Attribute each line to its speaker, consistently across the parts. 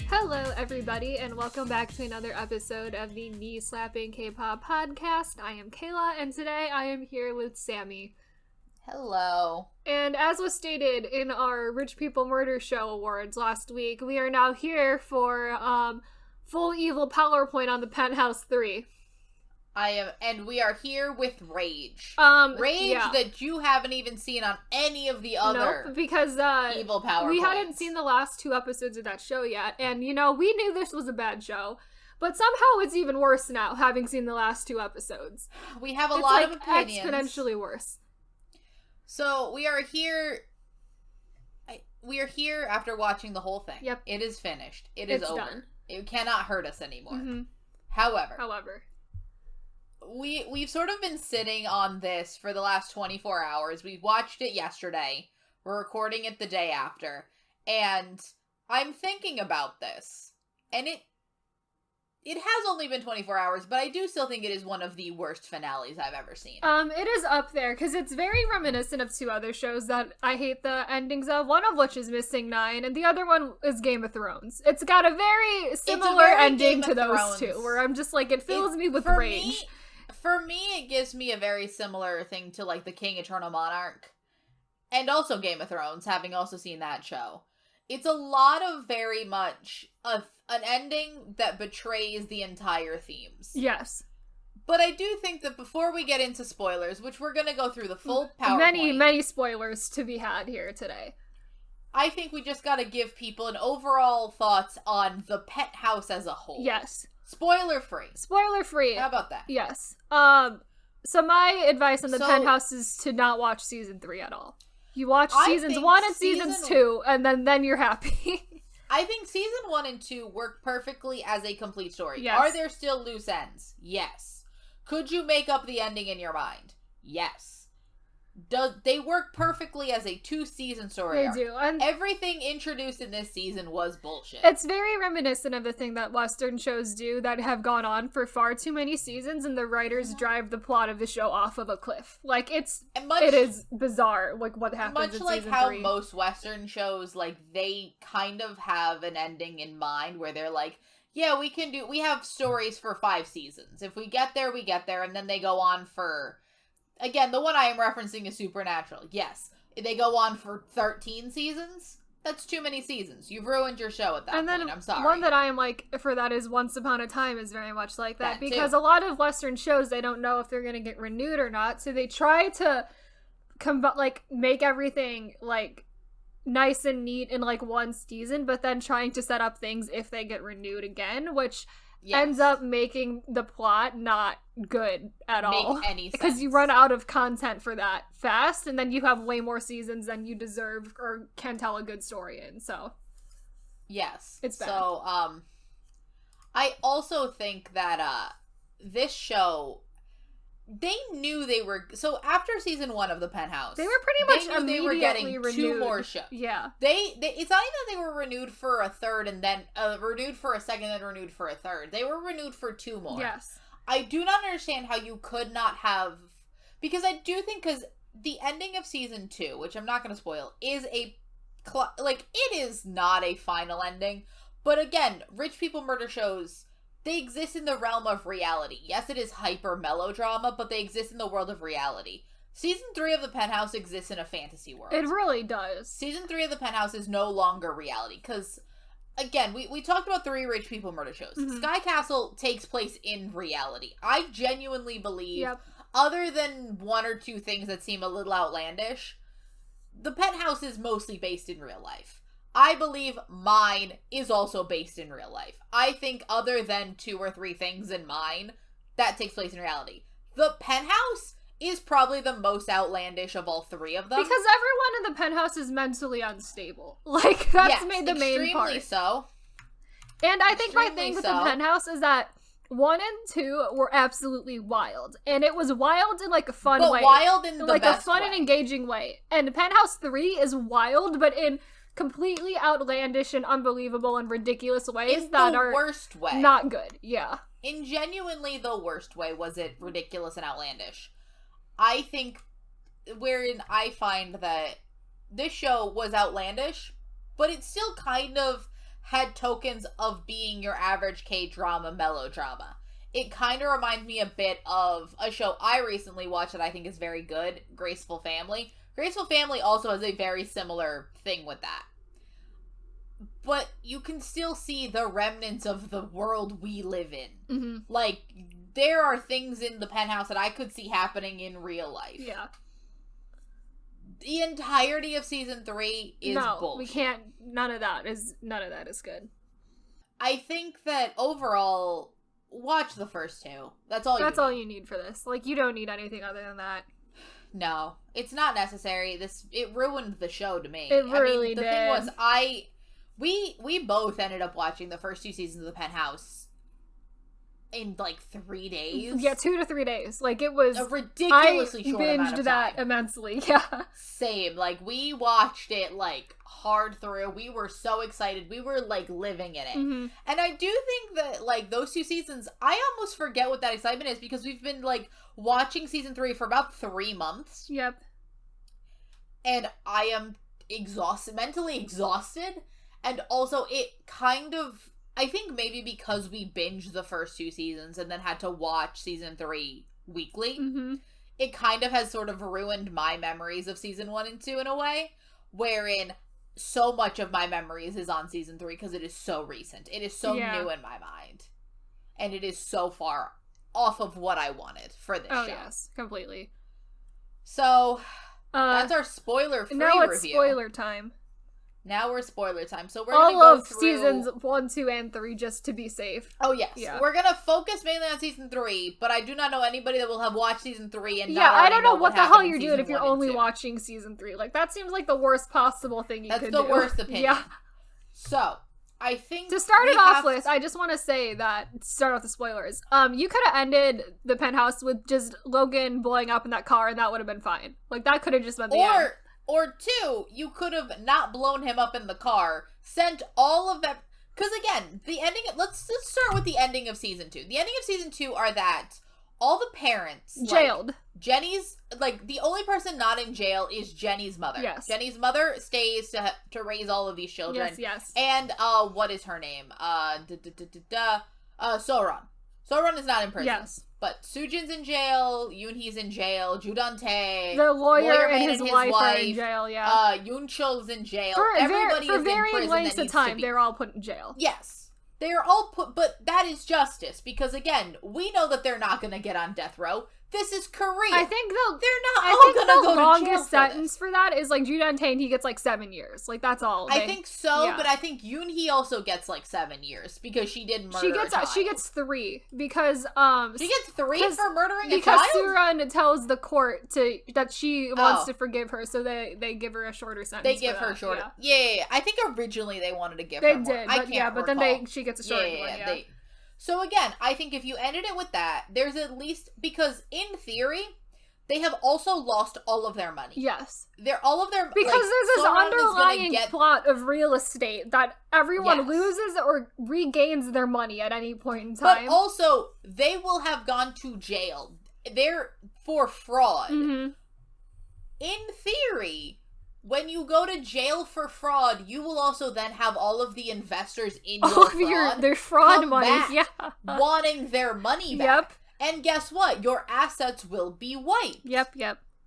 Speaker 1: Hello, everybody, and welcome back to another episode of the Slappin Kpop podcast. I am Kayla, and today I am here with Sammi.
Speaker 2: Hello.
Speaker 1: And as was stated in our Rich People Murder Show awards last week, we are now here for full evil PowerPoint on the Penthouse 3.
Speaker 2: And we are here with rage.
Speaker 1: Rage
Speaker 2: that you haven't even seen on any of the other
Speaker 1: because
Speaker 2: evil PowerPoints.
Speaker 1: We hadn't seen the last 2 episodes of that show yet, and we knew this was a bad show, but somehow it's even worse now, having seen the last 2 episodes.
Speaker 2: We have a lot of opinions.
Speaker 1: Exponentially worse.
Speaker 2: So we are here. We are here after watching the whole thing.
Speaker 1: Yep.
Speaker 2: It is finished. It's over.
Speaker 1: Done.
Speaker 2: It cannot hurt us anymore.
Speaker 1: Mm-hmm.
Speaker 2: However. We've sort of been sitting on this for the last 24 hours. We watched it yesterday. We're recording it the day after. And I'm thinking about this. And it has only been 24 hours, but I do still think it is one of the worst finales I've ever seen.
Speaker 1: It is up there, because it's very reminiscent of 2 other shows that I hate the endings of, one of which is Missing 9, and the other one is Game of Thrones. It's got a very similar ending to those 2, where I'm just like, it fills me with rage.
Speaker 2: For me, it gives me a very similar thing to, like, The King Eternal Monarch. And also Game of Thrones, having also seen that show. It's a lot of very much an ending that betrays the entire themes.
Speaker 1: Yes.
Speaker 2: But I do think that before we get into spoilers, which we're going to go through the full PowerPoint.
Speaker 1: Many spoilers to be had here today.
Speaker 2: I think we just got to give people an overall thoughts on the Penthouse as a whole.
Speaker 1: Yes.
Speaker 2: Spoiler free.
Speaker 1: Spoiler free.
Speaker 2: How about that?
Speaker 1: Yes. So my advice on the Penthouse is to not watch season 3 at all. You watch seasons 1 and seasons 2, and then you're happy.
Speaker 2: I think season 1 and 2 work perfectly as a complete story.
Speaker 1: Yes.
Speaker 2: Are there still loose ends? Yes. Could you make up the ending in your mind? Yes. They work perfectly as a 2-season story arc.
Speaker 1: They do. And
Speaker 2: everything introduced in this season was bullshit.
Speaker 1: It's very reminiscent of the thing that Western shows do that have gone on for far too many seasons, and the writers drive the plot of the show off of a cliff. Like, it is bizarre, like, what happens in season 3.
Speaker 2: Much like how most Western shows, like, they kind of have an ending in mind where they're like, yeah, we have stories for 5 seasons. If we get there, we get there, and then they go on for... Again, the one I am referencing is Supernatural. Yes. If they go on for 13 seasons, that's too many seasons. You've ruined your show at that point. I'm sorry.
Speaker 1: One that I am like for that is Once Upon a Time is very much like that because a lot of Western shows, they don't know if they're going to get renewed or not. So they try to make everything like nice and neat in like one season, but then trying to set up things if they get renewed again, which ends up making the plot not good at all.
Speaker 2: Make any sense.
Speaker 1: Because you run out of content for that fast, and then you have way more seasons than you deserve or can tell a good story in, so.
Speaker 2: Yes.
Speaker 1: It's bad.
Speaker 2: So, I also think that, this show, they knew they were, so after season 1 of the Penthouse,
Speaker 1: they were pretty much
Speaker 2: they were getting
Speaker 1: renewed.
Speaker 2: 2 more shows.
Speaker 1: Yeah.
Speaker 2: It's not even that they were renewed for a third and then, renewed for a second and renewed for a third. They were renewed for 2 more.
Speaker 1: Yes.
Speaker 2: I do not understand how you could not have, because I do think, because the ending of season 2, which I'm not going to spoil, is it is not a final ending, but again, Rich People Murder shows, they exist in the realm of reality. Yes, it is hyper melodrama, but they exist in the world of reality. Season 3 of the Penthouse exists in a fantasy world.
Speaker 1: It really does.
Speaker 2: Season 3 of the Penthouse is no longer reality, because, again, we talked about 3 Rich People Murder shows.
Speaker 1: Mm-hmm.
Speaker 2: Sky Castle takes place in reality. I genuinely believe, other than 1 or 2 things that seem a little outlandish, the Penthouse is mostly based in real life. I believe Mine is also based in real life. I think other than 2 or 3 things in Mine, that takes place in reality. The Penthouse is probably the most outlandish of all 3 of them.
Speaker 1: Because everyone in the Penthouse is mentally unstable. Like, that's made the main part.
Speaker 2: Extremely so.
Speaker 1: And I think my thing with the Penthouse is that 1 and 2 were absolutely wild. And it was wild in, like, a fun way.
Speaker 2: But wild in the
Speaker 1: like,
Speaker 2: best
Speaker 1: a fun
Speaker 2: way.
Speaker 1: and engaging way. And Penthouse 3 is wild, but in completely outlandish and unbelievable and ridiculous ways that are
Speaker 2: worst way.
Speaker 1: Not good. Yeah.
Speaker 2: In genuinely the worst way was it ridiculous and outlandish. I think wherein I find that this show was outlandish, but it still kind of had tokens of being your average K-drama melodrama. It kind of reminds me a bit of a show I recently watched that I think is very good, Graceful Family. Graceful Family also has a very similar thing with that. But you can still see the remnants of the world we live in.
Speaker 1: Mm-hmm.
Speaker 2: Like, there are things in the Penthouse that I could see happening in real life.
Speaker 1: Yeah.
Speaker 2: The entirety of season 3 is bullshit.
Speaker 1: We can't. None of that is good.
Speaker 2: I think that overall, watch the first 2. That's all you
Speaker 1: need for this. Like, you don't need anything other than that.
Speaker 2: No, it's not necessary. It ruined the show to me.
Speaker 1: It really did.
Speaker 2: The thing was, we both ended up watching the first 2 seasons of the Penthouse in like 3 days.
Speaker 1: Yeah, 2 to 3 days. Like, it was
Speaker 2: a ridiculously short amount of time.
Speaker 1: I binged that immensely. Yeah.
Speaker 2: Same. Like, we watched it like hard through. We were so excited. We were like living in it.
Speaker 1: Mm-hmm.
Speaker 2: And I do think that like those 2 seasons, I almost forget what that excitement is because we've been like watching season 3 for about 3 months.
Speaker 1: Yep.
Speaker 2: And I am mentally exhausted. And also it kind of, I think maybe because we binged the first 2 seasons and then had to watch season 3 weekly,
Speaker 1: mm-hmm.
Speaker 2: it kind of has sort of ruined my memories of season 1 and 2 in a way, wherein so much of my memories is on season 3 because it is so recent. It is so new in my mind. And it is so far off of what I wanted for this show.
Speaker 1: Oh, yes. Completely.
Speaker 2: So, that's our spoiler-free review.
Speaker 1: Now it's spoiler time.
Speaker 2: Now we're spoiler time. So we're going to go
Speaker 1: all of
Speaker 2: through
Speaker 1: seasons 1, 2, and 3 just to be safe.
Speaker 2: Oh, yes.
Speaker 1: Yeah.
Speaker 2: We're going to focus mainly on season 3, but I do not know anybody that will have watched season 3 and
Speaker 1: I don't know what the hell you're doing if you're only
Speaker 2: 2.
Speaker 1: watching season 3. Like, that seems like the worst possible thing you could do.
Speaker 2: That's the worst opinion.
Speaker 1: Yeah.
Speaker 2: So, I think
Speaker 1: to start it off with, I just want to say that, start off the spoilers, you could have ended the Penthouse with just Logan blowing up in that car and that would have been fine. Like, that could have just been the end.
Speaker 2: Or 2, you could have not blown him up in the car, sent all of that, because again, the ending, let's start with the ending of season 2. The ending of season 2 are that all the parents,
Speaker 1: jailed.
Speaker 2: Like, Jenny's, like, the only person not in jail is Jenny's mother.
Speaker 1: Yes.
Speaker 2: Jenny's mother stays to raise all of these children.
Speaker 1: Yes.
Speaker 2: And, what is her name? Soron. Soron is not in prison.
Speaker 1: Yes.
Speaker 2: But Sujin's in jail, Yoonhee's in jail, Judante,
Speaker 1: the lawyer and his wife are in jail, yeah.
Speaker 2: Yoonchul's in jail.
Speaker 1: Everybody is in prison. For varying lengths of time, they're all put in jail.
Speaker 2: Yes. They're all but that is justice, because again, we know that they're not gonna get on death row. This is Korea.
Speaker 1: I think
Speaker 2: they're not all gonna go to jail.
Speaker 1: The longest sentence for that is like Judante, and he gets like 7 years. Like, that's all.
Speaker 2: I think so, yeah. But I think Yoonhee also gets like 7 years because she did murder a child.
Speaker 1: She gets 3 because
Speaker 2: she gets 3 for murdering a child?
Speaker 1: Because Suran tells the court that she wants to forgive her, so they give her a shorter sentence.
Speaker 2: They give her shorter. Yeah. I think originally they wanted to give her more.
Speaker 1: They did, but then she gets a shorter one. Yeah.
Speaker 2: So again, I think if you ended it with that, there's at least, because in theory, they have also lost all of their money.
Speaker 1: Yes.
Speaker 2: Because
Speaker 1: there's this underlying plot of real estate that everyone loses or regains their money at any point in time.
Speaker 2: But also, they will have gone to jail. They're for fraud.
Speaker 1: Mm-hmm.
Speaker 2: In theory, when you go to jail for fraud, you will also then have all of the investors in
Speaker 1: their fraud money,
Speaker 2: wanting their money back. Yep. And guess what? Your assets will be wiped.
Speaker 1: Yep.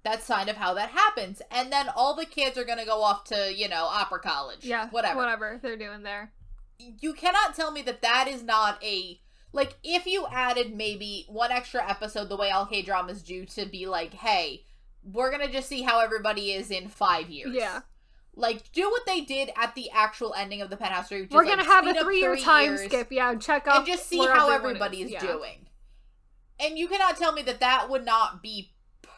Speaker 2: That's kind of how that happens. And then all the kids are going to go off to, opera college.
Speaker 1: Yeah, whatever they're doing there.
Speaker 2: You cannot tell me that is not a... Like, if you added maybe one extra episode the way all K-dramas do to be like, hey... We're gonna just see how everybody is in 5 years.
Speaker 1: Yeah.
Speaker 2: Like, do what they did at the actual ending of the Penthouse 3.
Speaker 1: We're gonna have a 3-year time skip, check up.
Speaker 2: And just see how everybody is doing. And you cannot tell me that would not be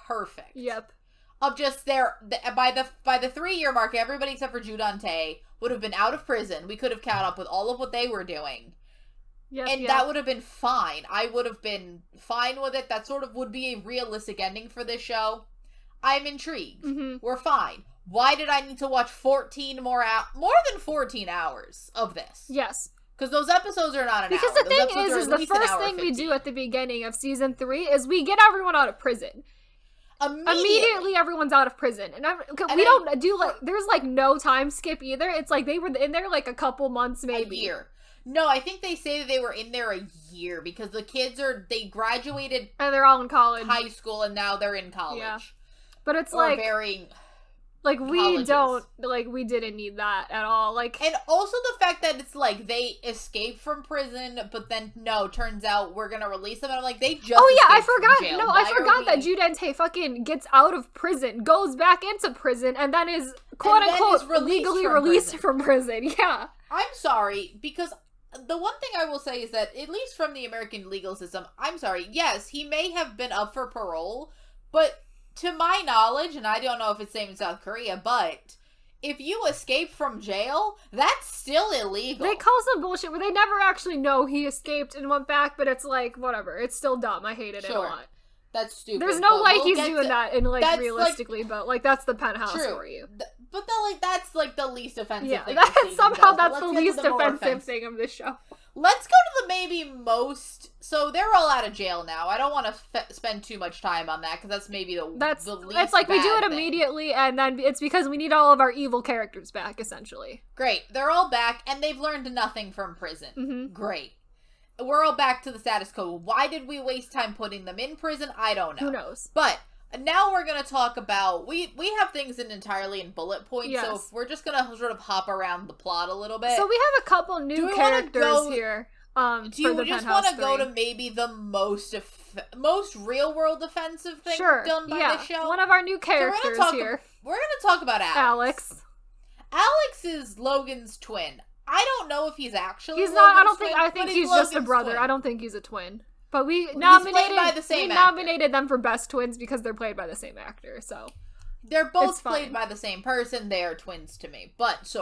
Speaker 2: perfect.
Speaker 1: Yep.
Speaker 2: Of just by the 3-year mark, everybody except for Judante would have been out of prison. We could have caught up with all of what they were doing. That would have been fine. I would have been fine with it. That sort of would be a realistic ending for this show. I'm intrigued.
Speaker 1: Mm-hmm.
Speaker 2: We're fine. Why did I need to watch 14 more than 14 hours of this?
Speaker 1: Yes.
Speaker 2: Because those episodes are not an hour.
Speaker 1: Because the thing is the first thing we do at the beginning of season 3 is we get everyone out of prison.
Speaker 2: Immediately
Speaker 1: everyone's out of prison. And we don't do, like, there's, like, no time skip either. It's like they were in there, like, a couple months, maybe.
Speaker 2: A year. No, I think they say that they were in there a year because the kids they graduated.
Speaker 1: And they're all in college.
Speaker 2: High school, and now they're in college.
Speaker 1: Yeah. But it's
Speaker 2: or varying
Speaker 1: like, we
Speaker 2: colleges.
Speaker 1: we didn't need that at all. Like,
Speaker 2: and also the fact that it's like they escaped from prison, but then no, turns out we're gonna release them. And I'm like, they just
Speaker 1: I forgot. No, I forgot that Judente fucking gets out of prison, goes back into prison, and then is quote unquote legally released from prison. Yeah.
Speaker 2: I'm sorry, because the one thing I will say is that, at least from the American legal system, I'm sorry, yes, he may have been up for parole, but to my knowledge, and I don't know if it's the same in South Korea, but if you escape from jail, that's still illegal.
Speaker 1: They call some bullshit where they never actually know he escaped and went back, but it's like, whatever. It's still dumb. I hated it a lot.
Speaker 2: That's stupid.
Speaker 1: There's no way he's doing that, and like, realistically, but like, that's the Penthouse for you.
Speaker 2: But that's like the least offensive thing.
Speaker 1: Somehow that's the least offensive thing of this show.
Speaker 2: Let's go to the maybe most. So they're all out of jail now. I don't want to spend too much time on that because that's maybe the least.
Speaker 1: It's like we do it immediately, and then it's because we need all of our evil characters back, essentially.
Speaker 2: Great, they're all back, and they've learned nothing from prison.
Speaker 1: Mm-hmm.
Speaker 2: Great, we're all back to the status quo. Why did we waste time putting them in prison? I don't know.
Speaker 1: Who knows?
Speaker 2: But now we're going to talk about, we have things entirely in bullet points, so if we're just going to sort of hop around the plot a little bit.
Speaker 1: So we have a couple new characters here.
Speaker 2: Do you just want to go to maybe the most real-world offensive thing done by the show?
Speaker 1: One of our new characters here.
Speaker 2: We're going to talk about Alex.
Speaker 1: Alex.
Speaker 2: Alex is Logan's twin. I don't know if he's actually
Speaker 1: He's not, I think he's just a brother. Twin. I don't think he's a twin. But we nominated them for best twins because they're played by the same actor, so.
Speaker 2: They're both played by the same person. They are twins to me. But,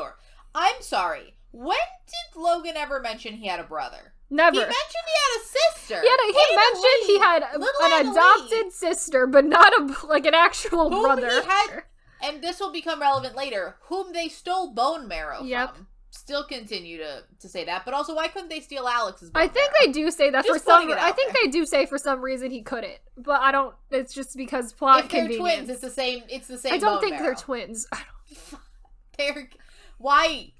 Speaker 2: I'm sorry. When did Logan ever mention he had a brother?
Speaker 1: Never.
Speaker 2: He mentioned he had a sister.
Speaker 1: He mentioned he had an adopted sister, but not an actual brother.
Speaker 2: He had, and this will become relevant later, whom they stole bone marrow from. Still continue to say that, but also, why couldn't they steal Alex's bone
Speaker 1: marrow? I think they do say that they do say for some reason he couldn't, but I don't. It's just because plot convenience. If they're twins,
Speaker 2: it's the same.
Speaker 1: I don't think they're twins.
Speaker 2: Why?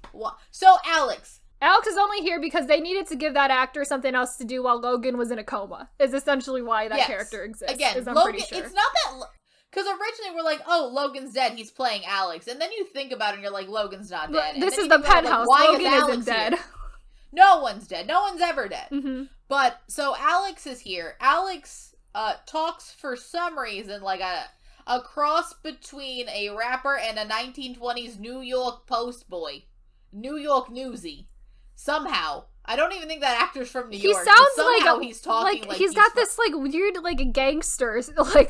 Speaker 2: So Alex
Speaker 1: is only here because they needed to give that actor something else to do while Logan was in a coma. Is essentially why that character exists.
Speaker 2: Again, Logan. Pretty sure. It's not that. Because originally we're like, oh, Logan's dead, he's playing Alex. And then you think about it and you're like, Logan's not dead.
Speaker 1: This is the Penthouse. Logan isn't dead.
Speaker 2: No one's dead. No one's ever dead.
Speaker 1: Mm-hmm.
Speaker 2: But, so Alex is here. Alex talks for some reason like a cross between a rapper and a 1920s New York Post boy. New York newsie. Somehow. I don't even think that actor's from New York.
Speaker 1: He sounds
Speaker 2: he's talking like
Speaker 1: he's got this weird gangster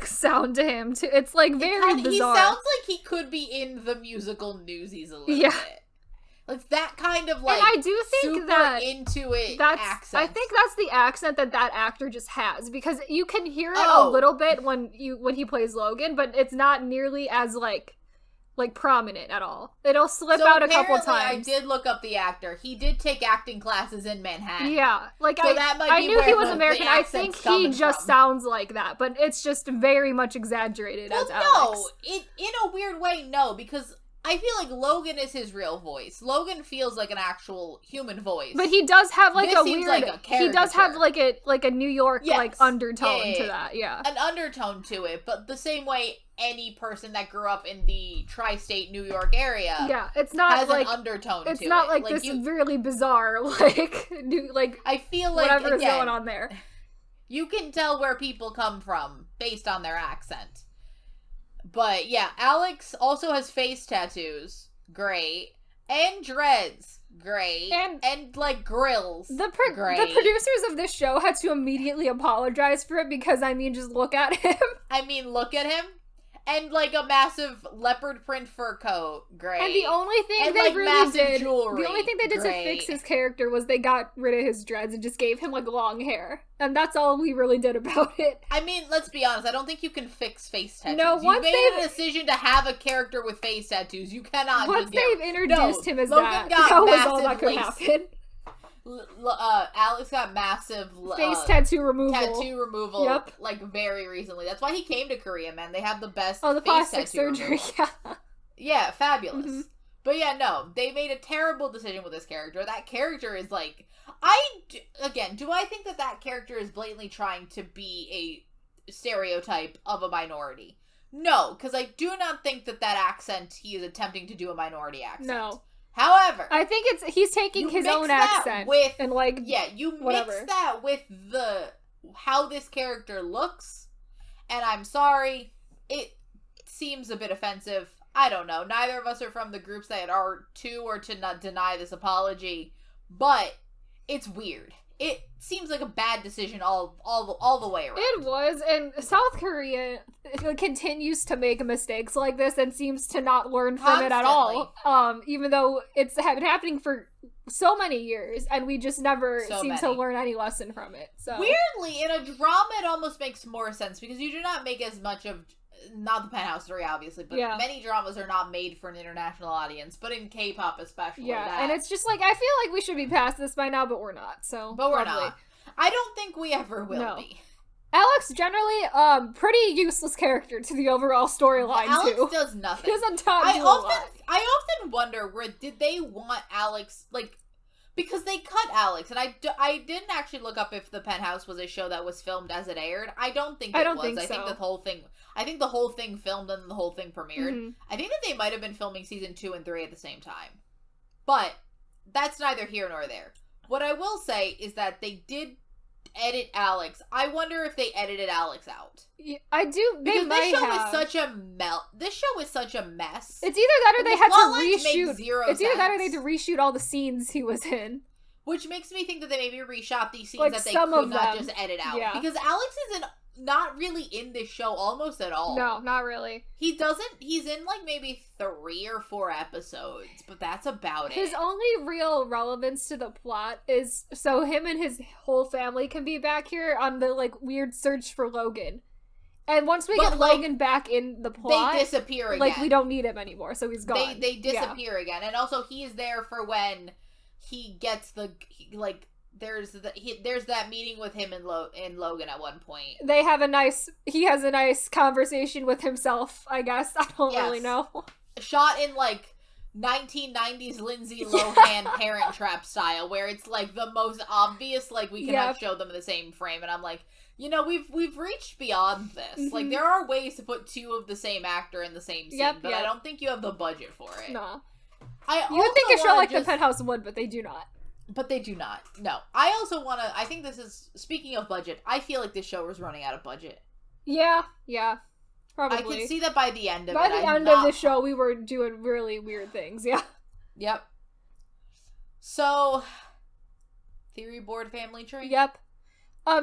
Speaker 1: sound to him too. It's very bizarre.
Speaker 2: He sounds like he could be in the musical Newsies a little bit. Like that kind of
Speaker 1: and I do think
Speaker 2: super
Speaker 1: that
Speaker 2: into it accent.
Speaker 1: I think that's the accent that actor just has, because you can hear it a little bit when he plays Logan, but it's not nearly as prominent at all. It'll slip out a couple times.
Speaker 2: I did look up the actor. He did take acting classes in Manhattan.
Speaker 1: Yeah, I knew he was American. I think he just sounds like that, but it's just very much exaggerated as Alex.
Speaker 2: No, in a weird way, no, because I feel like Logan is his real voice. Logan feels like an actual human voice.
Speaker 1: But he does have a weird he does have a New York undertone to that, yeah.
Speaker 2: An undertone to it, but the same way any person that grew up in the tri-state New York area
Speaker 1: it's not
Speaker 2: has an undertone to it.
Speaker 1: It's not this really bizarre
Speaker 2: I feel like
Speaker 1: whatever is going on there.
Speaker 2: You can tell where people come from based on their accent. But yeah, Alex also has face tattoos. Great. And dreads. Great. And grills. Great.
Speaker 1: The producers of this show had to immediately apologize for it because, just look at him.
Speaker 2: Look at him. And a massive leopard print fur coat. Great.
Speaker 1: And the only thing they really did,
Speaker 2: jewelry.
Speaker 1: The only thing they did to fix his character was they got rid of his dreads and just gave him long hair. And that's all we really did about it.
Speaker 2: Let's be honest. I don't think you can fix face tattoos.
Speaker 1: No,
Speaker 2: once you made a decision to have a character with face tattoos, you cannot.
Speaker 1: Once they've introduced him as that was all that could happen.
Speaker 2: Alex got massive
Speaker 1: face tattoo removal.
Speaker 2: Yep. Like, very recently. That's why he came to Korea, man. They have the best
Speaker 1: the
Speaker 2: face
Speaker 1: plastic
Speaker 2: tattoo
Speaker 1: surgery.
Speaker 2: Yeah, fabulous.
Speaker 1: Mm-hmm.
Speaker 2: But yeah, no, they made a terrible decision with this character. That character is like, do I think that character is blatantly trying to be a stereotype of a minority? No, because I do not think that accent he is attempting to do a minority accent. No. However,
Speaker 1: I think he's taking his own accent
Speaker 2: with,
Speaker 1: and like,
Speaker 2: you
Speaker 1: whatever.
Speaker 2: Mix that with how this character looks, and I'm sorry, it seems a bit offensive. I don't know. Neither of us are from the groups that are to or to not deny this apology, but it's weird. It seems like a bad decision all the way around.
Speaker 1: It was, and South Korea continues to make mistakes like this and seems to not learn from it at all. Even though it's been happening for so many years, and we just never seem to learn any lesson from it. So
Speaker 2: weirdly, in a drama, it almost makes more sense because you do not make as much of. Not the Penthouse 3, obviously, but many dramas are not made for an international audience, but in K-pop especially.
Speaker 1: Yeah, and it's just like, I feel like we should be past this by now, but we're not, so.
Speaker 2: But we're not. I don't think we ever will be.
Speaker 1: Alex, generally, pretty useless character to the overall storyline, too.
Speaker 2: Alex does nothing.
Speaker 1: He doesn't do a lot.
Speaker 2: I often wonder, did they want Alex, like, because they cut Alex, and I didn't actually look up if the Penthouse was a show that was filmed as it aired. I don't think it was. I think the whole thing filmed and the whole thing premiered. Mm-hmm. I think that they might have been filming season 2 and 3 at the same time. But that's neither here nor there. What I will say is that they did edit Alex. I wonder if they edited Alex out.
Speaker 1: Yeah, I do. They might have.
Speaker 2: This show is such a mess.
Speaker 1: It's either that or they had to reshoot. It's either that or they had to reshoot all the scenes he was in.
Speaker 2: Which makes me think that they maybe reshot these scenes that they could not just edit out. Yeah. Because Alex is not really in this show almost at all.
Speaker 1: No, not really.
Speaker 2: He's in like maybe 3 or 4 episodes, but that's about it.
Speaker 1: His only real relevance to the plot is so him and his whole family can be back here on the like weird search for Logan. And once we get Logan back in the plot,
Speaker 2: they disappear again.
Speaker 1: Like, we don't need him anymore, so he's gone.
Speaker 2: They disappear again. And also, he is there for when he gets there's that meeting with him and Logan at one point.
Speaker 1: He has a nice conversation with himself, I guess. I don't really know.
Speaker 2: Shot in, like, 1990s Lindsay Lohan Parent Trap style, where it's, like, the most obvious, like, we cannot show them in the same frame. And I'm like, we've reached beyond this. Mm-hmm. Like, there are ways to put 2 of the same actor in the same scene, but I don't think you have the budget for it.
Speaker 1: No. You would think a show like The Penthouse would, but they do not.
Speaker 2: No. I also want to, I think this is, speaking of budget, I feel like this show was running out of budget.
Speaker 1: Yeah. Probably.
Speaker 2: I can see that by the end of
Speaker 1: By the end of the show, we were doing really weird things, yeah.
Speaker 2: Yep. So, theory board family tree?
Speaker 1: Yep.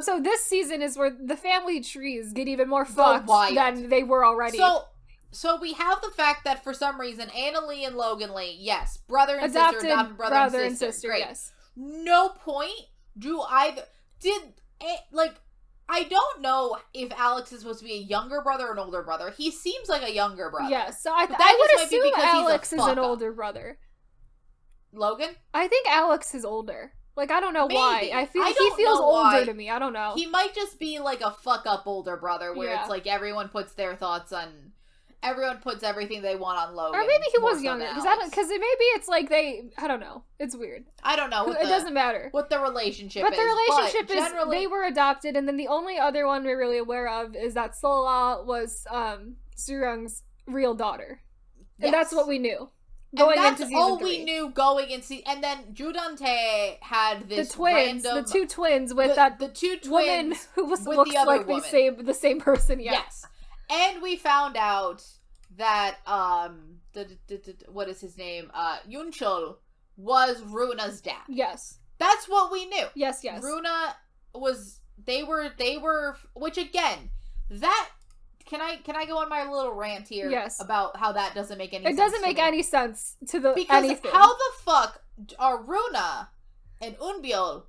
Speaker 1: So this season is where the family trees get even more fucked than they were already.
Speaker 2: So we have the fact that for some reason, Anna Lee and Logan Lee, yes, brother and sister, adopted brother and sister. Great.
Speaker 1: Yes.
Speaker 2: No point I don't know if Alex is supposed to be a younger brother or an older brother. He seems like a younger brother.
Speaker 1: Yes, so I would assume Alex is an older brother.
Speaker 2: Logan?
Speaker 1: I think Alex is older. Like, I don't know why. I feel he feels older to me. I don't know.
Speaker 2: He might just be like a fuck-up older brother where it's like everyone puts their thoughts on... Everyone puts everything they want on Logan.
Speaker 1: Or maybe he was younger. Because maybe it's like I don't know. It's weird.
Speaker 2: I don't know.
Speaker 1: It doesn't matter.
Speaker 2: What the relationship is.
Speaker 1: But the relationship is they were adopted, and then the only other one we're really aware of is that Sola was Suryoung's real daughter. And that's what we knew. Going into season 3. That's all we knew
Speaker 2: going into and then Judante had this
Speaker 1: the two twins with the two twins woman who looks like the same person,
Speaker 2: Yes. And we found out that, what is his name? Yunchul was Runa's dad.
Speaker 1: Yes.
Speaker 2: That's what we knew.
Speaker 1: Yes.
Speaker 2: Runa was, they were, which again, that, can I go on my little rant here?
Speaker 1: Yes.
Speaker 2: About how that doesn't make any sense?
Speaker 1: It doesn't make any sense to anything.
Speaker 2: How the fuck are Runa and Unbyul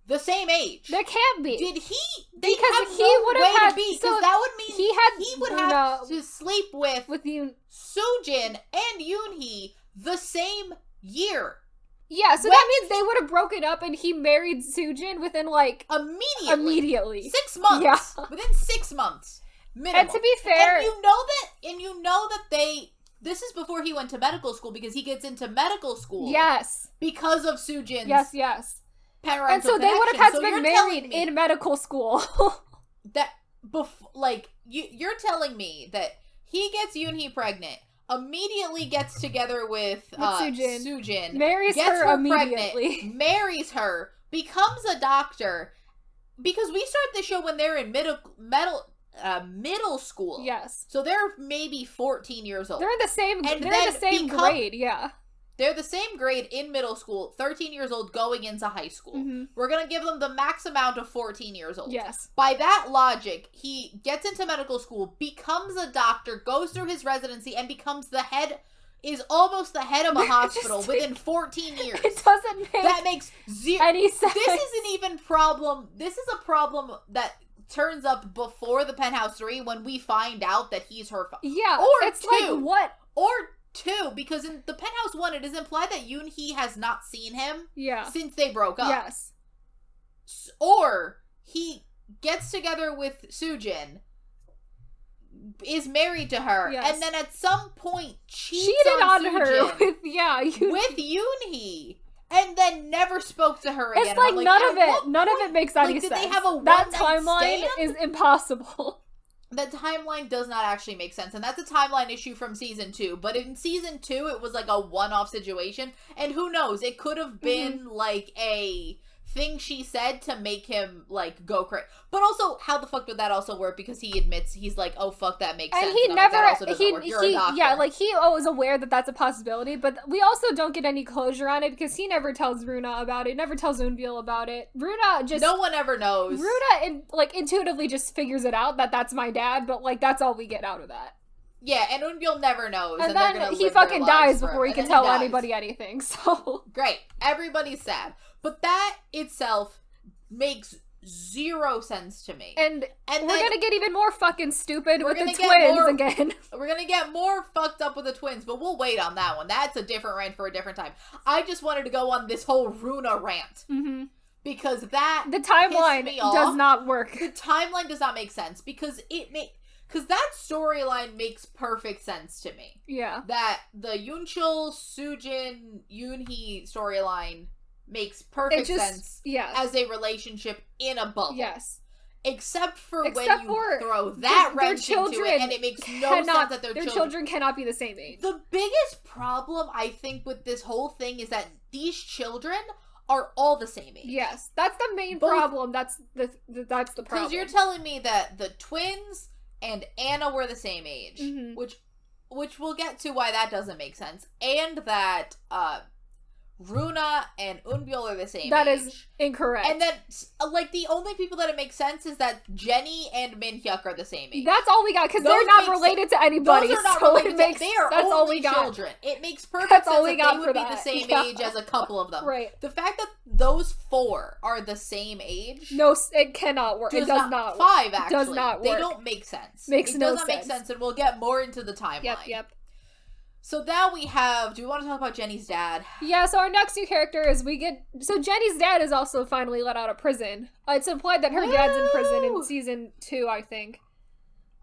Speaker 2: the same age?
Speaker 1: There can't be.
Speaker 2: Did he?
Speaker 1: Because he would have had.
Speaker 2: Because that would mean he would have to sleep with
Speaker 1: Yoon,
Speaker 2: Soojin and Yoonhee the same year.
Speaker 1: Yeah, so that means they would have broken up and he married Soojin within, like...
Speaker 2: Immediately. 6 months. Yeah. Within 6 months. Minimum.
Speaker 1: And to be fair...
Speaker 2: And you know that they... This is before he went to medical school, because he gets into medical school.
Speaker 1: Yes.
Speaker 2: Because of Soojin's...
Speaker 1: Yes.
Speaker 2: Parental
Speaker 1: and so they would have had to be married in medical school.
Speaker 2: You're telling me that he gets Yoonhee pregnant, immediately gets together with Soojin,
Speaker 1: marries her immediately,
Speaker 2: pregnant, marries her, becomes a doctor, because we start the show when they're in middle school.
Speaker 1: Yes.
Speaker 2: So they're maybe 14 years old.
Speaker 1: They're in the same grade, yeah.
Speaker 2: They're the same grade in middle school, 13 years old going into high school.
Speaker 1: Mm-hmm.
Speaker 2: We're going to give them the max amount of 14 years old.
Speaker 1: Yes.
Speaker 2: By that logic, he gets into medical school, becomes a doctor, goes through his residency, and becomes is almost the head of a hospital within 14 years.
Speaker 1: It doesn't make
Speaker 2: that makes
Speaker 1: any sense.
Speaker 2: This isn't even problem. This is a problem that turns up before the Penthouse 3 when we find out that he's her father.
Speaker 1: Yeah.
Speaker 2: Or
Speaker 1: it's
Speaker 2: 2.
Speaker 1: like, what?
Speaker 2: Or 2, because in the Penthouse 1, it is implied that Yoonhee has not seen him since they broke up.
Speaker 1: Yes.
Speaker 2: Or he gets together with Soojin, is married to her, and then at some point cheated on her
Speaker 1: with
Speaker 2: Yoonhee, and then never spoke to her again.
Speaker 1: It's like, none of it makes any sense.
Speaker 2: They have
Speaker 1: that timeline is impossible.
Speaker 2: The timeline does not actually make sense, and that's a timeline issue from season 2. But in season 2, it was like a one-off situation, and who knows? It could have been like a thing she said to make him like go crazy. But also, how the fuck would that also work? Because he admits he's like, "Oh fuck, that makes sense."
Speaker 1: And he never,
Speaker 2: like, that also work. You're a doctor.
Speaker 1: Yeah, like he was aware that that's a possibility, but we also don't get any closure on it because he never tells Runa about it, never tells Eunbil about it. Runa just
Speaker 2: no one ever knows.
Speaker 1: Runa intuitively just figures it out that that's my dad, but like that's all we get out of that.
Speaker 2: Yeah, and Eunbil never knows.
Speaker 1: And then he fucking dies before he can tell anybody anything. So
Speaker 2: great, everybody's sad, but that itself makes zero sense to me.
Speaker 1: And we're gonna get even more fucking stupid with the twins again.
Speaker 2: We're gonna get more fucked up with the twins, but we'll wait on that one. That's a different rant for a different time. I just wanted to go on this whole Runa rant.
Speaker 1: Mm-hmm.
Speaker 2: Because the
Speaker 1: timeline does not work.
Speaker 2: The timeline does not make sense because that storyline makes perfect sense to me.
Speaker 1: Yeah.
Speaker 2: That the Yoonchul, Soojin, Yoonhee storyline makes perfect sense as a relationship in a bubble.
Speaker 1: Yes.
Speaker 2: Except for when you throw that wrench into it, and it makes no sense that their
Speaker 1: children cannot be the same age.
Speaker 2: The biggest problem, I think, with this whole thing is that these children are all the same age.
Speaker 1: Yes, that's the main problem. That's the problem.
Speaker 2: Because you're telling me that the twins and Anna were the same age, which we'll get to why that doesn't make sense, and that Runa and Eunbil are the same age.
Speaker 1: That is incorrect.
Speaker 2: And then, like, the only people that it makes sense is that Jenny and Minhyuk are the same age.
Speaker 1: That's all we got, because they're not related to anybody.
Speaker 2: Those are not related
Speaker 1: to, they are that's
Speaker 2: only children. It makes perfect sense that they would be the same age as a couple of them.
Speaker 1: Right.
Speaker 2: The fact that those 4 are the same age...
Speaker 1: No, it cannot work. It does not work.
Speaker 2: 5, actually.
Speaker 1: Does not work.
Speaker 2: They don't make sense.
Speaker 1: Makes no sense.
Speaker 2: It does not make sense, and we'll get more into the timeline.
Speaker 1: Yep.
Speaker 2: So now we have... Do we want to talk about Jenny's dad?
Speaker 1: Yeah, so our next new character is So Jenny's dad is also finally let out of prison. It's implied that her dad's in prison in season 2, I think.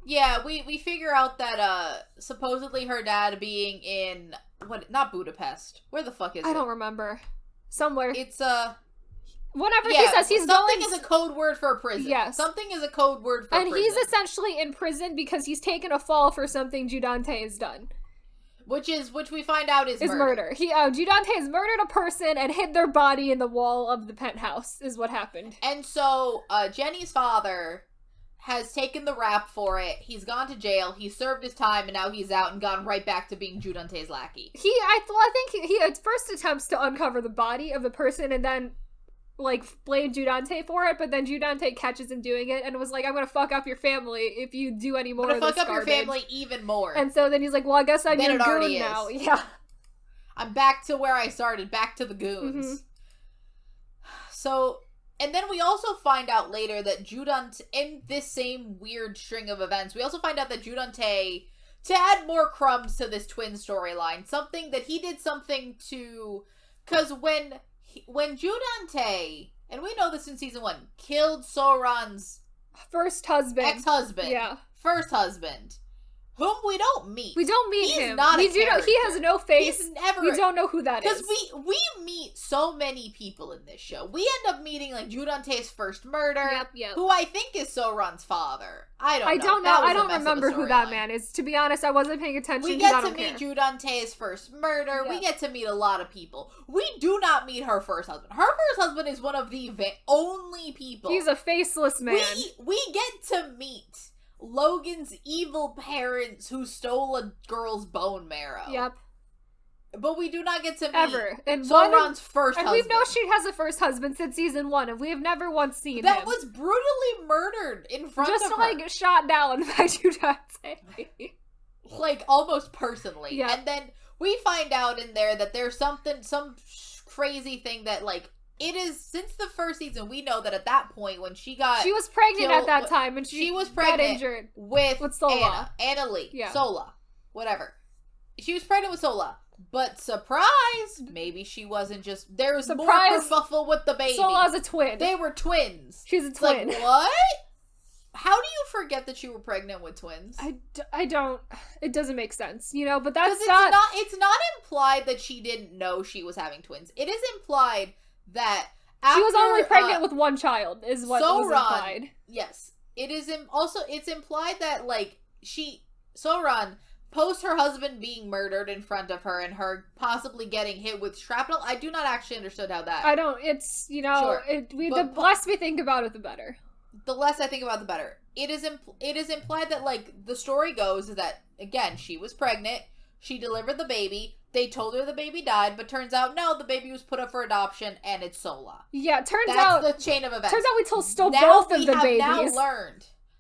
Speaker 2: Yeah, we figure out that supposedly her dad being in... Not Budapest. Where the fuck is it?
Speaker 1: I don't remember. Somewhere.
Speaker 2: It's
Speaker 1: whenever he says he's
Speaker 2: something is a code word for a prison.
Speaker 1: Yes.
Speaker 2: Something is a code word for prison.
Speaker 1: And he's essentially in prison because he's taken a fall for something Judante has done.
Speaker 2: Which we find out is murder.
Speaker 1: Judante has murdered a person and hid their body in the wall of the penthouse, is what happened.
Speaker 2: And so, Jenny's father has taken the rap for it. He's gone to jail. He served his time, and now he's out and gone right back to being Judante's lackey.
Speaker 1: I think he at first attempts to uncover the body of the person and then, like, blame Judante for it, but then Judante catches him doing it and was like, I'm gonna fuck up your family if you do any more of this garbage. I'm gonna fuck up your family
Speaker 2: even more.
Speaker 1: And so then he's like, well, I guess I'm your goon now. Yeah.
Speaker 2: I'm back to where I started, back to the goons. Mm-hmm. So, and then we also find out later that Judante, in this same weird string of events, we also find out that Judante, to add more crumbs to this twin storyline, he did something to Because when Judante, and we know this in season 1, killed Soran's
Speaker 1: first husband.
Speaker 2: Ex-husband.
Speaker 1: Yeah.
Speaker 2: First husband. Whom we don't meet.
Speaker 1: We don't meet
Speaker 2: He's
Speaker 1: him.
Speaker 2: Not
Speaker 1: we
Speaker 2: a
Speaker 1: do know he has no face.
Speaker 2: He's never.
Speaker 1: We don't know who that is.
Speaker 2: Because we meet so many people in this show. We end up meeting like Judante's first murder.
Speaker 1: Yep.
Speaker 2: Who I think is Soran's father. I don't know.
Speaker 1: I don't remember who that man is. To be honest, I wasn't paying attention.
Speaker 2: We get to meet Judante's first murder. Yeah. We get to meet a lot of people. We do not meet her first husband. Her first husband is one of the only people.
Speaker 1: He's a faceless man.
Speaker 2: We get to meet Logan's evil parents who stole a girl's bone marrow.
Speaker 1: Yep.
Speaker 2: But we do not get to meet
Speaker 1: Soran's
Speaker 2: first husband.
Speaker 1: And we know she has a first husband since season 1, and we have never once seen him.
Speaker 2: That was brutally murdered in front of her.
Speaker 1: Just, like, shot down by Judante.
Speaker 2: Like, almost personally.
Speaker 1: Yeah.
Speaker 2: And then we find out in there that there's some crazy thing that, like, it is, since the first season, we know that at that point when she
Speaker 1: was pregnant at that time, and she was pregnant got injured
Speaker 2: with
Speaker 1: Sola.
Speaker 2: Anna Lee. Yeah. Sola. Whatever. She was pregnant with Sola. But surprise! Maybe she wasn't just, there was more kerfuffle with the baby.
Speaker 1: Sola's a twin.
Speaker 2: They were twins.
Speaker 1: She's a twin.
Speaker 2: Like, what? How do you forget that you were pregnant with twins?
Speaker 1: I don't, it doesn't make sense, you know, but
Speaker 2: it's not implied that she didn't know she was having twins. It is implied that after,
Speaker 1: she was only pregnant with one child, is what was implied.
Speaker 2: Yes. It is it's implied that, like, Soran, post her husband being murdered in front of her and her possibly getting hit with shrapnel, I do not actually understand how that...
Speaker 1: it's, you know, sure. The less we think about it, the better.
Speaker 2: The less I think about it, the better. It is implied that, like, the story goes is that, again, she was pregnant, she delivered the baby, they told her the baby died, but turns out, no, the baby was put up for adoption, and it's Sola.
Speaker 1: Yeah,
Speaker 2: That's the chain of events.
Speaker 1: Turns out we stole both of the babies.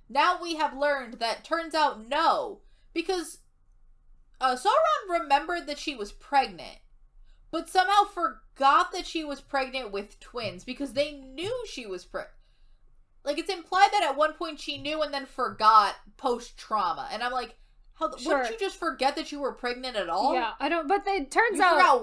Speaker 2: Now we have learned that turns out no, because Sauron remembered that she was pregnant, but somehow forgot that she was pregnant with twins, because they knew she was pregnant. Like, it's implied that at one point she knew and then forgot post-trauma, and I'm like, wouldn't you just forget that you were pregnant at all?
Speaker 1: Yeah, I don't, but turns
Speaker 2: out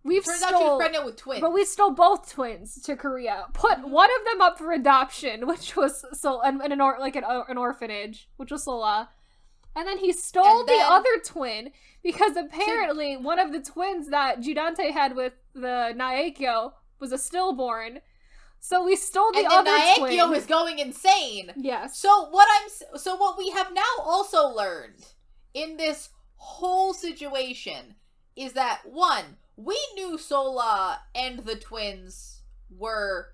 Speaker 2: she was pregnant with twins.
Speaker 1: But we stole both twins to Korea. Put one of them up for adoption, which was an orphanage, which was Sola. And then he stole the other twin, because apparently one of the twins that Judante had with the Naekyo was a stillborn. So we stole the other twin.
Speaker 2: And Naekyo is going insane.
Speaker 1: Yes.
Speaker 2: So what we have now also learned in this whole situation is that, one, we knew Sola and the twins were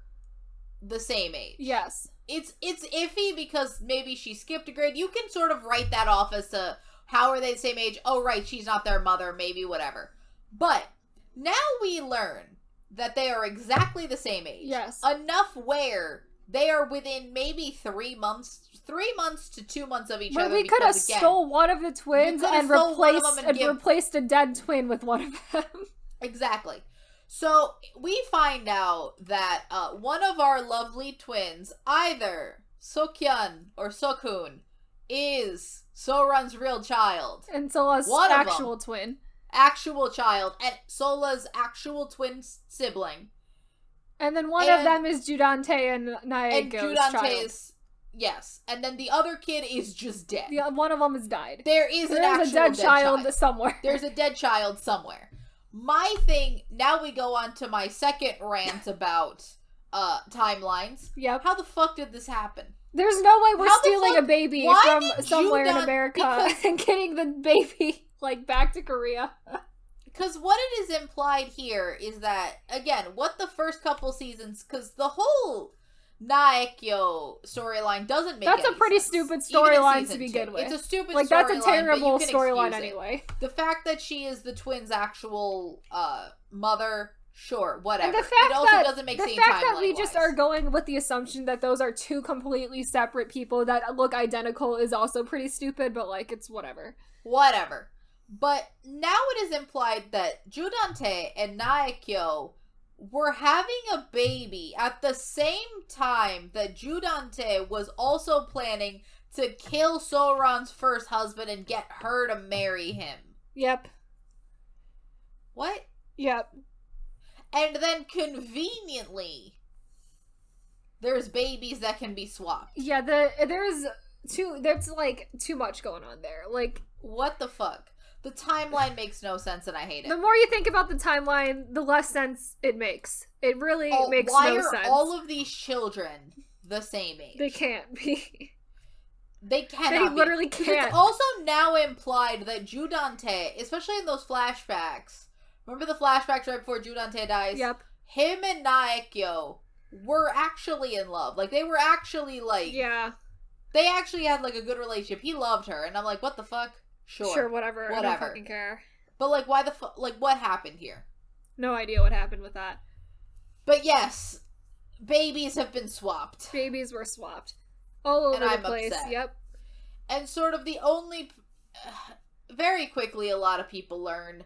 Speaker 2: the same age.
Speaker 1: Yes.
Speaker 2: It's iffy because maybe she skipped a grade. You can sort of write that off as to how are they the same age? Oh, right, she's not their mother, maybe whatever. But now we learn that they are exactly the same age.
Speaker 1: Yes.
Speaker 2: Enough where they are within maybe 3 months to 2 months of each other.
Speaker 1: We could have stole one of the twins and replaced a dead twin with one of them.
Speaker 2: Exactly. So we find out that one of our lovely twins, either Sokyun or Sokun, is Soran's real child.
Speaker 1: And Sola's actual twin.
Speaker 2: Actual child. And Sola's actual twin sibling.
Speaker 1: And then one of them is Judante and Naeko's child.
Speaker 2: Yes. And then the other kid is just dead.
Speaker 1: One of them has died.
Speaker 2: There is a dead child
Speaker 1: somewhere.
Speaker 2: There's a dead child somewhere. My thing, now we go on to my second rant about timelines.
Speaker 1: Yep.
Speaker 2: How the fuck did this happen?
Speaker 1: There's no way we're stealing a baby from somewhere in America and getting the baby, like, back to Korea.
Speaker 2: Because what it is implied here is that, again, what the first couple seasons, because the whole Naekyo storyline doesn't make
Speaker 1: That's a pretty stupid storyline to begin with.
Speaker 2: It's a stupid storyline.
Speaker 1: Like, that's a terrible storyline anyway.
Speaker 2: The fact that she is the twins' actual mother, sure, whatever.
Speaker 1: And the fact
Speaker 2: it also doesn't make sense.
Speaker 1: The fact that we just are going with the assumption that those are two completely separate people that look identical is also pretty stupid, but, like, it's whatever.
Speaker 2: Whatever. But now it is implied that Judante and Naekyo were having a baby at the same time that Judante was also planning to kill Soran's first husband and get her to marry him.
Speaker 1: Yep.
Speaker 2: What?
Speaker 1: Yep.
Speaker 2: And then conveniently, there's babies that can be swapped.
Speaker 1: Yeah, there's like too much going on there. Like,
Speaker 2: what the fuck? The timeline makes no sense and I hate it.
Speaker 1: The more you think about the timeline, the less sense it makes. It really makes no sense.
Speaker 2: Why are all of these children the same age?
Speaker 1: They can't be.
Speaker 2: They cannot
Speaker 1: They literally can't.
Speaker 2: It's also now implied that Judante, especially in those flashbacks, remember the flashbacks right before Judante dies?
Speaker 1: Yep.
Speaker 2: Him and Naekyo were actually in love. Like, they were actually, like...
Speaker 1: Yeah.
Speaker 2: They actually had, like, a good relationship. He loved her. And I'm like, what the fuck? Sure,
Speaker 1: whatever. I don't fucking care.
Speaker 2: But, like, why the fuck? Like, what happened here?
Speaker 1: No idea what happened with that.
Speaker 2: But yes, babies have been swapped.
Speaker 1: Babies were swapped. All over the place. Upset. Yep.
Speaker 2: And sort of the only... very quickly, a lot of people learn.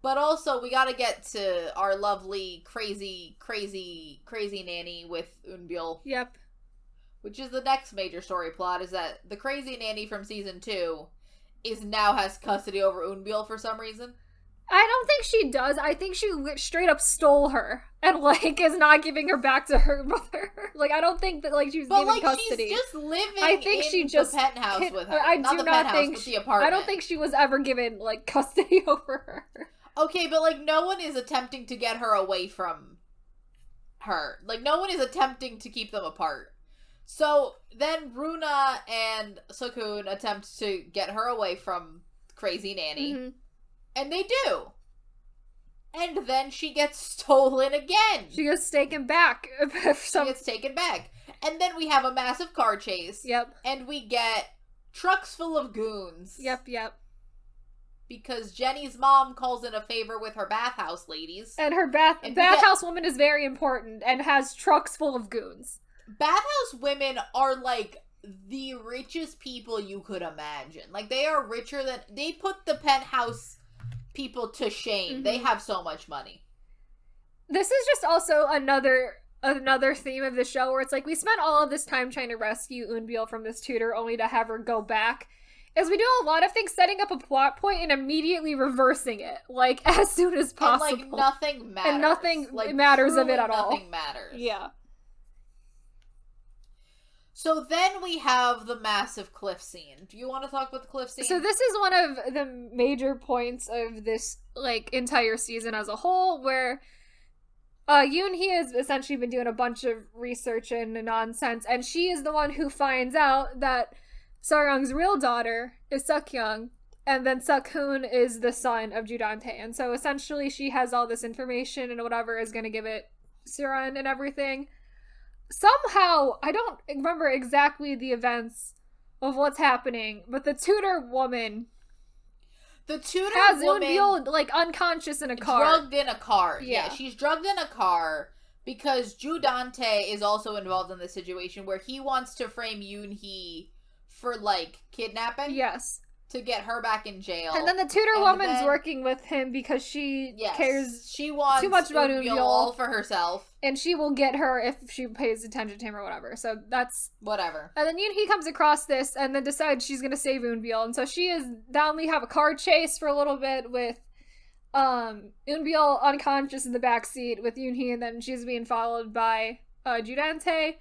Speaker 2: But also, we gotta get to our lovely, crazy nanny with Eunbyul.
Speaker 1: Yep.
Speaker 2: Which is the next major story plot, is that the crazy nanny from season 2 now has custody over Eunbyul for some reason.
Speaker 1: I don't think she does. I think she straight up stole her and, like, is not giving her back to her mother. Like, I don't think that, like, she's giving custody.
Speaker 2: She's just living
Speaker 1: I think she just
Speaker 2: the penthouse with her.
Speaker 1: I do not think
Speaker 2: but the apartment.
Speaker 1: I don't think she was ever given, like, custody over her.
Speaker 2: Okay, but, like, no one is attempting to get her away from her. Like, no one is attempting to keep them apart. So, then Runa and Sukun attempt to get her away from Crazy Nanny. Mm-hmm. And they do. And then she gets stolen again.
Speaker 1: She gets taken back.
Speaker 2: She gets taken back. And then we have a massive car chase.
Speaker 1: Yep.
Speaker 2: And we get trucks full of goons.
Speaker 1: Yep.
Speaker 2: Because Jenny's mom calls in a favor with her bathhouse ladies.
Speaker 1: And her bathhouse woman is very important and has trucks full of goons.
Speaker 2: Bathhouse women are, like, the richest people you could imagine. Like, they are richer than... They put the penthouse people to shame. Mm-hmm. They have so much money.
Speaker 1: This is just also another theme of the show where it's like, we spent all of this time trying to rescue Eunbyul from this tutor only to have her go back. As we do a lot of things, setting up a plot point and immediately reversing it, like, as soon as possible.
Speaker 2: And, like, nothing matters.
Speaker 1: And nothing matters of it at all.
Speaker 2: Nothing matters.
Speaker 1: Yeah.
Speaker 2: So then we have the massive cliff scene. Do you want to talk about the cliff scene?
Speaker 1: So this is one of the major points of this, like, entire season as a whole, where Yoon-hee has essentially been doing a bunch of research and nonsense, and she is the one who finds out that Seoryung's real daughter is Seokyoung, and then Seokhoon is the son of Judante. And so essentially she has all this information and whatever is going to give it Seoryung and everything. Somehow, I don't remember exactly the events of what's happening, but the tutor woman has Eunbyul, like, unconscious in a car.
Speaker 2: Drugged in a car. Yeah, she's drugged in a car because Judante is also involved in this situation where he wants to frame Yoon-hee for, like, kidnapping.
Speaker 1: Yes.
Speaker 2: To get her back in jail.
Speaker 1: And then the tutor woman's working with him because she cares too much about Eunbyul
Speaker 2: all for herself.
Speaker 1: And she will get her if she pays attention to him or whatever. So that's...
Speaker 2: Whatever.
Speaker 1: And then Yoon-hee comes across this and then decides she's going to save Eunbyul. And so we have a car chase for a little bit with Eunbyul unconscious in the backseat with Yoon-hee, and then she's being followed by Judante.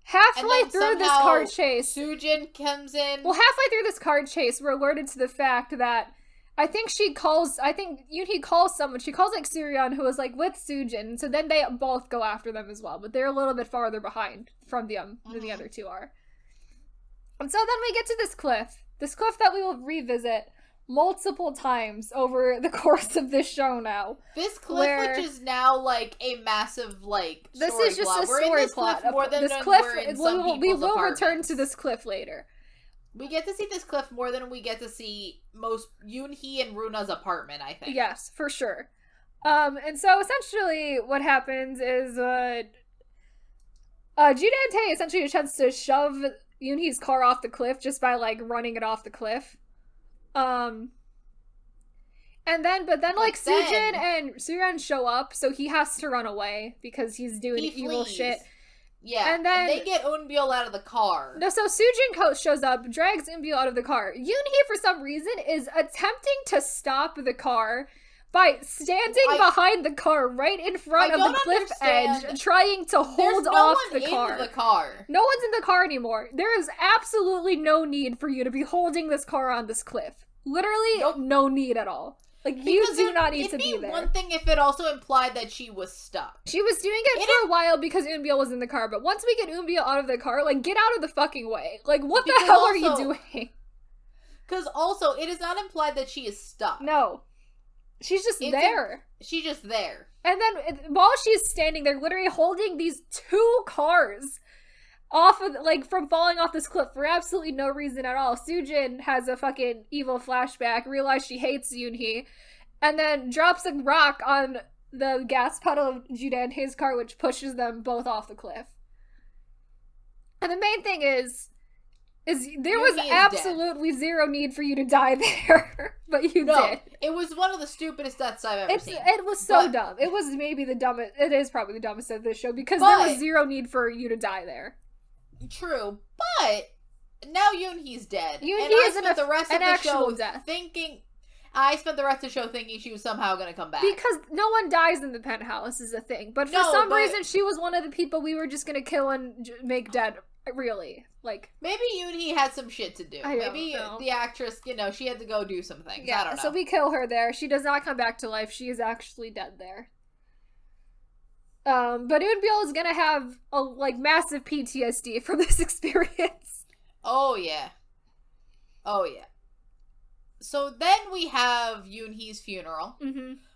Speaker 1: Halfway through this car chase,
Speaker 2: Soojin comes in.
Speaker 1: Well, halfway through this car chase, we're alerted to the fact that I think Yoon-hee calls someone. She calls, like, Suryeon, who is, like, with Soojin. So then they both go after them as well, but they're a little bit farther behind from them than the other two are. And so then we get to this cliff that we will revisit multiple times over the course of this show now.
Speaker 2: This cliff, which is now, like, a massive, like, story
Speaker 1: plot. This is just a story plot. We will return to this cliff later.
Speaker 2: We get to see this cliff more than we get to see most Yoon-hee and Runa's apartment, I think.
Speaker 1: Yes, for sure. And so essentially what happens is Judante essentially attempts to shove Yoon-hee's car off the cliff just by, like, running it off the cliff. But then Soojin and Suryeon show up, so he has to run away because he's doing evil shit.
Speaker 2: Yeah, and then they get Eunbyul out of the car.
Speaker 1: No, so Soojin shows up, drags Eunbyul out of the car. Yoon-hee, for some reason, is attempting to stop the car by standing behind the car right in front of the cliff edge, trying to hold off the car. No one's in the car anymore. There is absolutely no need for you to be holding this car on this cliff. Literally, no need at all. Like, you do not need to be there. It'd be
Speaker 2: one thing if it also implied that she was stuck.
Speaker 1: She was doing it for a while because Eunbiel was in the car, but once we get Eunbiel out of the car, like, get out of the fucking way. Like, what the hell are you doing?
Speaker 2: Because also, it is not implied that she is stuck.
Speaker 1: No. She's just there.
Speaker 2: She's just there.
Speaker 1: And then, while she's standing there, literally holding these 2 cars off of, like, from falling off this cliff for absolutely no reason at all. Soojin has a fucking evil flashback, realizes she hates Yoonhee, and then drops a rock on the gas pedal of Judantae's car, which pushes them both off the cliff. And the main thing is there was absolutely zero need for you to die there, but you did.
Speaker 2: It was one of the stupidest deaths I've ever seen.
Speaker 1: It was so dumb. It was maybe the dumbest. It is probably the dumbest of this show because there was zero need for you to die there.
Speaker 2: True, but now Yoonhee's dead.
Speaker 1: I spent the rest of the show
Speaker 2: thinking she was somehow going to come back.
Speaker 1: Because no one dies in the penthouse is a thing. But for some reason, she was one of the people we were just going to kill and make dead, really. Like,
Speaker 2: maybe Yoonhee had some shit to do. Maybe the actress, she had to go do some things. I don't know.
Speaker 1: So we kill her there. She does not come back to life. She is actually dead there. But Eunbiel is gonna have massive PTSD from this experience.
Speaker 2: Oh yeah. So then we have Yoonhee's funeral,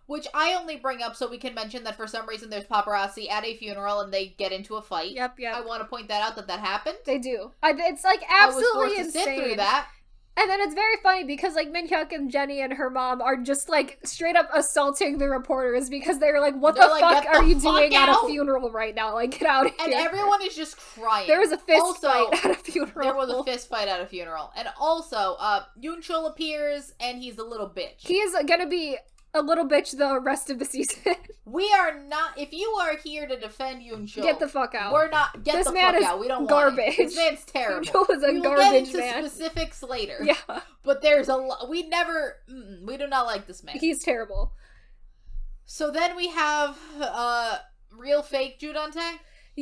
Speaker 2: which I only bring up so we can mention that for some reason there's paparazzi at a funeral and they get into a fight.
Speaker 1: Yep.
Speaker 2: I want to point that out that happened.
Speaker 1: They do. It's absolutely insane.
Speaker 2: I was forced to sit through that.
Speaker 1: And then it's very funny because, Minhyuk and Jenny and her mom are just, straight up assaulting the reporters because they're like, what the fuck are you doing at a funeral right now? Like, get out of here.
Speaker 2: And everyone is just crying.
Speaker 1: There was a fist fight at a funeral.
Speaker 2: There was a fist fight at a funeral. And also, Yoonchul appears, and he's a little bitch.
Speaker 1: He is gonna be a little bitch the rest of the season.
Speaker 2: We are not. If you are here to defend Yoonchul,
Speaker 1: get the fuck out.
Speaker 2: We're not. Get the fuck out. We don't
Speaker 1: garbage.
Speaker 2: Want it. This man's terrible.
Speaker 1: Yoonchul is a
Speaker 2: we will
Speaker 1: garbage
Speaker 2: get into
Speaker 1: man.
Speaker 2: Specifics later.
Speaker 1: Yeah,
Speaker 2: but there's a lot. We do not like this man.
Speaker 1: He's terrible. So
Speaker 2: then we have real fake Judante.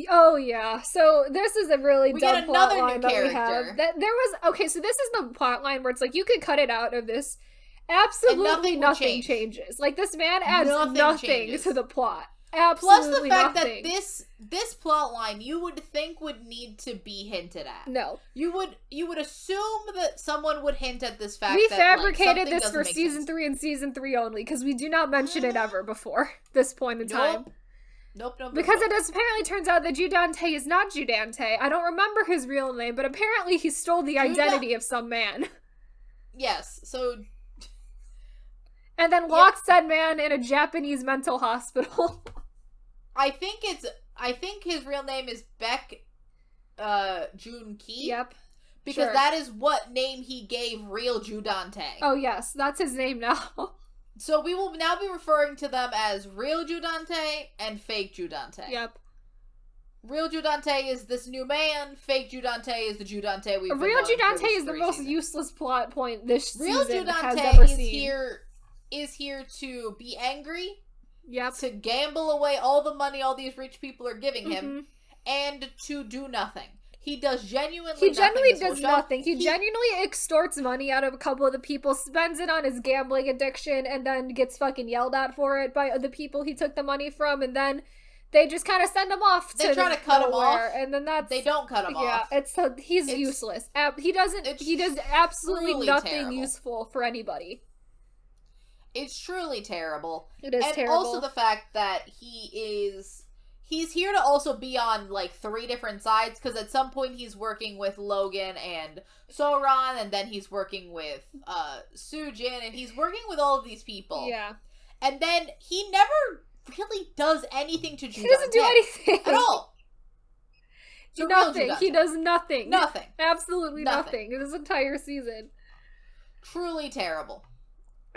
Speaker 1: Oh yeah. So this is a really dumb plot line that we have. So this is the plot line where it's like you could cut it out of this. Absolutely nothing changes. Like, this man adds nothing to the plot. Absolutely
Speaker 2: Plus the fact
Speaker 1: nothing.
Speaker 2: that this plot line you would think would need to be hinted at.
Speaker 1: No.
Speaker 2: You would assume that someone would hint at this fact.
Speaker 1: We fabricated this for season 3 and season 3 only, because we do not mention it ever before this point in time.
Speaker 2: Nope.
Speaker 1: Because it apparently turns out that Judante is not Judante. I don't remember his real name, but apparently he stole the identity of some man.
Speaker 2: Yes, so...
Speaker 1: And then locked said man in a Japanese mental hospital.
Speaker 2: I think his real name is Baek Joon Ki.
Speaker 1: Yep.
Speaker 2: Because that is what name he gave real Judante.
Speaker 1: Oh yes, that's his name now.
Speaker 2: So we will now be referring to them as real Judante and fake Judante.
Speaker 1: Yep.
Speaker 2: Real Judante is this new man. Fake Judante is the Judante we've been
Speaker 1: Real
Speaker 2: knowing
Speaker 1: Judante
Speaker 2: for
Speaker 1: is the most
Speaker 2: seasons.
Speaker 1: Useless plot point this
Speaker 2: Real
Speaker 1: season
Speaker 2: Judante
Speaker 1: has ever seen.
Speaker 2: Is here to be angry.
Speaker 1: Yep.
Speaker 2: To gamble away all the money all these rich people are giving him, and to do nothing. He does genuinely nothing. He genuinely
Speaker 1: does nothing. He genuinely extorts money out of a couple of the people, spends it on his gambling addiction, and then gets fucking yelled at for it by the people he took the money from, and then they just kind of send him off.
Speaker 2: They try to cut him off,
Speaker 1: and then
Speaker 2: they don't cut him off.
Speaker 1: Yeah, he's useless. He does absolutely nothing useful for anybody.
Speaker 2: It's truly terrible.
Speaker 1: It is terrible.
Speaker 2: And also the fact that he's here to also be on, 3 different sides, because at some point he's working with Logan and Soran, and then he's working with Soojin, and he's working with all of these people.
Speaker 1: Yeah.
Speaker 2: And then he never really does anything to Judante.
Speaker 1: He doesn't do anything.
Speaker 2: At all.
Speaker 1: Nothing. He does nothing.
Speaker 2: Nothing.
Speaker 1: Absolutely nothing. This entire season.
Speaker 2: Truly terrible.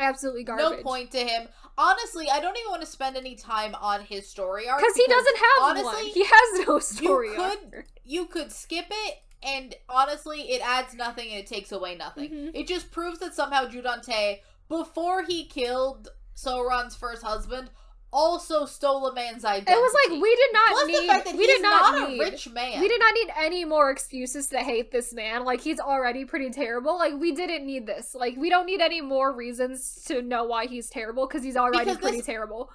Speaker 1: Absolutely garbage.
Speaker 2: No point to him. Honestly, I don't even want to spend any time on his story arc.
Speaker 1: Because he doesn't have one. He has no story arc.
Speaker 2: You could skip it, and honestly, it adds nothing and it takes away nothing. It just proves that somehow Judante, before he killed So-ran's first husband, also stole a man's identity.
Speaker 1: It was like, we did not
Speaker 2: Plus
Speaker 1: need...
Speaker 2: the fact that he's not a rich man.
Speaker 1: We did not need any more excuses to hate this man. Like, he's already pretty terrible. Like, we didn't need this. Like, we don't need any more reasons to know why he's terrible, because he's already pretty terrible.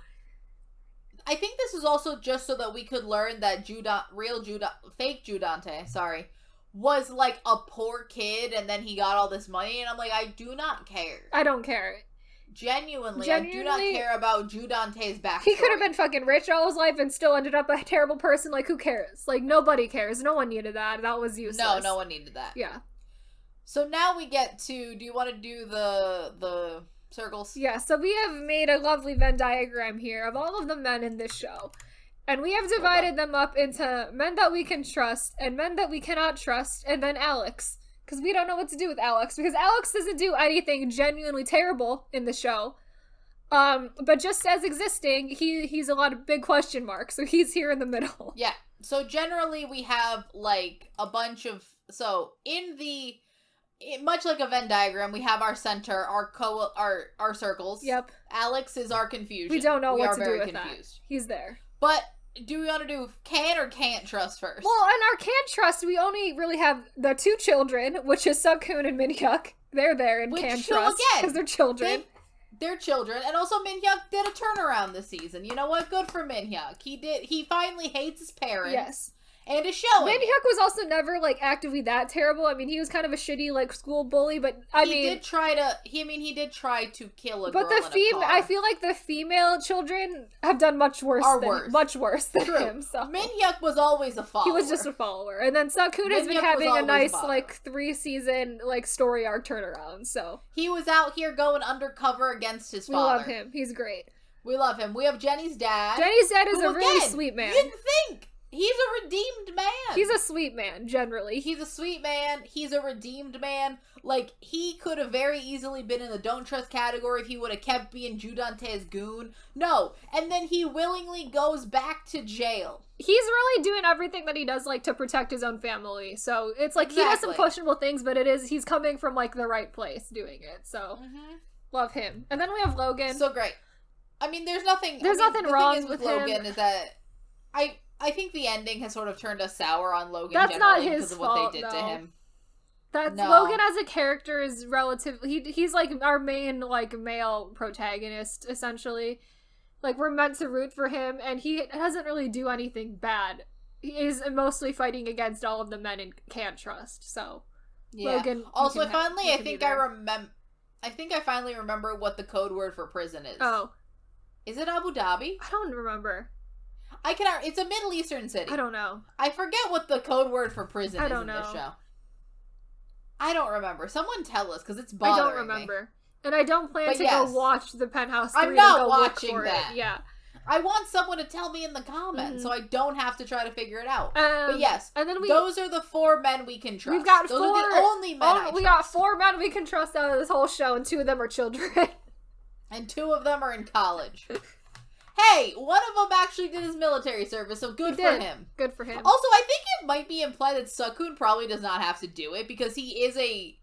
Speaker 2: I think this is also just so that we could learn that fake Judante, was like a poor kid, and then he got all this money, and I'm like, I do not care.
Speaker 1: I don't care.
Speaker 2: Genuinely, I do not care about Judante's backstory.
Speaker 1: He could have been fucking rich all his life and still ended up a terrible person. Like, who cares? Like, nobody cares. No one needed that. That was useless.
Speaker 2: No one needed that.
Speaker 1: Yeah.
Speaker 2: So now we get to, do you want to do the circles?
Speaker 1: Yeah, so we have made a lovely Venn diagram here of all of the men in this show. And we have divided them up into men that we can trust and men that we cannot trust, and then Alex. Because we don't know what to do with Alex. Because Alex doesn't do anything genuinely terrible in the show. But just as existing, he's a lot of big question marks. So he's here in the middle.
Speaker 2: Yeah. So generally we have, like, a bunch of... So, much like a Venn diagram, we have our center, our circles.
Speaker 1: Yep.
Speaker 2: Alex is our confusion.
Speaker 1: We don't know what to do with that. He's there.
Speaker 2: But... do we want to do can or can't trust first?
Speaker 1: Well, in our can't trust, we only really have the two children, which is Suk-hoon and Min-hyuk. They're there and can trust because they're children.
Speaker 2: They're children, and also Min-hyuk did a turnaround this season. You know what? Good for Min-hyuk. He finally hates his parents.
Speaker 1: Yes.
Speaker 2: And is showing.
Speaker 1: Min-hyuk was also never, like, actively that terrible. I mean, he was kind of a shitty, like, school bully, but, he did try to
Speaker 2: kill a girl in a car.
Speaker 1: I feel like the female children have done much worse than him, so.
Speaker 2: Min-hyuk was always a follower.
Speaker 1: He was just a follower. And then Suk-hoon has been having a nice, like, 3-season, like, story arc turnaround, so.
Speaker 2: He was out here going undercover against his father.
Speaker 1: We love him. He's great.
Speaker 2: We love him. We have Jenny's dad.
Speaker 1: Jenny's dad is a really sweet man.
Speaker 2: You didn't think. He's a redeemed man.
Speaker 1: He's a sweet man, generally.
Speaker 2: He's a sweet man. He's a redeemed man. Like, he could have very easily been in the don't trust category if he would have kept being Judante's goon. No. And then he willingly goes back to jail.
Speaker 1: He's really doing everything that he does, like, to protect his own family. So, it's like, he does some questionable things, but he's coming from, like, the right place doing it. So, love him. And then we have Logan.
Speaker 2: So great. I mean, there's nothing
Speaker 1: wrong with
Speaker 2: Logan
Speaker 1: him.
Speaker 2: Is that I think the ending has sort of turned us sour on Logan.
Speaker 1: That's not his
Speaker 2: because of what they did to him.
Speaker 1: Logan as a character is he's like our main, like, male protagonist, essentially. Like, we're meant to root for him, and he doesn't really do anything bad. He is mostly fighting against all of the men and can't trust, so.
Speaker 2: Yeah.
Speaker 1: Logan.
Speaker 2: Also, I think I finally remember what the code word for prison is.
Speaker 1: Oh.
Speaker 2: Is it Abu Dhabi?
Speaker 1: I don't remember.
Speaker 2: It's a Middle Eastern city.
Speaker 1: I don't know.
Speaker 2: I forget what the code word for prison is in this show. I don't remember. Someone tell us, because it's bothering me.
Speaker 1: I don't remember. And I don't plan to go watch the Penthouse 3
Speaker 2: I'm not
Speaker 1: to go
Speaker 2: watching
Speaker 1: look for
Speaker 2: that.
Speaker 1: it. Yeah.
Speaker 2: I want someone to tell me in the comments, so I don't have to try to figure it out. But yes,
Speaker 1: and then
Speaker 2: those are the 4 men we can trust.
Speaker 1: We've got
Speaker 2: those are the only men
Speaker 1: we got 4 men we can trust out of this whole show, and 2 of them are children.
Speaker 2: And 2 of them are in college. Hey, one of them actually did his military service, so good for him.
Speaker 1: Good for him.
Speaker 2: Also, I think it might be implied that Suk-hoon probably does not have to do it, because he is a...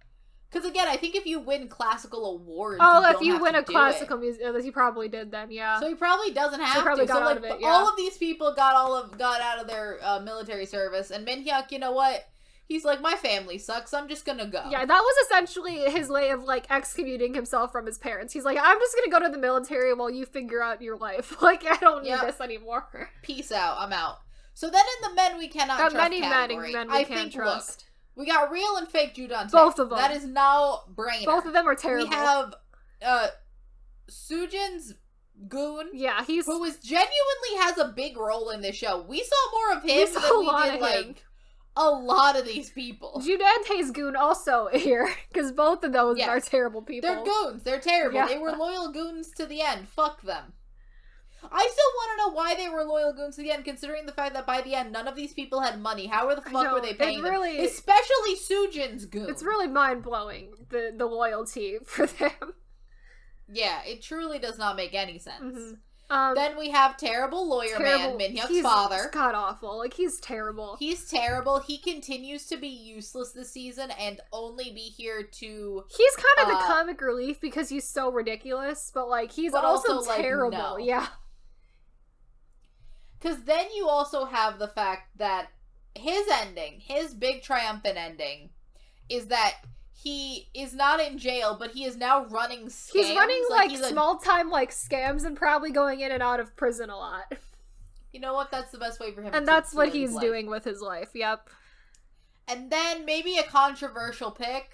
Speaker 2: Because, again, I think if you win classical awards,
Speaker 1: if you win a classical music, he probably did then, yeah.
Speaker 2: So he probably doesn't have to.
Speaker 1: Got out of it, yeah.
Speaker 2: All of these people got out of their military service, and Min-hyuk, you know what? He's like, my family sucks, I'm just gonna go.
Speaker 1: Yeah, that was essentially his way of, like, excommunicating himself from his parents. He's like, I'm just gonna go to the military while you figure out your life. Like, I don't need this anymore.
Speaker 2: Peace out, I'm out. So then in the men we cannot trust category,
Speaker 1: men we can't trust.
Speaker 2: Look, we got real and fake Judante.
Speaker 1: Both of them.
Speaker 2: That is no brainer.
Speaker 1: Both of them are terrible.
Speaker 2: We have, Sujin's goon.
Speaker 1: Yeah,
Speaker 2: who genuinely has a big role in this show. We saw more of him than we did, like... a lot of these people.
Speaker 1: Judante's goon also here, because both of those are terrible people.
Speaker 2: They're goons. They're terrible. Yeah. They were loyal goons to the end. Fuck them. I still want to know why they were loyal goons to the end, considering the fact that by the end, none of these people had money. How the fuck were they paying them? Especially Sujin's goon.
Speaker 1: It's really mind-blowing, the loyalty for them.
Speaker 2: Yeah, it truly does not make any sense. Then we have terrible lawyer man, Minhyuk's father.
Speaker 1: He's god-awful. Like, he's terrible.
Speaker 2: He's terrible. He continues to be useless this season and only be here to...
Speaker 1: He's kind of the comic relief because he's so ridiculous, but, like, he's also terrible. Like, no. Yeah.
Speaker 2: Because then you also have the fact that his ending, his big triumphant ending, is that he is not in jail, but he is now running scams.
Speaker 1: He's running, like small-time, like, scams and probably going in and out of prison a lot.
Speaker 2: You know what? That's the best way for him
Speaker 1: and that's what he's doing with his life, yep.
Speaker 2: And then maybe a controversial pick,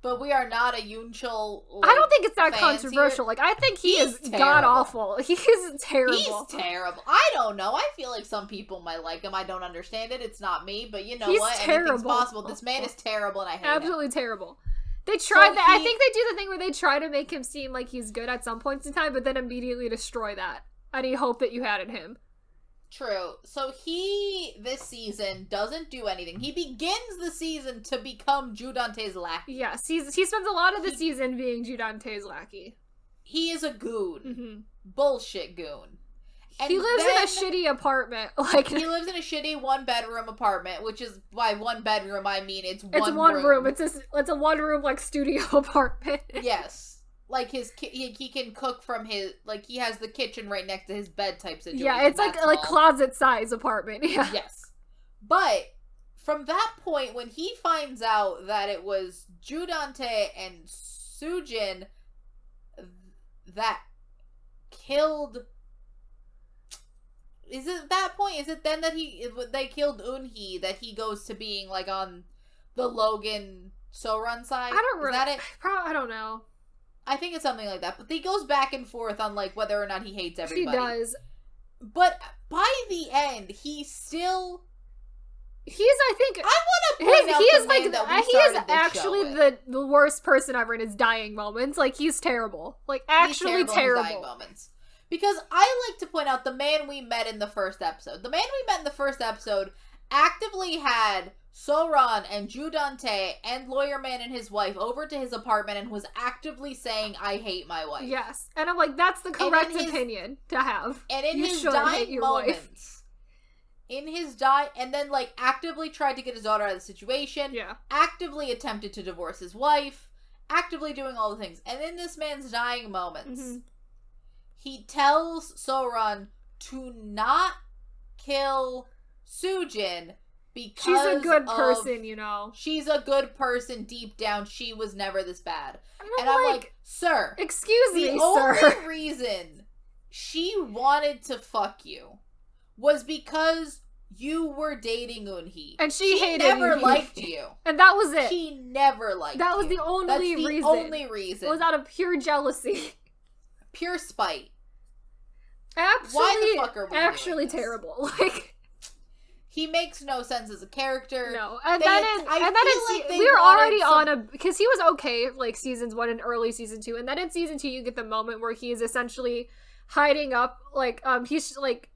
Speaker 2: but we are not a Yunchul,
Speaker 1: I don't think it's that controversial. Like, I think he's god-awful. He is terrible.
Speaker 2: He's terrible. I don't know. I feel like some people might like him. I don't understand it. It's not me, but you know
Speaker 1: he's
Speaker 2: what?
Speaker 1: Terrible.
Speaker 2: Anything's possible. This man is terrible, and I hate him.
Speaker 1: Absolutely terrible. They tried that. I think they do the thing where they try to make him seem like he's good at some points in time, but then immediately destroy that. Any hope that you had in him.
Speaker 2: True. So he, this season, doesn't do anything. He begins the season to become Judante's lackey.
Speaker 1: Yes, he spends a lot of the season being Judante's lackey.
Speaker 2: He is a goon. Mm-hmm. Bullshit goon.
Speaker 1: And he lives in a shitty apartment. Like,
Speaker 2: he lives in a shitty one-bedroom apartment, which is, by one bedroom, I mean it's one room.
Speaker 1: It's one room. It's a one-room, like, studio apartment.
Speaker 2: Yes. Like, he can cook from his, like, he has the kitchen right next to his bed type situation.
Speaker 1: Yeah, it's like closet-size apartment. Yeah.
Speaker 2: Yes. But, from that point, when he finds out that it was Judante and Sujin that killed... Is it that point? Is it then that they killed Eunhee that he goes to being, like, on the Logan So-Run side?
Speaker 1: I don't remember.
Speaker 2: Is that it?
Speaker 1: I don't know.
Speaker 2: I think it's something like that. But he goes back and forth on, like, whether or not he hates everybody.
Speaker 1: He does.
Speaker 2: But by the end, he's still...
Speaker 1: I think...
Speaker 2: I want to point out the man that we started this
Speaker 1: actually
Speaker 2: show with.
Speaker 1: the worst person ever in his dying moments. Like, he's terrible. Like, actually terrible.
Speaker 2: In his dying moments. Because I like to point out the man we met in the first episode. The man we met in the first episode actively had So-Ran and Judante and Lawyer Man and his wife over to his apartment and was actively saying, I hate my wife.
Speaker 1: Yes. And I'm like, that's the correct opinion to have.
Speaker 2: And in his dying moments, and then, like, actively tried to get his daughter out of the situation.
Speaker 1: Yeah.
Speaker 2: Actively attempted to divorce his wife. Actively doing all the things. And in this man's dying moments... Mm-hmm. He tells So-Ran to not kill Sujin because
Speaker 1: she's a good person, you know.
Speaker 2: She's a good person deep down. She was never this bad. And I'm like, sir.
Speaker 1: Excuse me, sir.
Speaker 2: The only reason she wanted to fuck you was because you were dating Eunhee.
Speaker 1: And she hated
Speaker 2: never
Speaker 1: Eunhee.
Speaker 2: Liked you.
Speaker 1: And that was it.
Speaker 2: She never liked you.
Speaker 1: That was the only reason.
Speaker 2: That's the only reason.
Speaker 1: It was out of pure jealousy.
Speaker 2: Pure spite.
Speaker 1: Absolutely,
Speaker 2: why the fuck are we
Speaker 1: actually
Speaker 2: doing this?
Speaker 1: Terrible. Like,
Speaker 2: he makes no sense as a character.
Speaker 1: No, we were already on because he was okay like seasons 1 and early season 2, and then in season 2 you get the moment where he is essentially hiding up, like he's like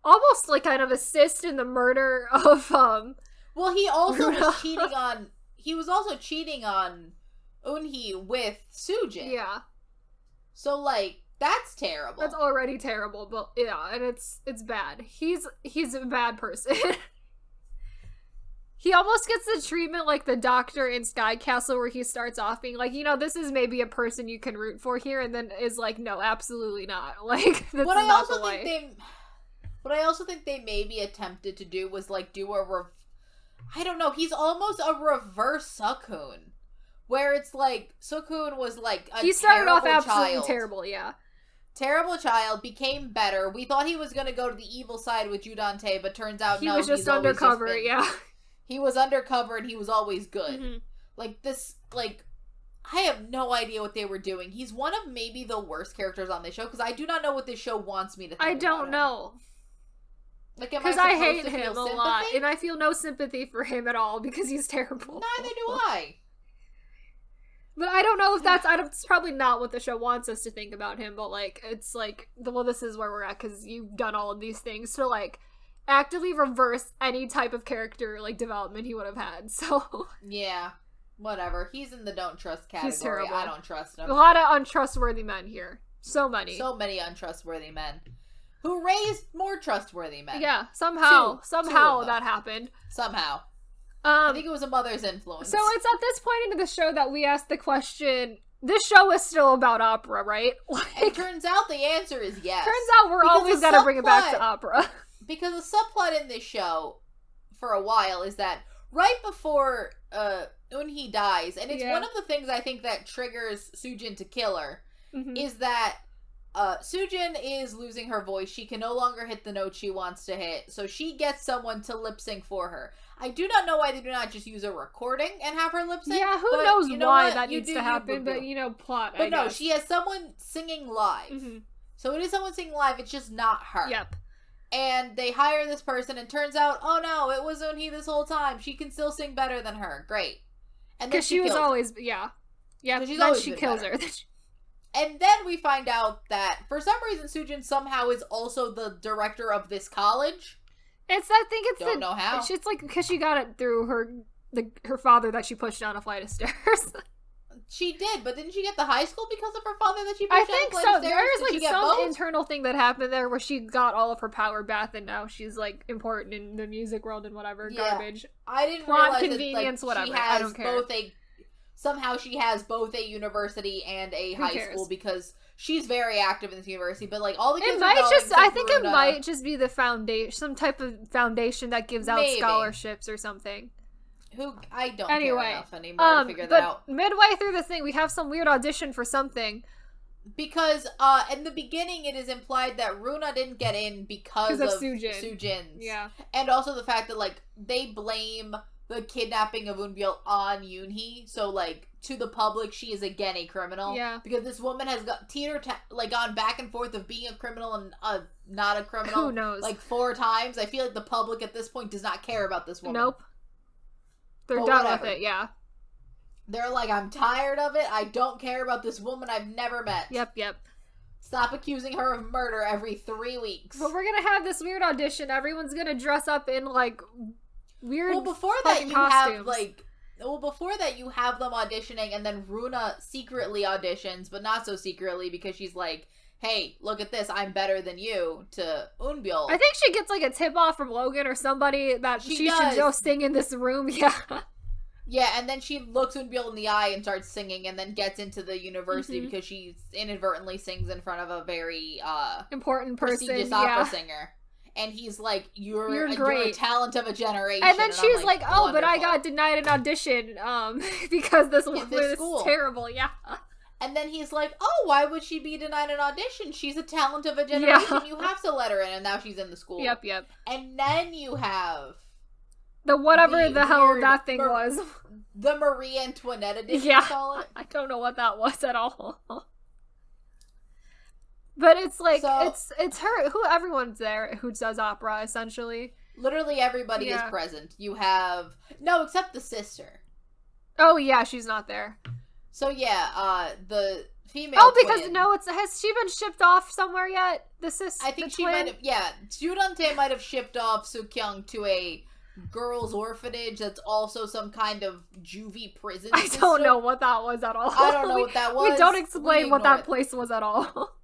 Speaker 1: almost like kind of assist in the murder of
Speaker 2: Well, he also was cheating on. He was also cheating on Eunhee with Sujin.
Speaker 1: Yeah.
Speaker 2: So like. That's terrible.
Speaker 1: That's already terrible, but yeah, and it's bad. He's a bad person. He almost gets the treatment like the doctor in Sky Castle where he starts off being like, you know, this is maybe a person you can root for here, and then is like, no, absolutely not. Like, that's not the way.
Speaker 2: What I also think they maybe attempted to do was like do I don't know, he's almost a reverse Sukun. Where it's like, Sukun was like a
Speaker 1: he started off absolutely
Speaker 2: child.
Speaker 1: Terrible, yeah.
Speaker 2: Terrible child, became better. We thought he was going to go to the evil side with Judante, but turns out
Speaker 1: he was just undercover, yeah.
Speaker 2: He was undercover and he was always good. Mm-hmm. Like, this, like, I have no idea what they were doing. He's one of maybe the worst characters on this show, because I do not know what this show wants me to think
Speaker 1: I don't know.
Speaker 2: Like,
Speaker 1: because I hate him a lot, and I feel no sympathy for him at all, because he's terrible.
Speaker 2: Neither do I.
Speaker 1: But I don't know if it's probably not what the show wants us to think about him, but, like, it's like, well, this is where we're at, because you've done all of these things to, like, actively reverse any type of character, like, development he would have had, so.
Speaker 2: Yeah, whatever. He's in the don't trust category.
Speaker 1: He's terrible.
Speaker 2: I don't trust him.
Speaker 1: A lot of untrustworthy men here. So many.
Speaker 2: So many untrustworthy men. who raised more trustworthy men.
Speaker 1: Yeah, somehow
Speaker 2: two
Speaker 1: that happened.
Speaker 2: Somehow. I think it was a mother's influence.
Speaker 1: So it's at this point into the show that we ask the question, this show is still about opera, right?
Speaker 2: It turns out the answer is yes.
Speaker 1: Turns out we're always gonna bring it back to opera.
Speaker 2: Because the subplot in this show, for a while, is that right before Eunhee dies, and it's one of the things I think that triggers Soojin to kill her, is that Soojin is losing her voice. She can no longer hit the note she wants to hit, so she gets someone to lip sync for her. I do not know why they do not just use a recording and have her lip sync.
Speaker 1: Yeah, who knows why that needs to happen, but plot.
Speaker 2: But no, she has someone singing live. So it is someone singing live, it's just not her.
Speaker 1: Yep.
Speaker 2: And they hire this person, and turns out, oh no, it was Eunhee this whole time. She can still sing better than her. Great. And then she was always,
Speaker 1: then she kills her.
Speaker 2: And then we find out that, for some reason, Soojin somehow is also the director of this college.
Speaker 1: Don't
Speaker 2: know how.
Speaker 1: It's like, because she got it through her father that she pushed down a flight of stairs.
Speaker 2: She did, but didn't she get the high school because of her father that she pushed down a flight of stairs?
Speaker 1: There's like some internal thing that happened there where she got all of her power back and now she's like important in the music world and whatever garbage.
Speaker 2: I didn't
Speaker 1: realize
Speaker 2: convenience,
Speaker 1: that, like, whatever.
Speaker 2: I
Speaker 1: don't care.
Speaker 2: Somehow she has both a university and a high school because she's very active in this university, but like all the kids
Speaker 1: I think it might just be the foundation, some type of foundation that gives out scholarships or something.
Speaker 2: I don't care enough anymore to figure that out.
Speaker 1: Midway through the thing, we have some weird audition for something.
Speaker 2: Because in the beginning, it is implied that Runa didn't get in because of Soojin's.
Speaker 1: Yeah.
Speaker 2: And also the fact that, like, they blame the kidnapping of Eunbyul on Eunhee. So, like, to the public, she is again a criminal.
Speaker 1: Yeah.
Speaker 2: Because this woman has gone back and forth of being a criminal and not a criminal.
Speaker 1: Who knows?
Speaker 2: Like, 4 times. I feel like the public at this point does not care about this woman.
Speaker 1: Nope. They're done with it, yeah.
Speaker 2: They're like, I'm tired of it. I don't care about this woman I've never met.
Speaker 1: Yep.
Speaker 2: Stop accusing her of murder every 3 weeks.
Speaker 1: But we're gonna have this weird audition. Everyone's gonna dress up in, like, weird
Speaker 2: before that you have them auditioning, and then Runa secretly auditions, but not so secretly, because she's like, hey, look at this, I'm better than you, to Eunbyul.
Speaker 1: I think she gets, like, a tip-off from Logan or somebody that she should go sing in this room, yeah.
Speaker 2: Yeah, and then she looks Eunbyul in the eye and starts singing, and then gets into the university because she inadvertently sings in front of a very,
Speaker 1: important person,
Speaker 2: prestigious opera singer. And he's like, you're a talent of a generation.
Speaker 1: And then she's like, oh, but I got denied an audition, because this woman is terrible, yeah.
Speaker 2: And then he's like, oh, why would she be denied an audition? She's a talent of a generation. Yeah. You have to let her in. And now she's in the school.
Speaker 1: Yep.
Speaker 2: And then you have...
Speaker 1: the hell that thing was.
Speaker 2: The Marie Antoinette edition, you call it?
Speaker 1: I don't know what that was at all. But it's like, it's her, everyone's there who does opera, essentially.
Speaker 2: Literally everybody is present. You have... No, except the sister.
Speaker 1: Oh, yeah, she's not there.
Speaker 2: So the female
Speaker 1: twin, has she been shipped off somewhere yet? The sister,
Speaker 2: I think she might have. Yeah, Judante might have shipped off Sookyung to a girls' orphanage that's also some kind of juvie prison system.
Speaker 1: I don't know what that was at all.
Speaker 2: I don't know what that was.
Speaker 1: We don't explain what that place was at all.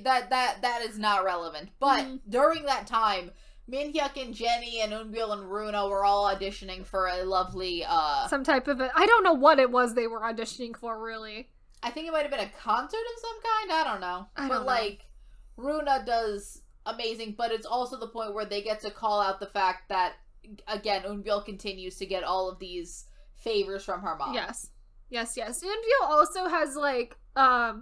Speaker 2: That is not relevant. But during that time, Minhyuk and Jenny and Eunbyul and Runa were all auditioning for a lovely,
Speaker 1: some type of I don't know what it was they were auditioning for, really.
Speaker 2: I think it might have been a concert of some kind, I don't know. But, like, Runa does amazing, but it's also the point where they get to call out the fact that, again, Eunbyul continues to get all of these favors from her mom.
Speaker 1: Yes. Eunbyul also has, like a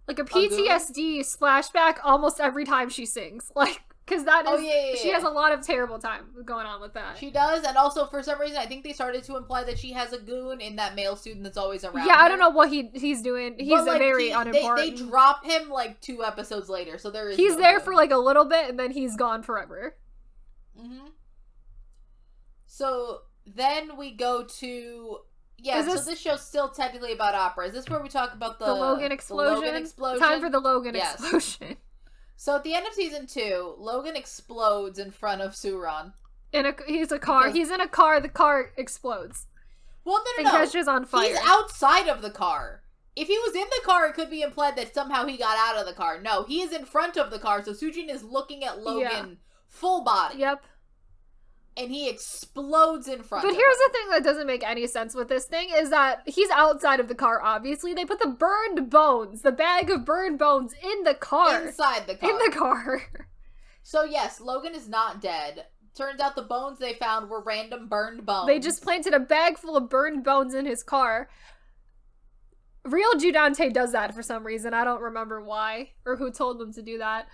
Speaker 1: PTSD splashback almost every time she sings. Like, because that is, she has a lot of terrible time going on with that.
Speaker 2: She does, and also, for some reason, I think they started to imply that she has a goon in that male student that's always around
Speaker 1: her.
Speaker 2: I
Speaker 1: don't know what he's doing. He's very unimportant.
Speaker 2: They drop him, like, 2 episodes later, so there is
Speaker 1: He's there for, like, a little bit, and then he's gone forever.
Speaker 2: So, then we go to... Yeah, so this show's still technically about opera. Is this where we talk about the
Speaker 1: Logan explosion? Time for the Logan explosion.
Speaker 2: So at the end of season 2, Logan explodes in front of Suran.
Speaker 1: He's in a car, the car explodes.
Speaker 2: Well, no.
Speaker 1: And catches on fire.
Speaker 2: He's outside of the car. If he was in the car, it could be implied that somehow he got out of the car. No, he is in front of the car, so Soojin is looking at Logan full body.
Speaker 1: Yep.
Speaker 2: And he explodes in front of
Speaker 1: But here's the thing that doesn't make any sense with this thing, is that he's outside of the car, obviously. They put the burned bones, the bag of burned bones, in the car.
Speaker 2: Inside the car.
Speaker 1: In the car.
Speaker 2: So yes, Logan is not dead. Turns out the bones they found were random burned bones.
Speaker 1: They just planted a bag full of burned bones in his car. Real Judante does that for some reason. I don't remember why, or who told them to do that.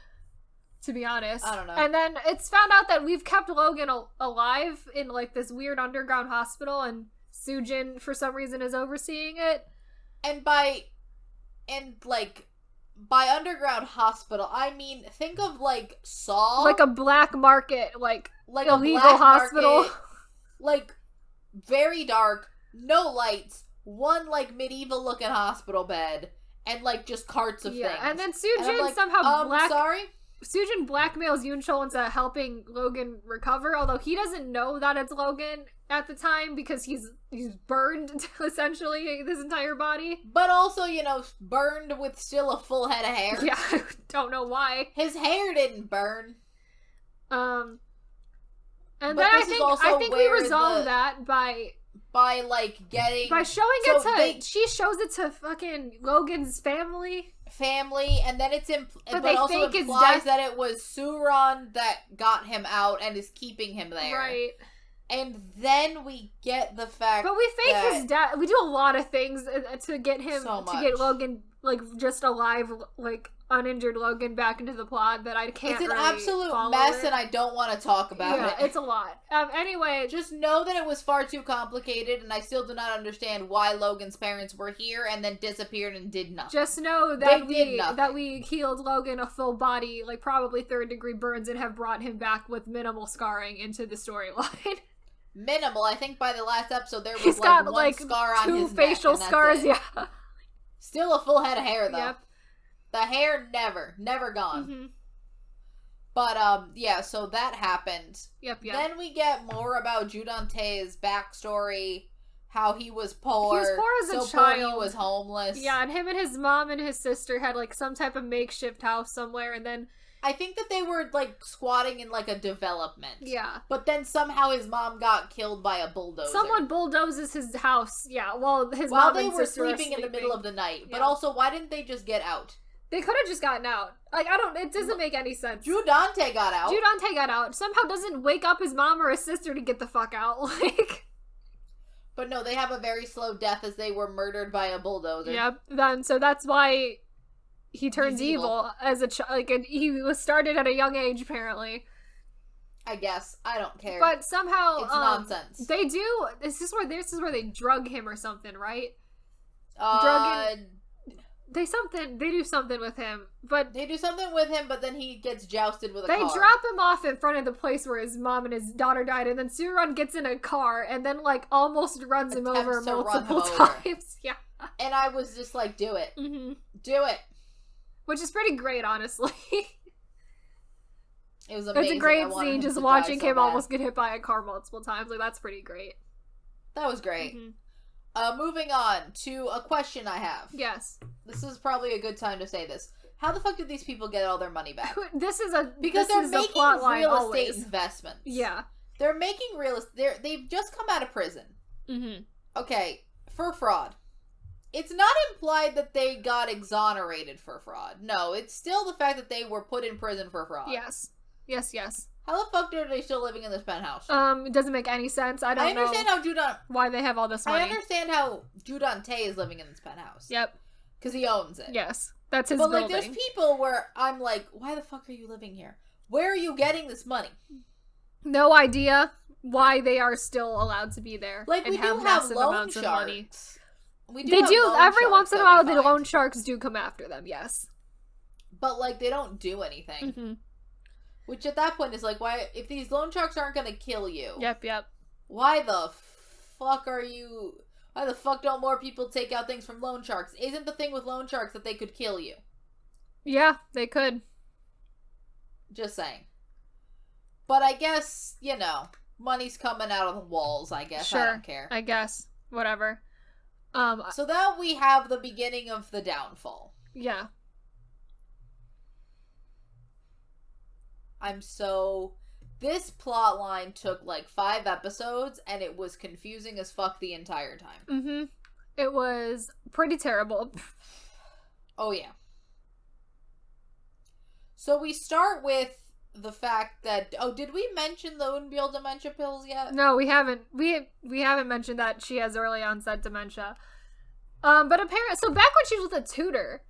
Speaker 1: To be honest.
Speaker 2: I don't know.
Speaker 1: And then it's found out that we've kept Logan alive in, like, this weird underground hospital, and Soojin, for some reason, is overseeing it.
Speaker 2: And by underground hospital, I mean, think of, like, Saw.
Speaker 1: Like a black market, like illegal
Speaker 2: black
Speaker 1: hospital.
Speaker 2: Market, like, very dark, no lights, one, like, medieval-looking hospital bed, and, like, just carts of things.
Speaker 1: And then Soojin somehow
Speaker 2: sorry?
Speaker 1: Susan blackmails Yoon Chol into helping Logan recover, although he doesn't know that it's Logan at the time because he's burned, essentially, his entire body.
Speaker 2: But also, burned with still a full head of hair.
Speaker 1: Yeah, I don't know why.
Speaker 2: His hair didn't burn.
Speaker 1: And but then I think we resolve that by showing she shows it to fucking Logan's family,
Speaker 2: and then but also
Speaker 1: think
Speaker 2: implies that it was Suran that got him out and is keeping him there,
Speaker 1: right?
Speaker 2: And then we get the fact,
Speaker 1: but we fake his death. We do a lot of things to get him to get Logan, like, just alive, like uninjured Logan back into the plot that I can't.
Speaker 2: It's an absolute mess, and I don't want to talk about it.
Speaker 1: Yeah, it's a lot. Anyway,
Speaker 2: just know that it was far too complicated, and I still do not understand why Logan's parents were here and then disappeared and did nothing.
Speaker 1: Just know that we healed Logan a full body, like probably 3rd-degree burns, and have brought him back with minimal scarring into the storyline.
Speaker 2: Minimal. I think by the last episode there was
Speaker 1: He's got
Speaker 2: one scar on his neck.
Speaker 1: 2 facial scars, yeah.
Speaker 2: Still a full head of hair, though.
Speaker 1: Yep.
Speaker 2: The hair never gone.
Speaker 1: Mm-hmm.
Speaker 2: But, so that happened.
Speaker 1: Yep.
Speaker 2: Then we get more about Judante's backstory, how he was poor.
Speaker 1: He was poor as a child.
Speaker 2: He was homeless.
Speaker 1: Yeah, and him and his mom and his sister had, like, some type of makeshift house somewhere, and then...
Speaker 2: I think that they were, like, squatting in, like, a development.
Speaker 1: Yeah.
Speaker 2: But then somehow his mom got killed by a bulldozer.
Speaker 1: Someone bulldozes his house, yeah, while his
Speaker 2: while
Speaker 1: mom
Speaker 2: they
Speaker 1: and
Speaker 2: were
Speaker 1: sister
Speaker 2: sleeping in the middle of the night. But also, why didn't they just get out?
Speaker 1: They could have just gotten out. Like, it doesn't make any sense.
Speaker 2: Judante got out.
Speaker 1: Judante got out. Somehow doesn't wake up his mom or his sister to get the fuck out. Like...
Speaker 2: But no, they have a very slow death as they were murdered by a bulldozer.
Speaker 1: Yep. So that's why... He turns evil as a child. Like, he was started at a young age, apparently.
Speaker 2: I guess. I don't care.
Speaker 1: But somehow...
Speaker 2: It's nonsense.
Speaker 1: They do... This is where they drug him or something, right? They do something with him, but...
Speaker 2: They do something with him, but then he gets jousted with a
Speaker 1: car.
Speaker 2: They
Speaker 1: drop him off in front of the place where his mom and his daughter died, and then Suran gets in a car, and then, like, almost runs him over multiple times. Yeah.
Speaker 2: And I was just like, do it.
Speaker 1: Mm-hmm.
Speaker 2: Do it.
Speaker 1: Which is pretty great, honestly.
Speaker 2: It was amazing.
Speaker 1: It's a great scene, just watching him almost get hit by a car multiple times. Like, that's pretty great.
Speaker 2: That was great. Mm-hmm. Moving on to a question I have.
Speaker 1: Yes.
Speaker 2: This is probably a good time to say this. How the fuck did these people get all their money back?
Speaker 1: Because they're making
Speaker 2: real estate investments.
Speaker 1: Yeah.
Speaker 2: They're making they've just come out of prison.
Speaker 1: Mm-hmm.
Speaker 2: Okay, for fraud. It's not implied that they got exonerated for fraud. No, it's still the fact that they were put in prison for fraud.
Speaker 1: Yes.
Speaker 2: How the fuck are they still living in this penthouse?
Speaker 1: It doesn't make any sense. I understand why they have all this money.
Speaker 2: I understand how Judante is living in this penthouse.
Speaker 1: Yep.
Speaker 2: Because he owns it.
Speaker 1: Yes. That's his building.
Speaker 2: But, like, there's people where I'm like, why the fuck are you living here? Where are you getting this money?
Speaker 1: No idea why they are still allowed to be there.
Speaker 2: Like, we do have loan sharks.
Speaker 1: They do. Every once in a while, the loan sharks do come after them, yes.
Speaker 2: But, like, they don't do anything.
Speaker 1: Mm-hmm.
Speaker 2: Which at that point is like, why, if these loan sharks aren't gonna kill you.
Speaker 1: Yep.
Speaker 2: Why the fuck don't more people take out things from loan sharks? Isn't the thing with loan sharks that they could kill you?
Speaker 1: Yeah, they could.
Speaker 2: Just saying. But I guess, money's coming out of the walls, I guess.
Speaker 1: Sure,
Speaker 2: I don't care.
Speaker 1: I guess. Whatever.
Speaker 2: So now we have the beginning of the downfall.
Speaker 1: Yeah.
Speaker 2: This plot line took like 5 episodes, and it was confusing as fuck the entire time.
Speaker 1: Mm-hmm. It was pretty terrible.
Speaker 2: Oh, yeah. So we start with the fact that... Oh, did we mention the Unbiel dementia pills yet?
Speaker 1: No, we haven't. We haven't mentioned that she has early onset dementia. But apparently... So back when she was with the tutor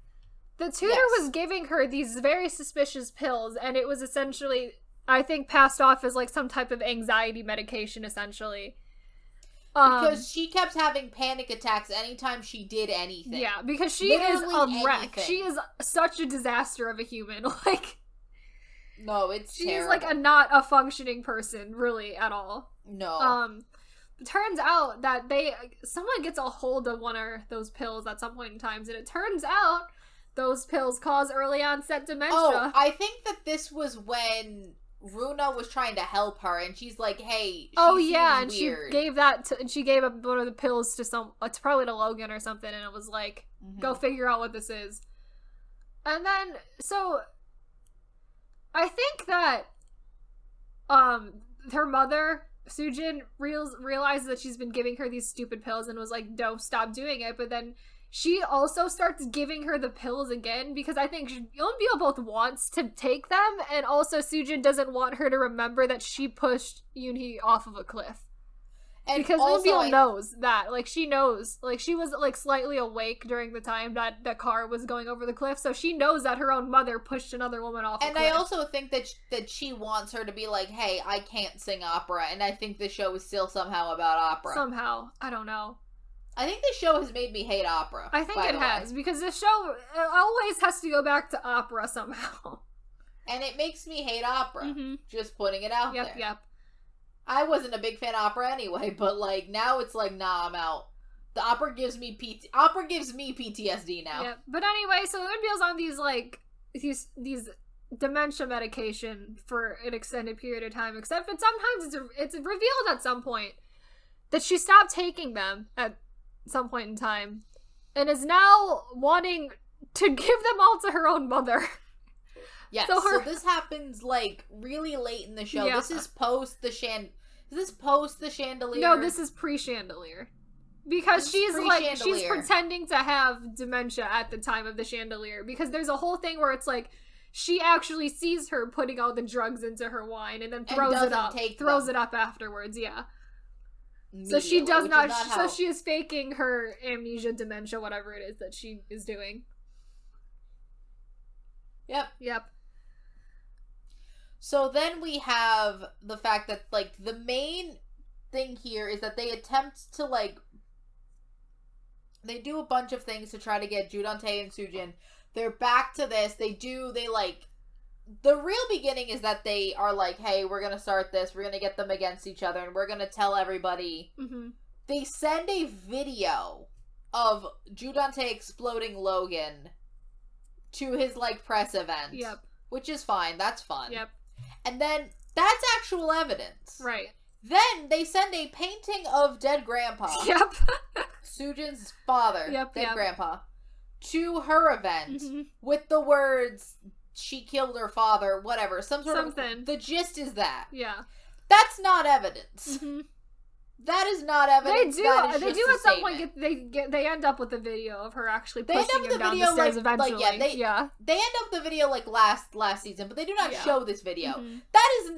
Speaker 1: was giving her these very suspicious pills, and it was essentially... I think passed off as like some type of anxiety medication, essentially.
Speaker 2: Because she kept having panic attacks anytime she did anything.
Speaker 1: Yeah, because she is a wreck. She is such a disaster of a human. Like,
Speaker 2: no, it's
Speaker 1: she's
Speaker 2: terrible.
Speaker 1: like not a functioning person, really, at all.
Speaker 2: No.
Speaker 1: It turns out that someone gets a hold of one of those pills at some point in time, and it turns out those pills cause early onset dementia.
Speaker 2: Oh, I think that this was when Runa was trying to help her, and she's like, "Hey,
Speaker 1: and
Speaker 2: weird.
Speaker 1: she gave up one of the pills to probably to Logan or something, and it was like, go figure out what this is." And then, so I think that her mother, Sujin, realizes that she's been giving her these stupid pills and was like, "Don't stop doing it," but then she also starts giving her the pills again because I think Yeonbyo both wants to take them, and also Sujin doesn't want her to remember that she pushed Yoonhee off of a cliff. And because Yeonbyo knows that. Like, she knows. Like, she was, like, slightly awake during the time that the car was going over the cliff, so she knows that her own mother pushed another woman off a cliff.
Speaker 2: And I also think that she wants her to be like, "Hey, I can't sing opera," and I think the show is still somehow about opera.
Speaker 1: Somehow. I don't know.
Speaker 2: I think this show has made me hate opera.
Speaker 1: I think it has, because this show always has to go back to opera somehow.
Speaker 2: And it makes me hate opera. Just putting it out there.
Speaker 1: Yep.
Speaker 2: I wasn't a big fan of opera anyway, but like now it's like, nah, I'm out. The opera gives me PTSD now.
Speaker 1: Yep. But anyway, so Eunbyo's on these dementia medication for an extended period of time, except that sometimes it's revealed at some point that she stopped taking them at some point in time, and is now wanting to give them all to her own mother.
Speaker 2: Yes, so this happens like really late in the show. Yeah. This is post the chandelier. No,
Speaker 1: this is pre-chandelier. Because she's pretending to have dementia at the time of the chandelier, because there's a whole thing where it's like she actually sees her putting all the drugs into her wine and then throws it up afterwards. Yeah. So she does not. So she is faking her amnesia, dementia, whatever it is that she is doing.
Speaker 2: Yep. So then we have the fact that, like, the main thing here is that they attempt to, like, they do a bunch of things to try to get Judante and Sujin. They're back to this. The real beginning is that they are like, "Hey, we're gonna start this. We're gonna get them against each other, and we're gonna tell everybody." They send a video of Judante exploding Logan to his, like, press event.
Speaker 1: Yep.
Speaker 2: Which is fine. That's fun.
Speaker 1: Yep.
Speaker 2: And then that's actual evidence.
Speaker 1: Right.
Speaker 2: Then they send a painting of dead grandpa.
Speaker 1: Yep.
Speaker 2: Sujin's father.
Speaker 1: Yep.
Speaker 2: Grandpa. To her event with the words, "She killed her father," whatever. Something. The gist is that.
Speaker 1: Yeah.
Speaker 2: That's not evidence. That is not evidence.
Speaker 1: They do at some point they end up with a video of her actually pushing him down the stairs eventually.
Speaker 2: They end up the video like last season, but they do not show this video. That is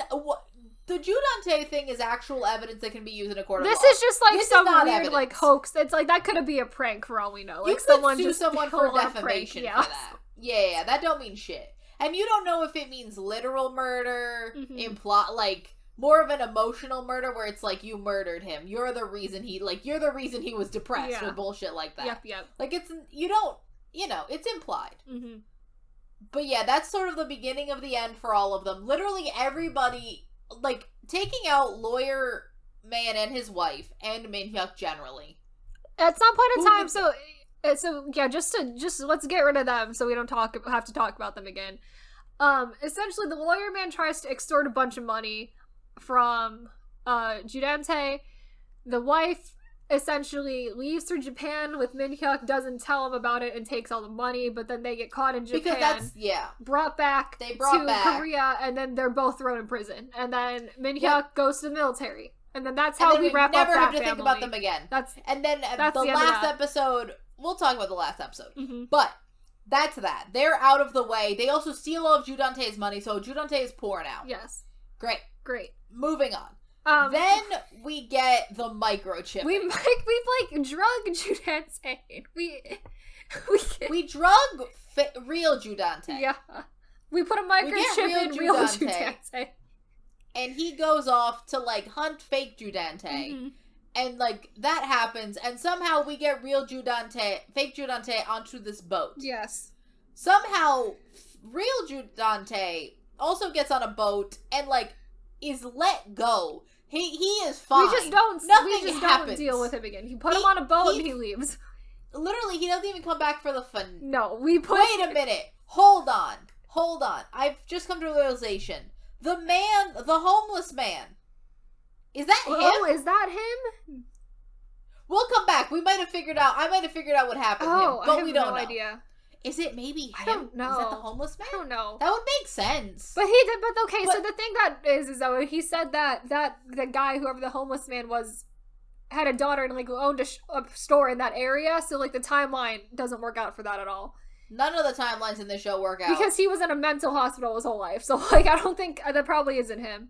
Speaker 2: the Judante thing is actual evidence that can be used in a court of law.
Speaker 1: This is just like some weird evidence. Like hoax. It's like that could be a prank for all we know. Like
Speaker 2: you could sue someone for defamation for that. Yeah, that don't mean shit. And you don't know if it means literal murder, more of an emotional murder where it's like, you murdered him. You're the reason he was depressed or bullshit like that.
Speaker 1: Yep.
Speaker 2: Like, it's implied. But yeah, that's sort of the beginning of the end for all of them. Literally everybody, like, taking out Lawyer Man and his wife, and Minhyuk generally.
Speaker 1: At some point in time, so yeah, just let's get rid of them so we don't have to talk about them again. Essentially, the Lawyer Man tries to extort a bunch of money from Judante. The wife essentially leaves for Japan with Minhyuk, doesn't tell him about it, and takes all the money, but then they get caught in Japan.
Speaker 2: Because that's,
Speaker 1: brought back to Korea, and then they're both thrown in prison. And then Minhyuk goes to the military. And then that's how we wrap up that family.
Speaker 2: never have to think about them again. And then the last episode, we'll talk about the last episode.
Speaker 1: Mm-hmm.
Speaker 2: But that's that. They're out of the way. They also steal all of Judante's money, so Judante is poor now.
Speaker 1: Yes.
Speaker 2: Great.
Speaker 1: Moving
Speaker 2: on. Then we get the microchip.
Speaker 1: We've drug Judante. We
Speaker 2: drug real Judante.
Speaker 1: Yeah. We put a microchip in real Judante.
Speaker 2: And he goes off to, like, hunt fake Judante.
Speaker 1: Mm-hmm.
Speaker 2: And, like, that happens. And somehow we get fake Judante onto this boat.
Speaker 1: Yes.
Speaker 2: Somehow, real Judante also gets on a boat and, like, is let go. He is fine.
Speaker 1: We just don't deal with him again. He put him on a boat and he leaves.
Speaker 2: Literally, he doesn't even come back for the fun.
Speaker 1: No,
Speaker 2: Wait a minute. Hold on. I've just come to a realization. The homeless man. Is that him?
Speaker 1: Oh, is that him?
Speaker 2: We'll come back. I might have figured out what happened to him, but we don't know.
Speaker 1: Idea.
Speaker 2: Is it maybe him?
Speaker 1: I don't know.
Speaker 2: Is that the homeless man?
Speaker 1: I don't know.
Speaker 2: That would make sense.
Speaker 1: But so the thing that is though, he said that the guy, whoever the homeless man was, had a daughter and, like, owned a store in that area, so, like, the timeline doesn't work out for that at all.
Speaker 2: None of the timelines in this show work out.
Speaker 1: Because he was in a mental hospital his whole life. So, like, I don't think... That probably isn't him.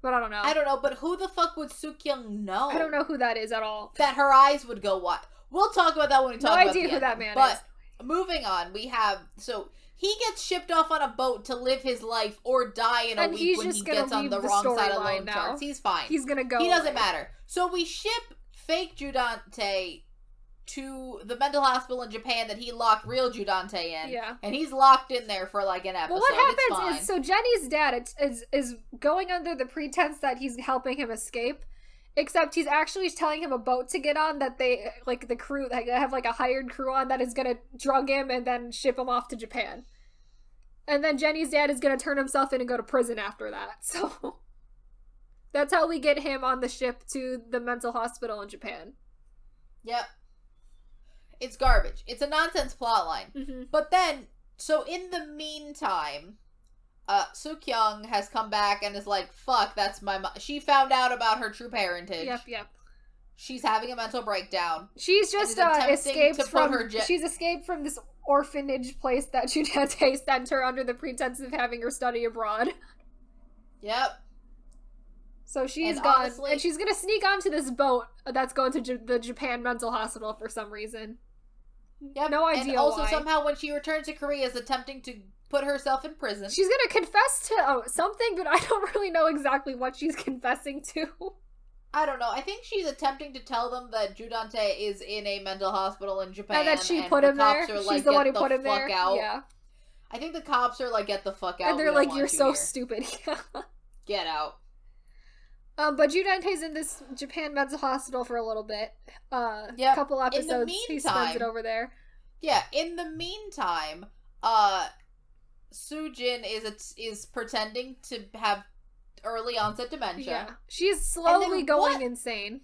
Speaker 1: But I don't know.
Speaker 2: I don't know, but who the fuck would Soo-kyung know?
Speaker 1: I don't know who that is at all.
Speaker 2: That her eyes would go what? We'll talk about that when we talk about the
Speaker 1: No idea who that man is.
Speaker 2: But moving on, we have... So, he gets shipped off on a boat to live his life or die in a week when he gets on the wrong side of loan charts. He's fine.
Speaker 1: He's gonna go
Speaker 2: He doesn't matter. So, we ship fake Judante to the mental hospital in Japan that he locked real Judante in.
Speaker 1: Yeah.
Speaker 2: And he's locked in there for, like, an episode.
Speaker 1: Well, what happens is, so Jenny's dad is going under the pretense that he's helping him escape, except he's actually telling him a boat to get on that they, like, the crew, they have, like, a hired crew on that is gonna drug him and then ship him off to Japan. And then Jenny's dad is gonna turn himself in and go to prison after that, so... That's how we get him on the ship to the mental hospital in Japan.
Speaker 2: Yep. It's garbage. It's a nonsense plotline.
Speaker 1: Mm-hmm.
Speaker 2: But then, so in the meantime, Soo-kyung has come back and is like, fuck, that's my mom. She found out about her true parentage.
Speaker 1: Yep.
Speaker 2: She's having a mental breakdown.
Speaker 1: She's just escaped from... She's escaped from this orphanage place that Judante sent her under the pretense of having her study abroad.
Speaker 2: Yep.
Speaker 1: So she's gone, honestly, and she's gonna sneak onto this boat that's going to the Japan mental hospital for some reason.
Speaker 2: Yep.
Speaker 1: No idea
Speaker 2: and also
Speaker 1: why.
Speaker 2: Somehow when she returns to Korea is attempting to put herself in prison.
Speaker 1: She's gonna confess to something, but I don't really know exactly what she's confessing to.
Speaker 2: I don't know. I think she's attempting to tell them that Judante is in a mental hospital in Japan.
Speaker 1: And that she put him there. She's the one who put him there.
Speaker 2: Out.
Speaker 1: Yeah.
Speaker 2: I think the cops are like, get the fuck out.
Speaker 1: And they're like, you're so stupid.
Speaker 2: Get out.
Speaker 1: But Judante's in this Japan mental hospital for a little bit.
Speaker 2: Yep.
Speaker 1: Couple episodes, he spends it over there.
Speaker 2: Yeah, in the meantime, Soojin is pretending to have early onset dementia.
Speaker 1: Yeah. She's slowly going insane.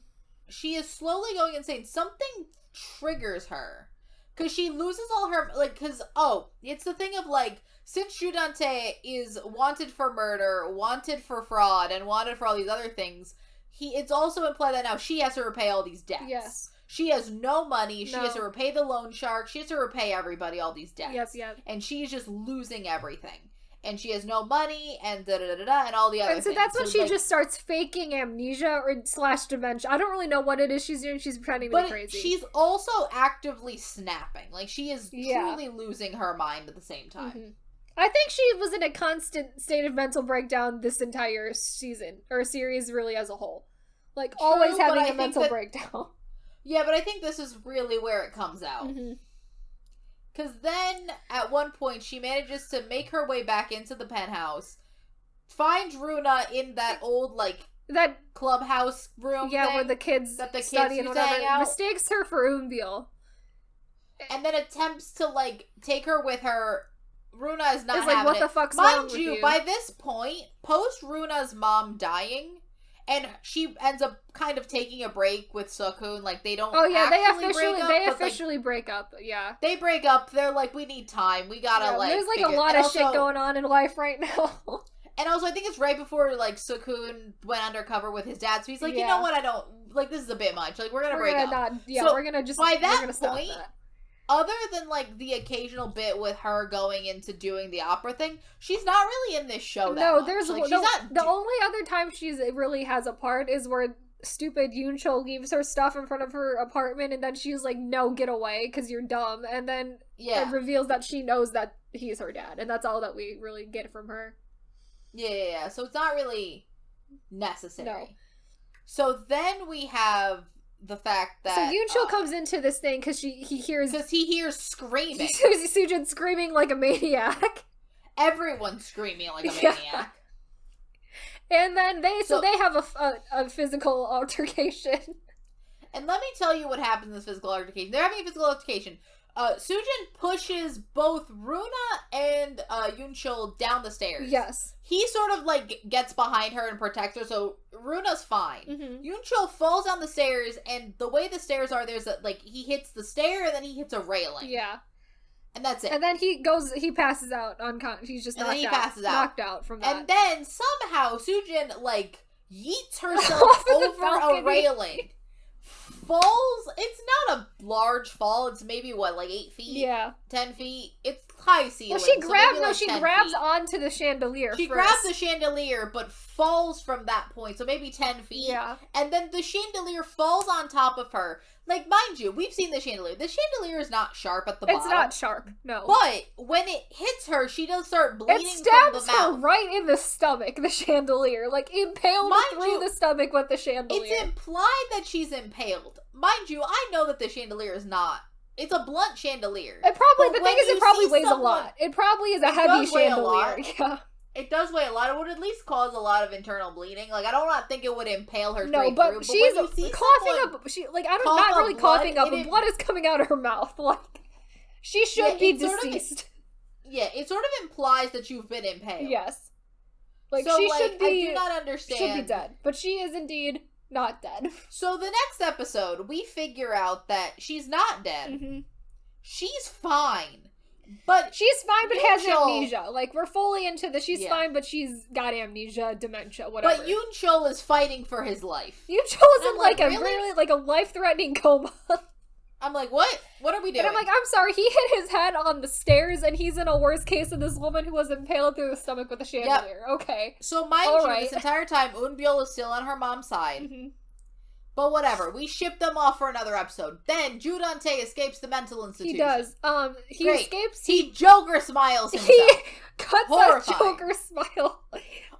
Speaker 2: She is slowly going insane. Something triggers her. Because she loses all her, like, it's the thing of, like, since Judante is wanted for murder, wanted for fraud, and wanted for all these other things, it's also implied that now she has to repay all these debts.
Speaker 1: Yes.
Speaker 2: She has no money. She has to repay the loan shark. She has to repay everybody all these debts.
Speaker 1: Yes.
Speaker 2: And she's just losing everything. And she has no money, and da-da-da-da, and all the other things.
Speaker 1: And so that's when she just starts faking amnesia or / dementia. I don't really know what it is she's doing. She's pretending to be crazy.
Speaker 2: But she's also actively snapping. Like, she is truly losing her mind at the same time.
Speaker 1: Mm-hmm. I think she was in a constant state of mental breakdown this entire season, or series really as a whole. Like, always having a mental breakdown.
Speaker 2: Yeah, but I think this is really where it comes out.
Speaker 1: Mm-hmm.
Speaker 2: Because then, at one point, she manages to make her way back into the penthouse, finds Runa in that old, like,
Speaker 1: that
Speaker 2: clubhouse room thing,
Speaker 1: where the kids study and whatever, mistakes her for Eunbil.
Speaker 2: And then attempts to, like, take her with her. Runa is not having
Speaker 1: like, what the fuck's wrong with you?
Speaker 2: By this point, post Runa's mom dying, And she ends up kind of taking a break with Sukun. Like, they don't
Speaker 1: they officially break up, yeah.
Speaker 2: They break up. They're like, we need time. We gotta,
Speaker 1: there's, a lot of shit going on in life right now.
Speaker 2: And also, I think it's right before, like, Sukun went undercover with his dad. So he's like, you know what, I don't... Like, this is a bit much. Like, we're gonna break up.
Speaker 1: We're gonna just...
Speaker 2: By that point, other than, like, the occasional bit with her going into doing the opera thing, she's not really in this show that much.
Speaker 1: There's...
Speaker 2: Like,
Speaker 1: the only other time she's really has a part is where stupid Yoonchul leaves her stuff in front of her apartment, and then she's like, no, get away, because you're dumb. And then it reveals that she knows that he's her dad, and that's all that we really get from her.
Speaker 2: Yeah. So it's not really necessary.
Speaker 1: No.
Speaker 2: So then we have the fact that...
Speaker 1: So Yoonchul comes into this thing because he hears
Speaker 2: screaming.
Speaker 1: Sujin screaming like a maniac.
Speaker 2: Everyone's screaming like a maniac.
Speaker 1: And then they have a physical altercation.
Speaker 2: And let me tell you what happens in this physical altercation. They're having a physical altercation. Sujin pushes both Runa and Yoonchul down the stairs.
Speaker 1: Yes.
Speaker 2: He sort of, like, gets behind her and protects her, so Runa's fine.
Speaker 1: Mm-hmm.
Speaker 2: Yoonchul falls down the stairs, and the way the stairs are, there's he hits the stair, and then he hits a railing.
Speaker 1: Yeah.
Speaker 2: And that's it.
Speaker 1: And then he passes out unconscious. He's just knocked out from that.
Speaker 2: And then, somehow, Sujin, like, yeets herself over a railing. Falls. It's not a large fall. It's maybe 8 feet?
Speaker 1: Yeah.
Speaker 2: 10 feet. It's high ceiling.
Speaker 1: Well, she grabs onto the chandelier.
Speaker 2: She grabs the chandelier, but falls from that point. So maybe 10 feet.
Speaker 1: Yeah.
Speaker 2: And then the chandelier falls on top of her. Like, mind you, we've seen the chandelier. The chandelier is not sharp at the bottom.
Speaker 1: It's not sharp, no.
Speaker 2: But when it hits her, she does start bleeding from the mouth.
Speaker 1: It stabs her right in the stomach, the chandelier. Like, impaled through the stomach with the chandelier.
Speaker 2: It's implied that she's impaled. Mind you, I know that the chandelier is not. It's a blunt chandelier.
Speaker 1: The thing is, it probably weighs a lot. It probably is a heavy chandelier. Yeah.
Speaker 2: It does weigh a lot. It would at least cause a lot of internal bleeding. Like, I do not think it would impale her straight
Speaker 1: through.
Speaker 2: But
Speaker 1: she's coughing up. Not really coughing up, but blood is coming out of her mouth. Like, she should be deceased.
Speaker 2: It sort of implies that you've been impaled.
Speaker 1: Yes. Like, so, she should be.
Speaker 2: I do not understand.
Speaker 1: Should be dead, but she is indeed not dead.
Speaker 2: So the next episode, we figure out that she's not dead.
Speaker 1: Mm-hmm.
Speaker 2: She's fine. But
Speaker 1: she's fine, but has amnesia. Like, we're fully into the she's fine, but she's got amnesia, dementia, whatever.
Speaker 2: But Yoonchul is fighting for his life.
Speaker 1: Yoonchul is in really a life-threatening coma.
Speaker 2: I'm like, what? What are we doing?
Speaker 1: And I'm like, I'm sorry, he hit his head on the stairs, and he's in a worse case than this woman who was impaled through the stomach with a chandelier. Yep. Okay.
Speaker 2: So mind you, this entire time, Eunbyul is still on her mom's side.
Speaker 1: Mm-hmm.
Speaker 2: But whatever, we ship them off for another episode. Then Judante escapes the mental institution.
Speaker 1: He does. He escapes.
Speaker 2: He Joker smiles himself.
Speaker 1: He cuts that Joker smile.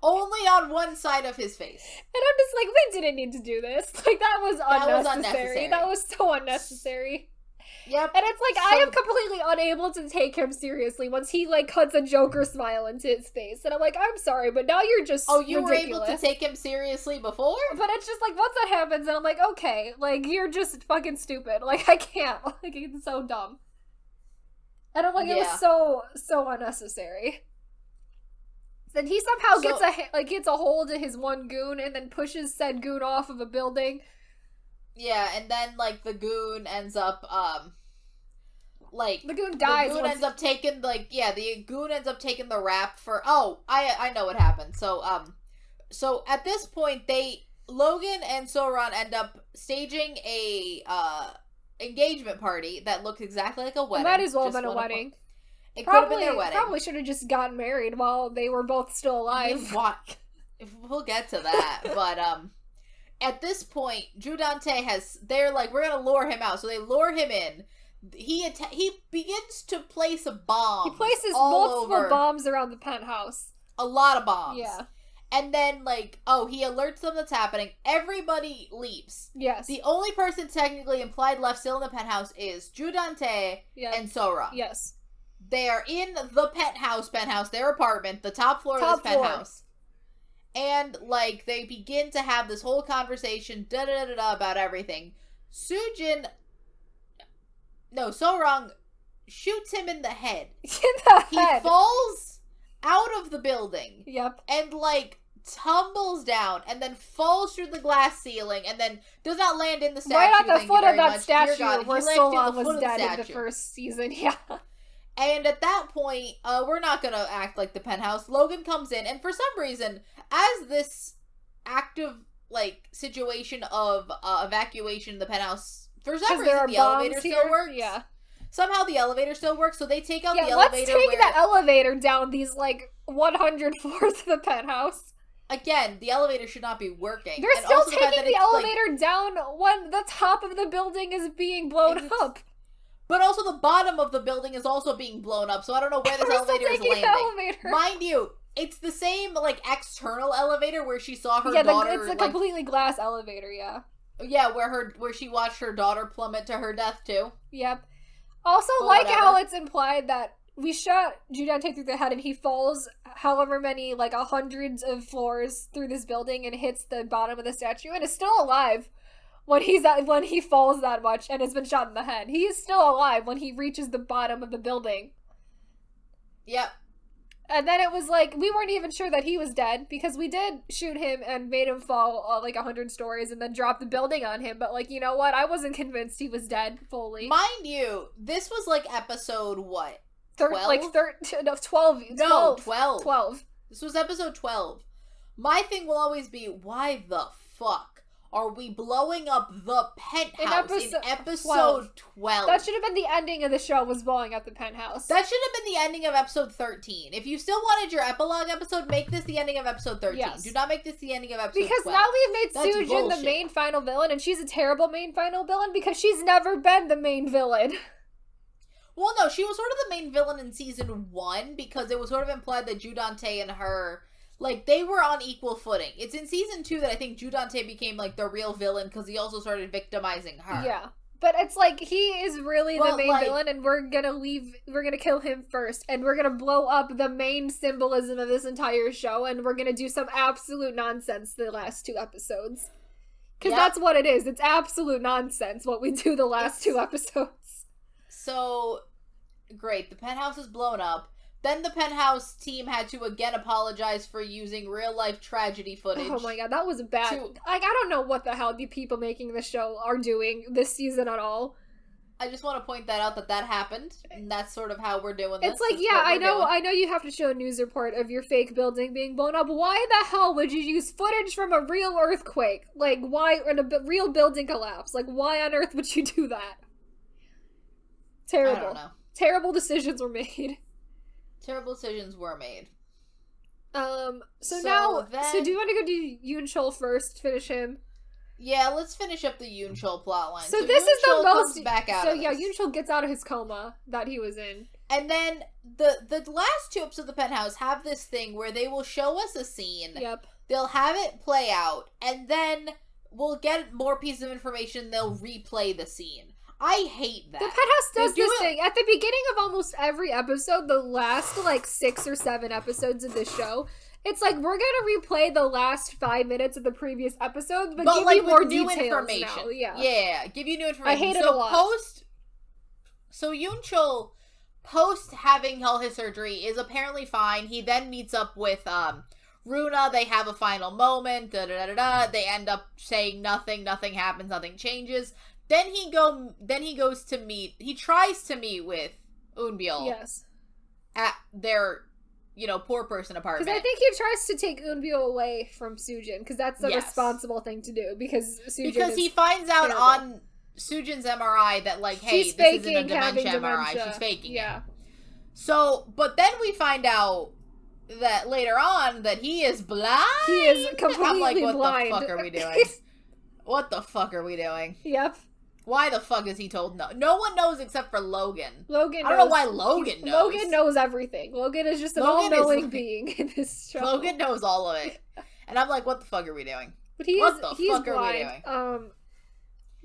Speaker 2: Only on one side of his face.
Speaker 1: And I'm just like, we didn't need to do this. Like, that was unnecessary. That was so unnecessary.
Speaker 2: Yep.
Speaker 1: And it's like, I am completely unable to take him seriously once he, cuts a Joker smile into his face. And I'm like, I'm sorry, but now you're just
Speaker 2: you were able to take him seriously before?
Speaker 1: But it's just like, once that happens, and I'm like, okay, you're just fucking stupid. I can't. It's so dumb. And I'm like, it was so unnecessary. Then he somehow gets a hold of his one goon and then pushes said goon off of a building.
Speaker 2: Yeah, and then, the goon ends up,
Speaker 1: the goon dies.
Speaker 2: The goon ends up taking, the goon ends up taking the rap for, I know what happened. So at this point, Logan and Soran end up staging a, engagement party that looks exactly like a wedding.
Speaker 1: It might as well have been a wedding.
Speaker 2: It could have been their wedding.
Speaker 1: Probably should have just gotten married while they were both still alive.
Speaker 2: We'll get to that, but, at this point, Judante they're like, we're gonna lure him out. So they lure him in. He begins to place a bomb.
Speaker 1: He places multiple bombs around the penthouse.
Speaker 2: A lot of bombs.
Speaker 1: Yeah.
Speaker 2: And then, he alerts them that's happening. Everybody leaves.
Speaker 1: Yes.
Speaker 2: The only person technically implied left still in the penthouse is Judante and Sora.
Speaker 1: Yes.
Speaker 2: They are in the penthouse, their apartment, the top floor of this penthouse. And, they begin to have this whole conversation, about everything. Sorang shoots him in the head.
Speaker 1: He
Speaker 2: falls out of the building.
Speaker 1: Yep.
Speaker 2: And, tumbles down and then falls through the glass ceiling and then does not land in the statue.
Speaker 1: Right at the foot of that statue
Speaker 2: God,
Speaker 1: where Solon was dead in the first season, yeah.
Speaker 2: And at that point, we're not gonna act like the Penthouse. Logan comes in, and for some reason, as this active, like, situation of evacuation in the Penthouse, for some reason the elevator still works.
Speaker 1: Yeah.
Speaker 2: Somehow the elevator still works, so they take out the elevator.
Speaker 1: Let's take the elevator down these, like, 100 floors of the Penthouse.
Speaker 2: Again, the elevator should not be working.
Speaker 1: They're still taking the elevator down when the top of the building is being blown up.
Speaker 2: But also the bottom of the building is also being blown up, so I don't know where this elevator is landing. Mind you, it's the same, like, external elevator where she saw her daughter.
Speaker 1: Yeah, it's a completely glass elevator, yeah.
Speaker 2: Yeah, where she watched her daughter plummet to her death, too.
Speaker 1: Yep. Also, how it's implied that we shot Judante through the head and he falls however many, like, hundreds of floors through this building and hits the bottom of the statue and is still alive. When he falls that much and has been shot in the head. He is still alive when he reaches the bottom of the building.
Speaker 2: Yep.
Speaker 1: And then it was like, we weren't even sure that he was dead, because we did shoot him and made him fall, like, 100 stories and then drop the building on him. But, like, you know what? I wasn't convinced he was dead fully.
Speaker 2: Mind you, this was, like, episode what?
Speaker 1: 12? 12.
Speaker 2: No, 12. 12. This was episode 12. My thing will always be, why the fuck are we blowing up the Penthouse in episode 12?
Speaker 1: That should have been the ending of the show, was blowing up the Penthouse.
Speaker 2: That should have been the ending of episode 13. If you still wanted your epilogue episode, make this the ending of episode 13. Yes. Do not make this the ending of episode 12.
Speaker 1: Because now we've made Sujin the main final villain, and she's a terrible main final villain because she's never been the main villain.
Speaker 2: Well, no, she was sort of the main villain in season 1 because it was sort of implied that Judante and her, like, they were on equal footing. It's in season 2 that I think Judante became, like, the real villain because he also started victimizing her.
Speaker 1: Yeah. But it's like, he is really the main villain, and we're gonna kill him first, and we're gonna blow up the main symbolism of this entire show, and we're gonna do some absolute nonsense the last 2 episodes. Because that's what it is. It's absolute nonsense what we do the last 2 episodes.
Speaker 2: So, great. The Penthouse is blown up. Then the Penthouse team had to again apologize for using real-life tragedy footage.
Speaker 1: Oh my god, that was bad. Like, I don't know what the hell the people making the show are doing this season at all.
Speaker 2: I just want to point that out that happened, and that's sort of how we're doing this.
Speaker 1: It's like, yeah, I know you have to show a news report of your fake building being blown up. Why the hell would you use footage from a real earthquake? Like, why, in a real building collapse? Like, why on earth would you do that? Terrible.
Speaker 2: I don't know.
Speaker 1: Terrible decisions were made.
Speaker 2: Terrible decisions were made.
Speaker 1: So do you want to go do Yoon Chul first? Finish him?
Speaker 2: Yeah, let's finish up the Yoon Chul plotline.
Speaker 1: So this is the most. Yoon Chul gets out of his coma that he was in,
Speaker 2: and then the last 2 episodes of the Penthouse have this thing where they will show us a scene.
Speaker 1: Yep.
Speaker 2: They'll have it play out, and then we'll get more pieces of information. They'll replay the scene. I hate that.
Speaker 1: The Penthouse does this thing. At the beginning of almost every episode, the last, like, 6 or 7 episodes of the show, it's like, we're gonna replay the last 5 minutes of the previous episode, but give you more details information. Now.
Speaker 2: Yeah, give you new information.
Speaker 1: I hate it a lot.
Speaker 2: So Yoon Chul, post having all his surgery, is apparently fine. He then meets up with, Runa. They have a final moment, They end up saying nothing happens, nothing changes. Then he goes to meet. He tries to meet with Eunbyul.
Speaker 1: Yes.
Speaker 2: At their, poor person apartment.
Speaker 1: Because I think he tries to take Eunbyul away from Sujin, because that's the responsible thing to do. Because
Speaker 2: he finds out on Sujin's MRI that, like, hey,
Speaker 1: this
Speaker 2: isn't a dementia MRI. She's faking it. So, but then we find out that later on that he is blind.
Speaker 1: He is completely blind. I'm like,
Speaker 2: what the fuck are we doing? What the fuck are we doing?
Speaker 1: Yep.
Speaker 2: Why the fuck is he told no? No one knows except for Logan.
Speaker 1: I don't
Speaker 2: know why Logan knows.
Speaker 1: Logan knows everything. Logan is just an all-knowing being in this show.
Speaker 2: Logan knows all of it. And I'm like, what the fuck are we doing?
Speaker 1: But he's blind. Are we doing?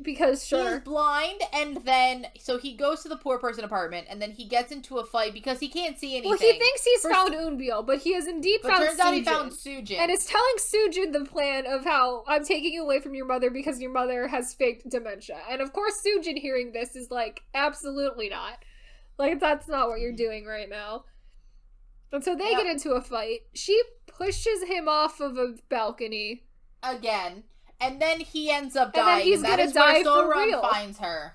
Speaker 1: Because
Speaker 2: he's blind, and then so he goes to the poor person apartment, and then he gets into a fight because he can't see anything.
Speaker 1: Well, he thinks he's found Eunbyul, but he has indeed found Sujin.
Speaker 2: Turns out he found Sujin,
Speaker 1: and is telling Sujin the plan of how I'm taking you away from your mother because your mother has faked dementia. And of course, Sujin hearing this is like, absolutely not. Like, that's not what you're doing right now. And so they get into a fight. She pushes him off of a balcony.
Speaker 2: Again. And then he ends up dying.
Speaker 1: And then he's gonna die for real.
Speaker 2: Finds her.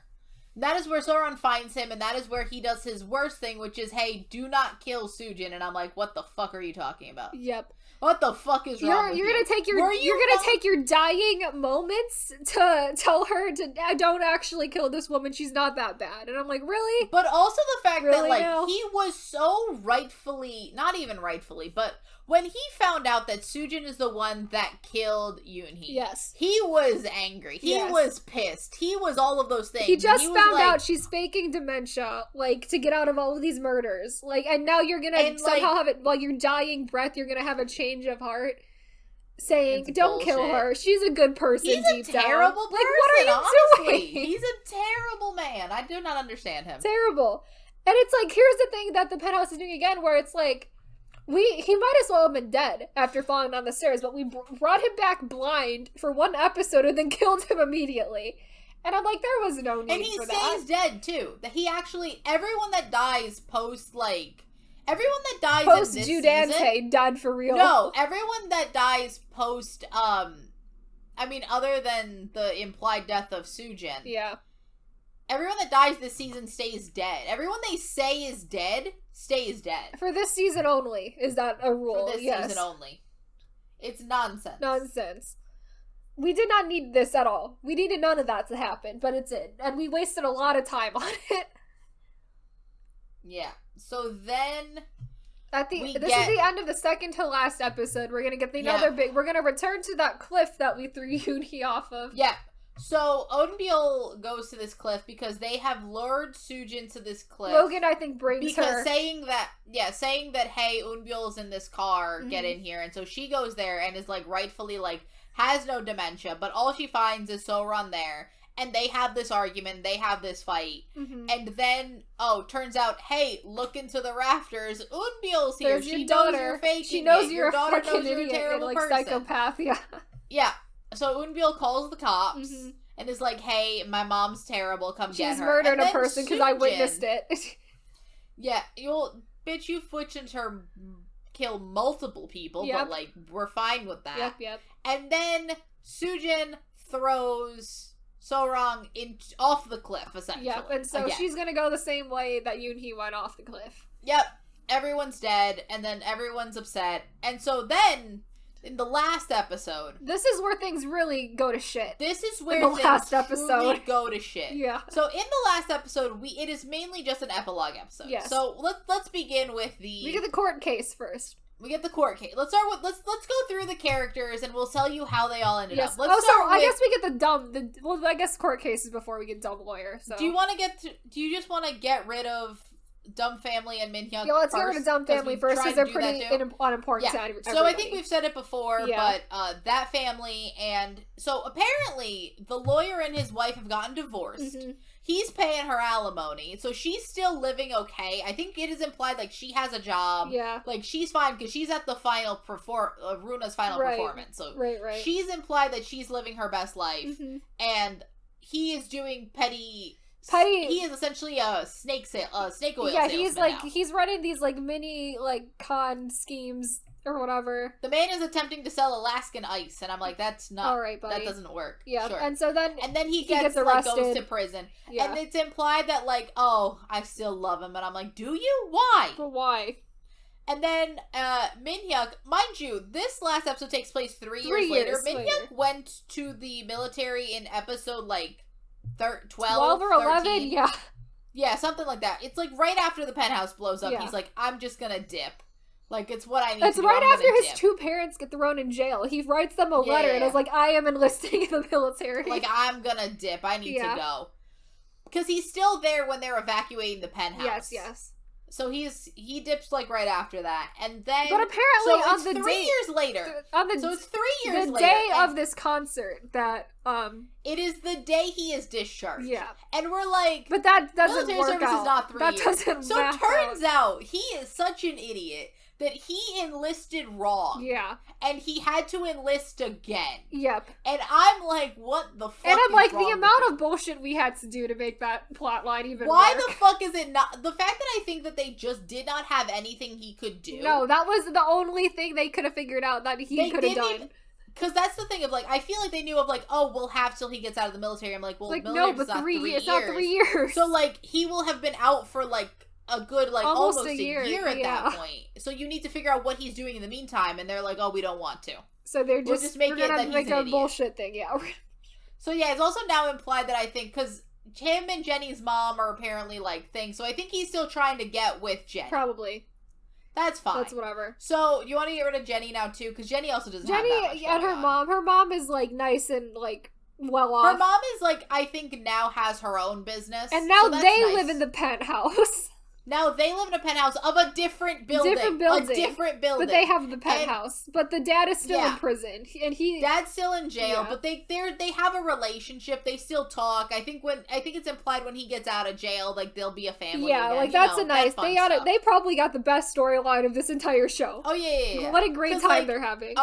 Speaker 2: That is where Soran finds him, and that is where he does his worst thing, which is, hey, do not kill Sujin. And I'm like, what the fuck are you talking about?
Speaker 1: Yep.
Speaker 2: What the fuck is wrong with you?
Speaker 1: You're gonna take your dying moments to tell her to don't actually kill this woman. She's not that bad. And I'm like, really?
Speaker 2: But also the fact
Speaker 1: really
Speaker 2: that, like,
Speaker 1: now?
Speaker 2: he was so rightfully, not even rightfully, but when he found out that Sujin is the one that killed Yoonhee,
Speaker 1: yes,
Speaker 2: he was angry. He was pissed. He was all of those things.
Speaker 1: He just found out she's faking dementia, like, to get out of all of these murders. Like, and now you're gonna somehow have it, while you're dying breath, you're gonna have a change of heart, saying, "Don't kill her. She's a good person."
Speaker 2: He's a terrible person. Like, what are you doing? He's a terrible man. I do not understand him.
Speaker 1: Terrible. And it's like, here's the thing that the Penthouse is doing again, where it's like, he might as well have been dead after falling down the stairs, but we brought him back blind for one episode and then killed him immediately. And I'm like, there was no need for that.
Speaker 2: And he stays dead, too. That he actually, everyone that dies post in this season,
Speaker 1: died for real.
Speaker 2: No, everyone that dies post, other than the implied death of Sujin.
Speaker 1: Yeah.
Speaker 2: Everyone that dies this season stays dead. Everyone they say is dead stays dead.
Speaker 1: For this season only. Is that a rule?
Speaker 2: For this season only. It's nonsense.
Speaker 1: Nonsense. We did not need this at all. We needed none of that to happen, but it's in. And we wasted a lot of time on it.
Speaker 2: Yeah. So then...
Speaker 1: This is the end of the second to last episode. We're gonna get we're gonna return to that cliff that we threw Yoonhee off of.
Speaker 2: Yeah. So, Eunbyul goes to this cliff because they have lured Sujin to this cliff.
Speaker 1: Logan, I think, brings her.
Speaker 2: Saying that, hey, Eunbyul's in this car, get in here. And so she goes there and is, like, rightfully, like, has no dementia. But all she finds is Soran there. And they have this argument, they have this fight. Mm-hmm. And then, turns out, hey, look into the rafters. Eunbyul's here.
Speaker 1: There's your daughter.
Speaker 2: Knows you're faking
Speaker 1: she knows
Speaker 2: it.
Speaker 1: you're a fucking idiot,
Speaker 2: terrible
Speaker 1: person. Psychopath, yeah.
Speaker 2: Yeah. So Eunbyul calls the cops and is like, hey, my mom's terrible, come get her.
Speaker 1: She's murdered a person because I witnessed it.
Speaker 2: Yeah, you witnessed her kill multiple people, but, like, we're fine with that.
Speaker 1: Yep.
Speaker 2: And then Sujin throws Sorang off the cliff, essentially.
Speaker 1: Yep, and so she's gonna go the same way that Yoonhee went off the cliff.
Speaker 2: Yep, everyone's dead, and then everyone's upset. And so then... in the last episode...
Speaker 1: this is where things really go to shit.
Speaker 2: This is where things truly go to shit.
Speaker 1: Yeah.
Speaker 2: So in the last episode, it is mainly just an epilogue episode. Yes. So let's begin with
Speaker 1: we get the court case first.
Speaker 2: We get the court case. Let's start with let's go through the characters and we'll tell you how they all ended up.
Speaker 1: I guess we get I guess court cases before we get dumb lawyer. So
Speaker 2: do you just want to get rid of Dumb Family and Minhyuk?
Speaker 1: Yeah, let's get rid of Dumb Family first because they're pretty unimportant to everybody.
Speaker 2: So I think we've said it before, but that family, and so apparently the lawyer and his wife have gotten divorced. Mm-hmm. He's paying her alimony, so she's still living okay. I think it is implied like she has a job. Yeah, like she's fine because she's at the final Runa's final performance. So she's implied that she's living her best life, and he is doing petty. He is essentially a snake oil salesman.
Speaker 1: Yeah, he's running these like mini like con schemes or whatever.
Speaker 2: The man is attempting to sell Alaskan ice, and I'm like, that's not all right, buddy. That doesn't work.
Speaker 1: Yeah,
Speaker 2: sure.
Speaker 1: And so then
Speaker 2: he gets arrested. Like, goes to prison, and it's implied that like, oh, I still love him, and I'm like, do you? Why?
Speaker 1: But why?
Speaker 2: And then Minhyuk, mind you, this last episode takes place 3 years later. Minhyuk went to the military in episode like 12
Speaker 1: or 11,
Speaker 2: yeah, something like that. It's like right after the Penthouse blows up. He's like, I'm just gonna dip. Like, it's what I need to do.
Speaker 1: It's right after his 2 parents get thrown in jail. He writes them a letter and is like, I am enlisting in the military.
Speaker 2: Like, I'm gonna dip. I need to go. Because he's still there when they're evacuating the Penthouse.
Speaker 1: Yes.
Speaker 2: So he dips like right after that, and then
Speaker 1: but apparently on the
Speaker 2: 3 years later. So it's 3 years later.
Speaker 1: The day of this concert that
Speaker 2: it is the day he is discharged.
Speaker 1: Yeah,
Speaker 2: and we're like,
Speaker 1: but that doesn't
Speaker 2: military
Speaker 1: work
Speaker 2: service
Speaker 1: out.
Speaker 2: is not 3 years.
Speaker 1: Doesn't.
Speaker 2: So it turns out he is such an idiot that he enlisted wrong.
Speaker 1: Yeah.
Speaker 2: And he had to enlist again.
Speaker 1: Yep.
Speaker 2: And I'm like, what the fuck?
Speaker 1: And I'm like, the amount of bullshit we had to do to make that plot line even
Speaker 2: Why
Speaker 1: work.
Speaker 2: the fuck is it not? The fact that I think that they just did not have anything he could do.
Speaker 1: No, that was the only thing they could have figured out that he could have done.
Speaker 2: Because that's the thing of, like, I feel like they knew of, like, oh, we'll have till he gets out of the military. I'm like, well,
Speaker 1: like,
Speaker 2: military
Speaker 1: no, but
Speaker 2: not 3 years.
Speaker 1: It's not 3 years.
Speaker 2: So, like, he will have been out for, like, a good, like, almost a year at that point. So you need to figure out what he's doing in the meantime, and they're like, oh, we don't want to.
Speaker 1: So they're just
Speaker 2: make it that he's
Speaker 1: a bullshit thing, yeah.
Speaker 2: So yeah, it's also now implied that I think, because him and Jenny's mom are apparently, like, things, so I think he's still trying to get with Jenny.
Speaker 1: Probably.
Speaker 2: That's fine.
Speaker 1: That's whatever.
Speaker 2: So, you want to get rid of Jenny now, too? Because Jenny also doesn't have that much
Speaker 1: and her mom is, like, nice and, like, well off.
Speaker 2: Her mom is, like, I think now has her own business.
Speaker 1: And now they live in the penthouse.
Speaker 2: Now they live in a penthouse of a different building. A different building.
Speaker 1: But they have the penthouse. But the dad is still in prison. And
Speaker 2: Dad's still in jail, but they have a relationship. They still talk. I think it's implied when he gets out of jail, like, they'll be a family again.
Speaker 1: Like, that's a nice... They probably got the best storyline of this entire show.
Speaker 2: Oh, yeah.
Speaker 1: What a great time they're having.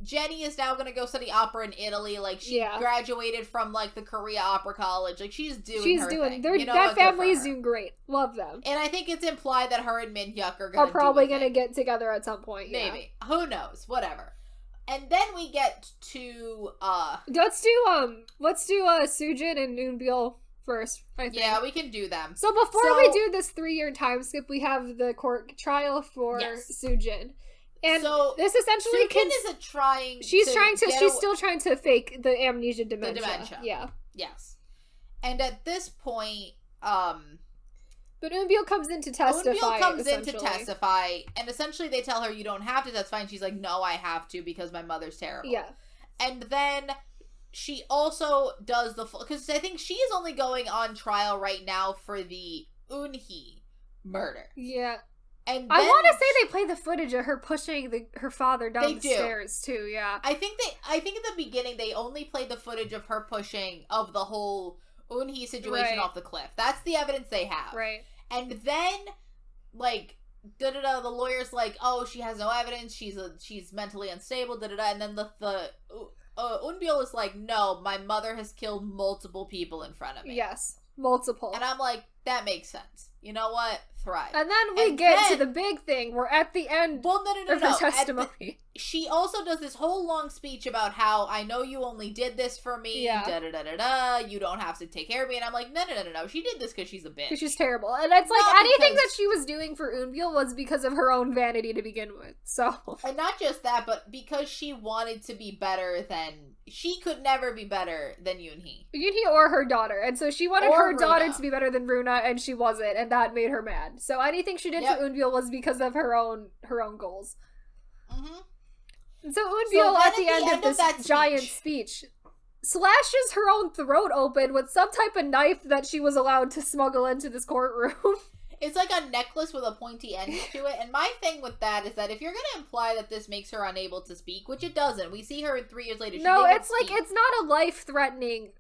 Speaker 2: Jenny is now gonna go study opera in Italy. Like, she graduated from, like, the Korea Opera College. Like, she's doing her thing. That family is doing great. Love them. And I think it's implied that her and Min Hyuk are
Speaker 1: probably gonna get together at some point.
Speaker 2: Maybe. Who knows? Whatever. And then we get to
Speaker 1: Let's do Soojin and Eunbil first, I think.
Speaker 2: Yeah, we can do them.
Speaker 1: So before we do this 3-year time skip, we have the court trial for Soojin. And so, this essentially
Speaker 2: isn't trying.
Speaker 1: She's still trying to fake the amnesia dementia. Yeah.
Speaker 2: Yes. And at this point,
Speaker 1: but Eunbil comes in to testify.
Speaker 2: And essentially they tell her you don't have to testify, and she's like, no, I have to because my mother's terrible.
Speaker 1: Yeah.
Speaker 2: And then she also does because I think she is only going on trial right now for the Eunhee murder.
Speaker 1: Yeah.
Speaker 2: And
Speaker 1: I want to say they play the footage of her pushing her father down the stairs too. Yeah,
Speaker 2: I think at the beginning they only played the footage of her pushing of the whole Eunhee situation off the cliff. That's the evidence they have.
Speaker 1: Right.
Speaker 2: And then, like, the lawyer's like, oh, she has no evidence. She's mentally unstable. And then the Eunbil is like, no, my mother has killed multiple people in front of me.
Speaker 1: Yes, multiple.
Speaker 2: And I'm like, that makes sense. You know what? Thrive.
Speaker 1: And then we get to the big thing. We're at the end of her testimony.
Speaker 2: She also does this whole long speech about how, I know you only did this for me, you don't have to take care of me. And I'm like, no. She did this because she's a bitch.
Speaker 1: Because she's terrible. And it's like, anything that she was doing for Eunbil was because of her own vanity to begin with. So.
Speaker 2: And not just that, but because she wanted to be better than... She could never be better than Eunhee.
Speaker 1: Eunhee or her daughter. And so she wanted her daughter to be better than Runa, and she wasn't, and that made her mad. So anything she did to Eunbil was because of her own goals.
Speaker 2: Mm-hmm.
Speaker 1: And so Eunbil, at the end of this giant speech, slashes her own throat open with some type of knife that she was allowed to smuggle into this courtroom.
Speaker 2: It's like a necklace with a pointy end to it. And my thing with that is that if you're going to imply that this makes her unable to speak, which it doesn't. We see her 3 years later.
Speaker 1: No, it's like, it's not a life-threatening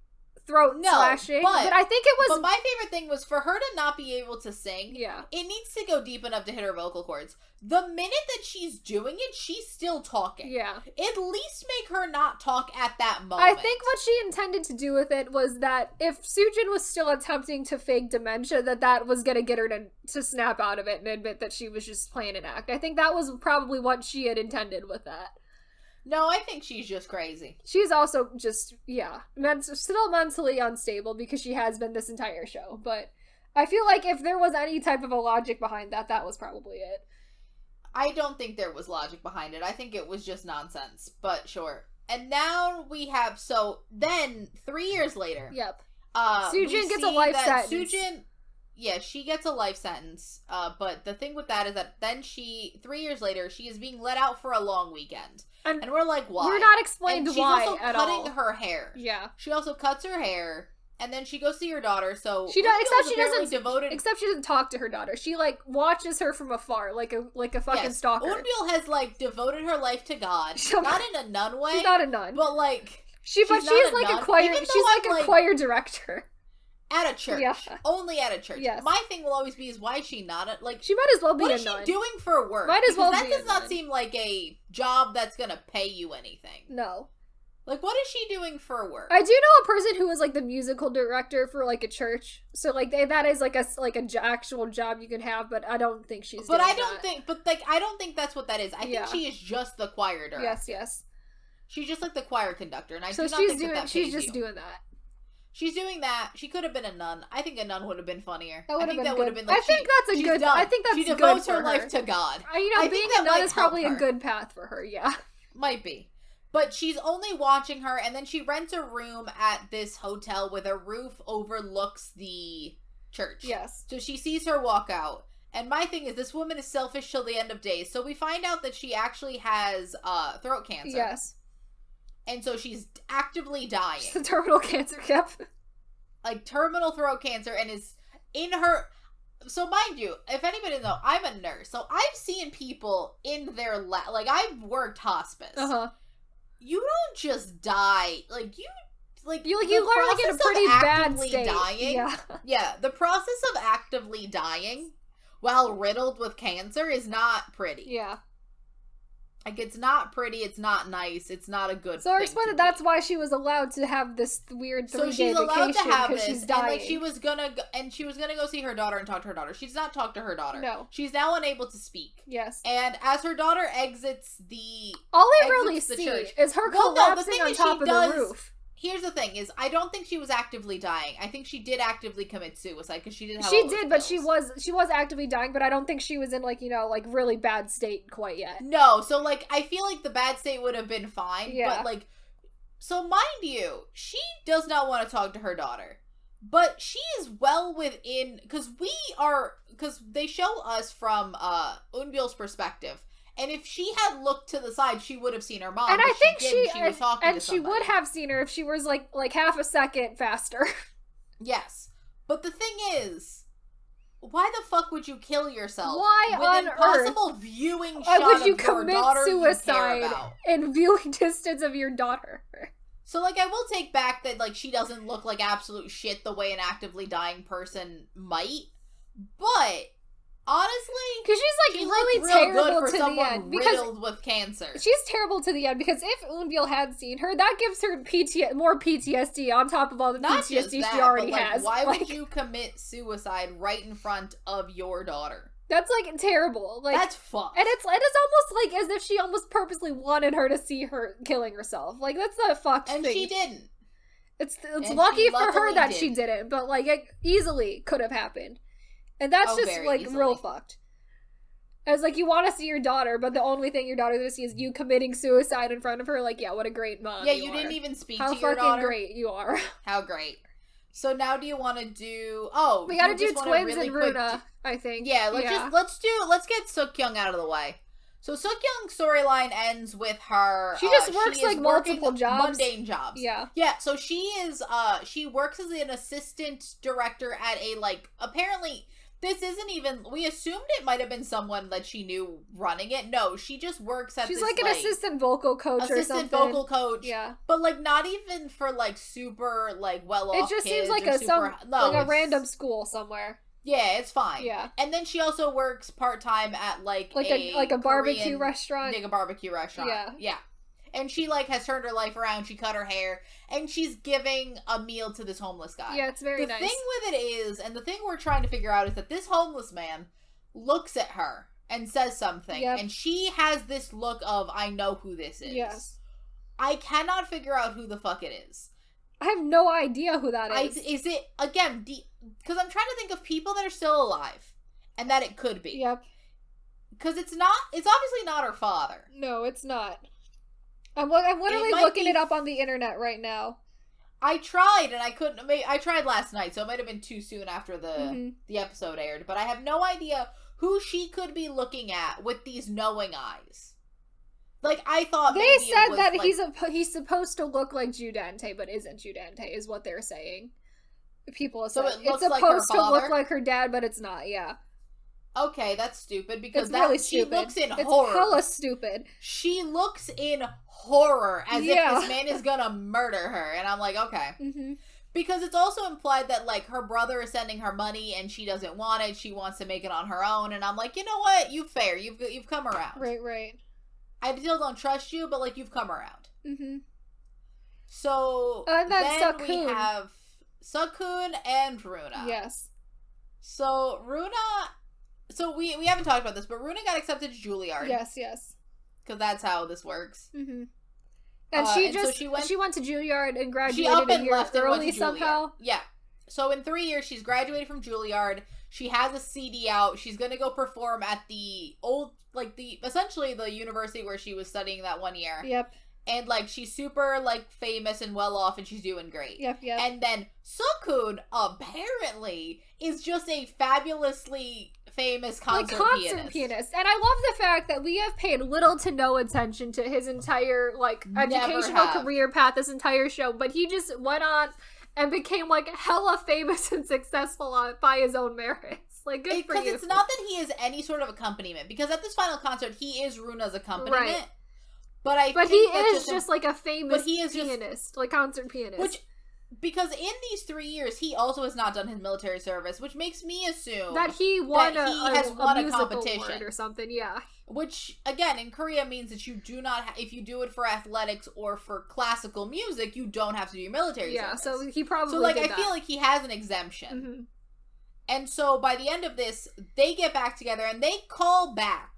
Speaker 1: throat slashing. But I think it was...
Speaker 2: But my favorite thing was for her to not be able to sing.
Speaker 1: Yeah.
Speaker 2: It needs to go deep enough to hit her vocal cords. The minute that she's doing it, she's still talking.
Speaker 1: Yeah.
Speaker 2: At least make her not talk at that moment.
Speaker 1: I think what she intended to do with it was that if Soojin was still attempting to fake dementia, that was going to get her to snap out of it and admit that she was just playing an act. I think that was probably what she had intended with that.
Speaker 2: No, I think she's just crazy.
Speaker 1: She's also just, still mentally unstable because she has been this entire show. But I feel like if there was any type of a logic behind that, that was probably it.
Speaker 2: I don't think there was logic behind it. I think it was just nonsense, but sure. And now we have, then 3 years later.
Speaker 1: Yep. Soojin gets a life sentence.
Speaker 2: She gets a life sentence. But the thing with that is that then 3 years later, she is being let out for a long weekend. And we're like, why?
Speaker 1: We're not explained why at all.
Speaker 2: She's also cutting her hair.
Speaker 1: Yeah.
Speaker 2: She also cuts her hair. And then she goes see her daughter, so...
Speaker 1: Except she doesn't talk to her daughter. She, watches her from afar, like a fucking stalker.
Speaker 2: Eunbil has, devoted her life to God. Not in a nun way.
Speaker 1: She's not a nun.
Speaker 2: But,
Speaker 1: she's like a choir director.
Speaker 2: At a church.
Speaker 1: Yeah.
Speaker 2: Only at a church.
Speaker 1: Yes.
Speaker 2: My thing will always be is why is she not
Speaker 1: she might as well be a nun.
Speaker 2: What is she doing for work?
Speaker 1: Might as well
Speaker 2: that
Speaker 1: be
Speaker 2: does
Speaker 1: a
Speaker 2: not
Speaker 1: nun.
Speaker 2: seem like a job that's gonna pay you anything.
Speaker 1: No.
Speaker 2: Like, what is she doing for work?
Speaker 1: I do know a person who was, like, the musical director for, like, a church. So, like, that is, like, a actual job you can have, but I don't think she's doing
Speaker 2: I don't think that's what that is. I think she is just the choir director.
Speaker 1: Yes.
Speaker 2: She's just, like, the choir conductor, and I
Speaker 1: so
Speaker 2: do not think that
Speaker 1: she's
Speaker 2: pays
Speaker 1: just
Speaker 2: you.
Speaker 1: doing that.
Speaker 2: She's doing that. She could have been a nun. I think a nun would have been funnier.
Speaker 1: That would have been good.
Speaker 2: Like,
Speaker 1: I think that's
Speaker 2: good.
Speaker 1: She
Speaker 2: devotes her life to God.
Speaker 1: Being a nun is probably a good path for her, yeah.
Speaker 2: Might be. But she's only watching her, and then she rents a room at this hotel with a roof overlooks the church.
Speaker 1: Yes.
Speaker 2: So she sees her walk out. And my thing is, this woman is selfish till the end of days. So we find out that she actually has throat cancer.
Speaker 1: Yes.
Speaker 2: And so she's actively dying.
Speaker 1: She's a terminal cancer, yep.
Speaker 2: Like, terminal throat cancer, and is in her... So mind you, if anybody knows, I'm a nurse. So I've seen people in their... Like, I've worked hospice.
Speaker 1: Uh-huh.
Speaker 2: You don't just die. Like, you literally
Speaker 1: get a pretty bad state.
Speaker 2: Dying, yeah, the process of actively dying while riddled with cancer is not pretty.
Speaker 1: Yeah.
Speaker 2: Like, it's not pretty, it's not nice, it's not a good
Speaker 1: So
Speaker 2: thing.
Speaker 1: explain that that's why she was allowed to have this weird 3-day vacation.
Speaker 2: So she's allowed to have this,
Speaker 1: she's dying.
Speaker 2: and like she was gonna go see her daughter and talk to her daughter. She does not talk to her daughter.
Speaker 1: No.
Speaker 2: She's now unable to speak.
Speaker 1: Yes.
Speaker 2: And as her daughter exits the
Speaker 1: all we really see is her collapsing on top of the roof.
Speaker 2: Here's the thing: is I don't think she was actively dying. I think she did actively commit suicide because she did have.
Speaker 1: She did, but she was actively dying. But I don't think she was in really bad state quite yet.
Speaker 2: No, so like I feel like the bad state would have been fine. Yeah. But like, so mind you, she does not want to talk to her daughter, but she is well within because they show us from Eunbil's perspective. And if she had looked to the side, she would have seen her mom.
Speaker 1: And I think she
Speaker 2: was talking to somebody.
Speaker 1: she would have seen her if she was like half a second faster.
Speaker 2: Yes. But the thing is, why the fuck would you kill yourself?
Speaker 1: Why
Speaker 2: on earth? Within possible viewing shot
Speaker 1: would you
Speaker 2: of your
Speaker 1: commit
Speaker 2: daughter
Speaker 1: suicide
Speaker 2: you care about?
Speaker 1: in viewing distance of your daughter?
Speaker 2: So, like, I will take back that, like, she doesn't look like absolute shit the way an actively dying person might. But... honestly,
Speaker 1: because she's like really terrible to the end. Because
Speaker 2: riddled with cancer,
Speaker 1: she's terrible to the end. Because if Eunbil had seen her, that gives her more PTSD on top of all the PTSD she already has.
Speaker 2: Why would you commit suicide right in front of your daughter?
Speaker 1: That's like terrible. Like
Speaker 2: that's fucked.
Speaker 1: And it's almost like as if she almost purposely wanted her to see her killing herself. Like that's a fucked thing.
Speaker 2: And she didn't.
Speaker 1: It's lucky for her that she didn't, but like it easily could have happened. And that's just, like, easily. Real fucked. It's like, you want to see your daughter, but the only thing your daughter's going to see is you committing suicide in front of her. Like, yeah, what a great mom
Speaker 2: you didn't even speak to your daughter.
Speaker 1: How fucking great you are.
Speaker 2: How great. So now do you want to do... Oh,
Speaker 1: we gotta do twins and Runa, I think.
Speaker 2: Yeah, let's get Sukyoung out of the way. So Sukyoung's storyline ends with her...
Speaker 1: She just works, multiple jobs.
Speaker 2: Mundane jobs.
Speaker 1: Yeah.
Speaker 2: Yeah, so she is, she works as an assistant director at a, apparently... This isn't even... We assumed it might have been someone that she knew running it. No, she just works at
Speaker 1: She's
Speaker 2: this,
Speaker 1: an assistant vocal coach or something.
Speaker 2: Assistant vocal coach.
Speaker 1: Yeah.
Speaker 2: But, not even for, super, well-off kids.
Speaker 1: It just seems like a random school somewhere.
Speaker 2: Yeah, it's fine.
Speaker 1: Yeah.
Speaker 2: And then she also works part-time at,
Speaker 1: a barbecue restaurant.
Speaker 2: A barbecue restaurant.
Speaker 1: Yeah.
Speaker 2: Yeah. And she, has turned her life around. She cut her hair. And she's giving a meal to this homeless guy.
Speaker 1: Yeah, it's very nice.
Speaker 2: The thing with it is, and the thing we're trying to figure out is that this homeless man looks at her and says something. Yep. And she has this look of, I know who this is.
Speaker 1: Yes.
Speaker 2: I cannot figure out who the fuck it is.
Speaker 1: I have no idea who that is.
Speaker 2: Is it, again, because I'm trying to think of people that are still alive. And that it could be.
Speaker 1: Yep.
Speaker 2: Because it's obviously not her father.
Speaker 1: No, it's not. I'm literally looking it up on the internet right now.
Speaker 2: I tried and I couldn't. I tried last night, so it might have been too soon after the episode aired. But I have no idea who she could be looking at with these knowing eyes. I thought
Speaker 1: they said that he's supposed to look like Judente, but isn't Judente, is what they're saying. People said it's supposed to look like her dad, but it's not. Yeah.
Speaker 2: Okay, that's stupid because
Speaker 1: she
Speaker 2: looks in
Speaker 1: it's
Speaker 2: horror.
Speaker 1: It's hella stupid.
Speaker 2: She looks in horror as if this man is gonna murder her, and I'm like, okay.
Speaker 1: Mm-hmm.
Speaker 2: Because it's also implied that, like, her brother is sending her money and she doesn't want it. She wants to make it on her own. And I'm like, you know what? You've come around.
Speaker 1: Right.
Speaker 2: I still don't trust you, but, like, you've come around.
Speaker 1: Mm-hmm.
Speaker 2: So,
Speaker 1: then
Speaker 2: Suckun. We have Suckun and Runa.
Speaker 1: Yes.
Speaker 2: So, Runa... So, we haven't talked about this, but Runa got accepted to Juilliard.
Speaker 1: Yes.
Speaker 2: Because that's how this works.
Speaker 1: Mm-hmm. And she went to Juilliard and graduated
Speaker 2: she up and
Speaker 1: a year
Speaker 2: left
Speaker 1: early
Speaker 2: and went to
Speaker 1: somehow.
Speaker 2: Yeah. So in 3 years, she's graduated from Juilliard. She has a CD out. She's gonna go perform at the essentially the university where she was studying that 1 year.
Speaker 1: Yep.
Speaker 2: And, like, she's super, like, famous and well off, and she's doing great.
Speaker 1: Yep.
Speaker 2: And then Suckun, apparently, is just a fabulously famous concert pianist.
Speaker 1: And I love the fact that we have paid little to no attention to his entire, like, educational career path this entire show, but he just went on and became, like, hella famous and successful by his own merits. Like, good for you.
Speaker 2: Because it's not that he is any sort of accompaniment, because at this final concert, he is Runa's accompaniment.
Speaker 1: Right.
Speaker 2: But he
Speaker 1: is just like a famous pianist, like concert pianist.
Speaker 2: Which, because in these 3 years, he also has not done his military service, which makes me assume
Speaker 1: that he won a
Speaker 2: competition
Speaker 1: or something. Yeah.
Speaker 2: Which, again, in Korea means that you do not, if you do it for athletics or for classical music, you don't have to do your military service.
Speaker 1: Yeah, so he probably
Speaker 2: feel like he has an exemption.
Speaker 1: Mm-hmm.
Speaker 2: And so by the end of this, they get back together and they call back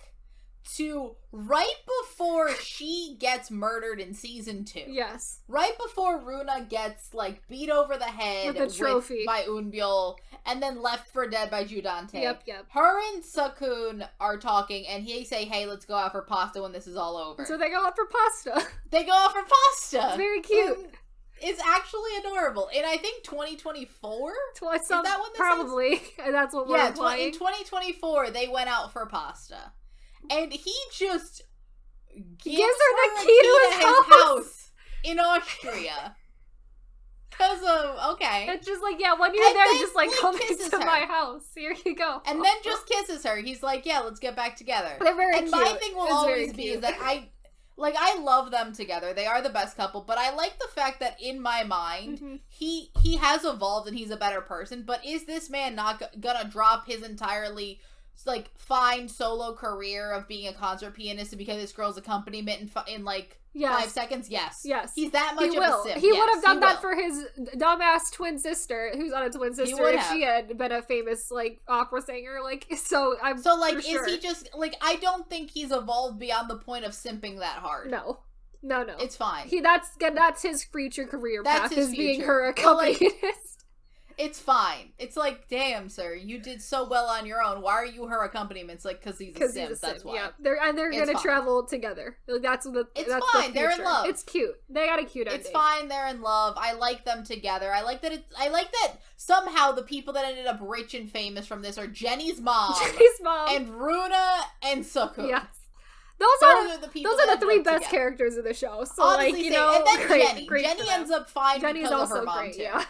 Speaker 2: to right before she gets murdered in season 2.
Speaker 1: Yes.
Speaker 2: Right before Runa gets, like, beat over the head
Speaker 1: with a trophy
Speaker 2: by Eunbyul and then left for dead by Judante.
Speaker 1: Yep.
Speaker 2: Her and Suckun are talking and he say, hey, let's go out for pasta when this is all over.
Speaker 1: So they go out for pasta.
Speaker 2: They go out for pasta.
Speaker 1: It's very cute.
Speaker 2: It's actually adorable. In, I think, 2024? Is that when this
Speaker 1: probably.
Speaker 2: is?
Speaker 1: That's what we're playing.
Speaker 2: In 2024, they went out for pasta. And he just gives her the key to his house in Austria. Because of, okay.
Speaker 1: It's just like, yeah, when you're there, just like, come into my house. Here you go.
Speaker 2: And then just kisses her. He's like, yeah, let's get back together.
Speaker 1: They're very cute.
Speaker 2: And my thing will always be is that I love them together. They are the best couple. But I like the fact that in my mind, he has evolved and he's a better person. But is this man not gonna drop his entirely, like, fine solo career of being a concert pianist because this girl's accompaniment in 5 seconds? Yes.
Speaker 1: He's
Speaker 2: that much of a simp.
Speaker 1: He would have done that for his dumbass twin sister, who's not a twin sister, if she had been a famous, like, opera singer. Like, so I'm
Speaker 2: is he just, like, I don't think he's evolved beyond the point of simping that hard.
Speaker 1: No. It's
Speaker 2: fine.
Speaker 1: That's his future career path, is being her accompanist.
Speaker 2: It's fine. It's like, damn, sir, you did so well on your own. Why are you her accompaniment? Like, because he's a simp. That's why.
Speaker 1: Yeah, they're gonna travel together. Like, that's fine.
Speaker 2: The they're in love.
Speaker 1: It's cute. They got a cute ending.
Speaker 2: It's fine. They're in love. I like them together. I like that somehow the people that ended up rich and famous from this are Jenny's mom, and Runa and Suckun.
Speaker 1: Yes. Those are the 3 best characters of the show. So, honestly,
Speaker 2: and then Jenny.
Speaker 1: Great
Speaker 2: Jenny ends up fine because of her mom, too.
Speaker 1: Yeah.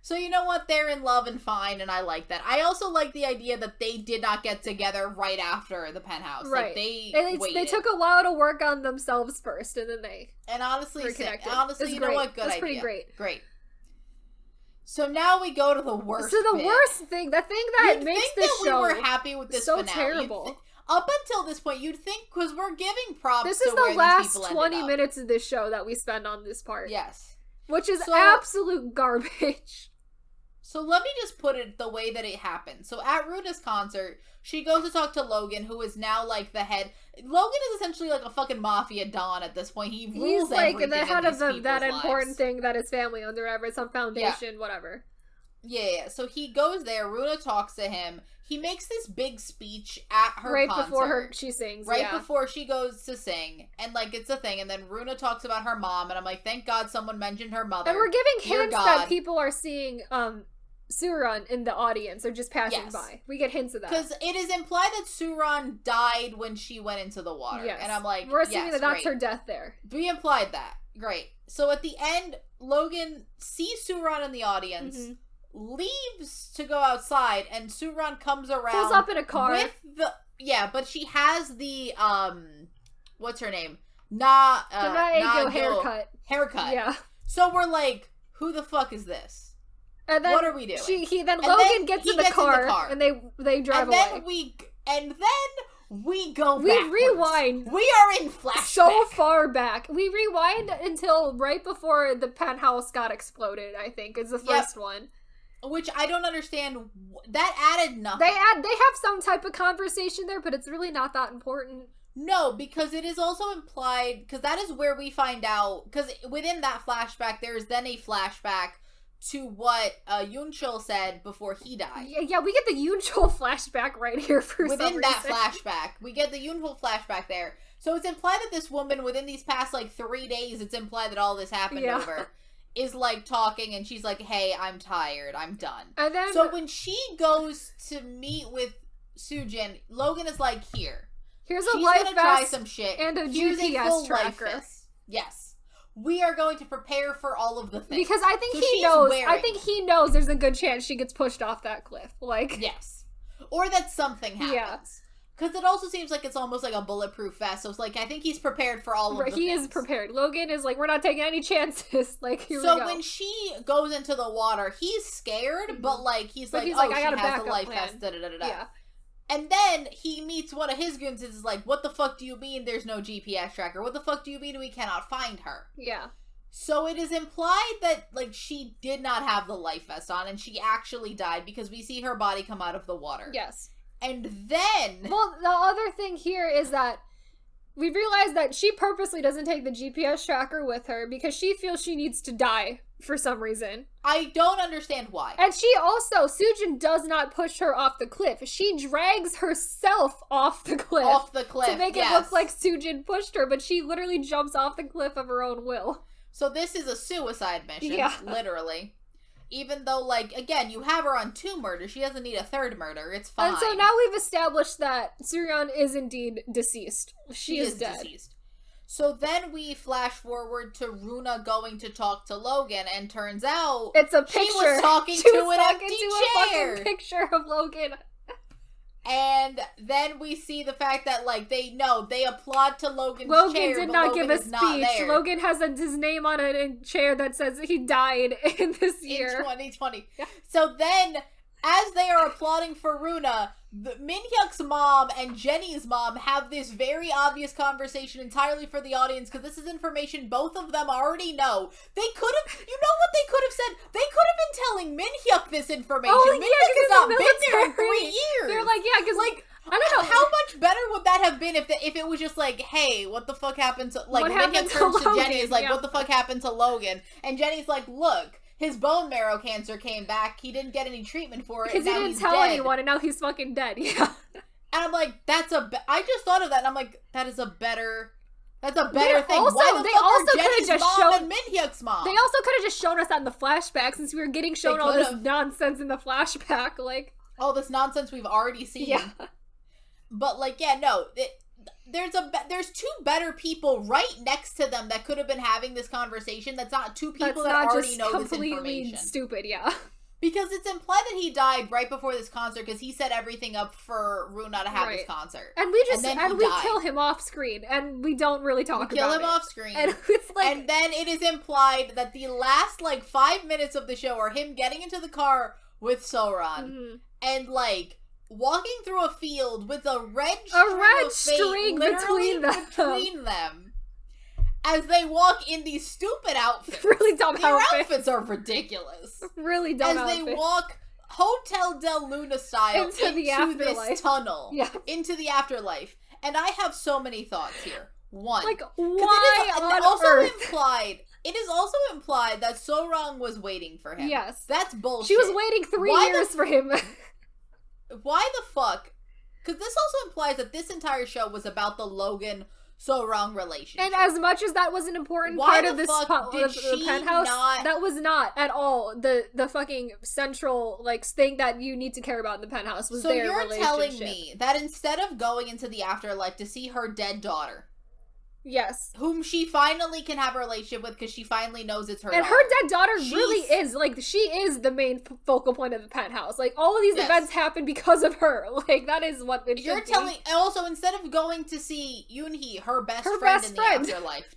Speaker 2: So you know what? They're in love and fine, and I like that. I also like the idea that they did not get together right after the Penthouse.
Speaker 1: Right.
Speaker 2: Like, they
Speaker 1: took a while to work on themselves first, and then they
Speaker 2: honestly,
Speaker 1: reconnected.
Speaker 2: You know what? Good idea.
Speaker 1: Pretty great.
Speaker 2: Great. So now we go to the worst.
Speaker 1: So the worst thing, the thing that makes this show,
Speaker 2: we were happy with this
Speaker 1: so
Speaker 2: finale.
Speaker 1: Terrible.
Speaker 2: Up until this point, you'd think, because we're giving props.
Speaker 1: This is the last 20 minutes of this show that we spend on this part.
Speaker 2: Yes.
Speaker 1: Which is absolute garbage.
Speaker 2: So let me just put it the way that it happened. So at Runa's concert, she goes to talk to Logan, who is now, like, the head. Logan is essentially like a fucking mafia don at this point. He's like
Speaker 1: the head of that
Speaker 2: lives.
Speaker 1: Important thing that his family owns, or whatever, some foundation, whatever.
Speaker 2: Yeah. So he goes there. Runa talks to him. He makes this big speech at her concert.
Speaker 1: Right before she sings.
Speaker 2: Right before she goes to sing. And, like, it's a thing. And then Runa talks about her mom. And I'm like, thank God someone mentioned her mother.
Speaker 1: And we're giving hints that people are seeing, Suran in the audience, or just passing by. We get hints of that.
Speaker 2: Because it is implied that Suran died when she went into the water.
Speaker 1: Yes.
Speaker 2: And I'm like,
Speaker 1: we're assuming that's her death there.
Speaker 2: We implied that. Great. So at the end, Logan sees Suran in the audience, leaves to go outside, and Suran comes around.
Speaker 1: Pulls up in a car.
Speaker 2: But she has the, what's her name? Haircut.
Speaker 1: Yeah.
Speaker 2: So we're like, who the fuck is this?
Speaker 1: And then
Speaker 2: what are we doing?
Speaker 1: Logan gets in the car and they drive away.
Speaker 2: And then we go backwards.
Speaker 1: We rewind.
Speaker 2: We are in flashback.
Speaker 1: So far back. We rewind until right before the penthouse got exploded, I think, is the first one.
Speaker 2: Which I don't understand. That added nothing.
Speaker 1: They have some type of conversation there, but it's really not that important.
Speaker 2: No, because it is also implied, because that is where we find out, because within that flashback, there is then a flashback to what Yoonchul said before he died.
Speaker 1: Yeah, we get the Yoonchul flashback right here for some reason.
Speaker 2: Within that flashback, we get the Yoonchul flashback there. So it's implied that this woman, within these past, 3 days, it's implied that all this happened over, is, talking, and she's like, hey, I'm tired, I'm done.
Speaker 1: And then,
Speaker 2: so when she goes to meet with Soojin, Logan is like, here's
Speaker 1: a life vest
Speaker 2: try some shit.
Speaker 1: And a GPS tracker.
Speaker 2: Yes. We are going to prepare for all of the things.
Speaker 1: Because I think he knows there's a good chance she gets pushed off that cliff.
Speaker 2: Yes. Or that something happens. Yeah. Because it also seems like it's almost like a bulletproof vest. So it's I think he's prepared for all of the things.
Speaker 1: He is prepared. Logan is we're not taking any chances. Here we go.
Speaker 2: So when she goes into the water, he's scared, but he's like, she has the life vest, da-da-da-da-da. Yeah. And then he meets one of his goons and is like, what the fuck do you mean there's no GPS tracker? What the fuck do you mean we cannot find her?
Speaker 1: Yeah.
Speaker 2: So it is implied that, she did not have the life vest on and she actually died because we see her body come out of the water.
Speaker 1: Yes.
Speaker 2: And then...
Speaker 1: Well, the other thing here is that we realize that she purposely doesn't take the GPS tracker with her because she feels she needs to die for some reason.
Speaker 2: I don't understand why.
Speaker 1: And she also, Soojin does not push her off the cliff. She drags herself off the cliff.
Speaker 2: Off the cliff,
Speaker 1: to make it look like Soojin pushed her, but she literally jumps off the cliff of her own will.
Speaker 2: So this is a suicide mission, literally. Even though, again, you have her on 2 murders. She doesn't need a 3rd murder. It's fine.
Speaker 1: And so now we've established that Suryeon is indeed deceased. She is dead. Deceased.
Speaker 2: So then we flash forward to Runa going to talk to Logan, and turns out
Speaker 1: it's a picture.
Speaker 2: She was talking to an empty chair.
Speaker 1: A fucking picture of Logan.
Speaker 2: And then we see the fact that, they applaud to Logan's chair,
Speaker 1: Logan did not give a speech. Logan has his name on a chair that says he died in this year.
Speaker 2: In 2020. Yeah. So then, as they are applauding for Runa, Minhyuk's mom and Jenny's mom have this very obvious conversation entirely for the audience, because this is information both of them already know. They could have, you know what they could have said? They could have been telling Minhyuk this information. Minhyuk has not been there in 3 years.
Speaker 1: They're because I don't know.
Speaker 2: How much better would that have been if it was just hey, what the fuck happened to, Minhyuk turns to Jenny, is what the fuck happened to Logan? And Jenny's like, look, his bone marrow cancer came back. He didn't get any treatment for it.
Speaker 1: Because he didn't tell anyone, and now he's fucking dead. Yeah.
Speaker 2: And I'm like, I just thought of that, and I'm like, that's a better thing. Why the fuck are Jenny's mom and Minhyuk's mom?
Speaker 1: They also could have just shown us that in the flashback, since we were getting shown all this nonsense in the flashback.
Speaker 2: All this nonsense we've already seen.
Speaker 1: Yeah.
Speaker 2: But, there's 2 better people right next to them that could have been having this conversation. That's not 2 people that already know this information.
Speaker 1: Completely stupid, yeah.
Speaker 2: Because it's implied that he died right before this concert because he set everything up for Runa to have this concert.
Speaker 1: And we kill him off screen, and we don't really talk about it. We kill him
Speaker 2: off screen.
Speaker 1: And it's
Speaker 2: and then it is implied that the last 5 minutes of the show are him getting into the car with Soran and walking through a field with a red string between them as they walk in these stupid outfits.
Speaker 1: Really dumb outfits.
Speaker 2: Their outfits are ridiculous.
Speaker 1: Really dumb
Speaker 2: outfits. As they walk Hotel Del Luna style into this tunnel.
Speaker 1: Yeah.
Speaker 2: Into the afterlife. And I have so many thoughts here. One.
Speaker 1: Why on earth?
Speaker 2: It is also implied that Sorang was waiting for him.
Speaker 1: Yes.
Speaker 2: That's bullshit.
Speaker 1: She was waiting 3 years for him.
Speaker 2: Why the fuck? Because this also implies that this entire show was about the Logan Sorang relationship.
Speaker 1: And as much as that was an important part of this the penthouse, that was not at all the fucking central thing that you need to care about in the penthouse was their relationship. So you're telling me
Speaker 2: that instead of going into the afterlife to see her dead daughter,
Speaker 1: yes,
Speaker 2: whom she finally can have a relationship with because she finally knows it's her
Speaker 1: and
Speaker 2: daughter.
Speaker 1: Her dead daughter really is she is the main focal point of the penthouse. All of these events happen because of her. That is what it
Speaker 2: you're telling. Also, instead of going to see Yoonhee, her best friend in the afterlife,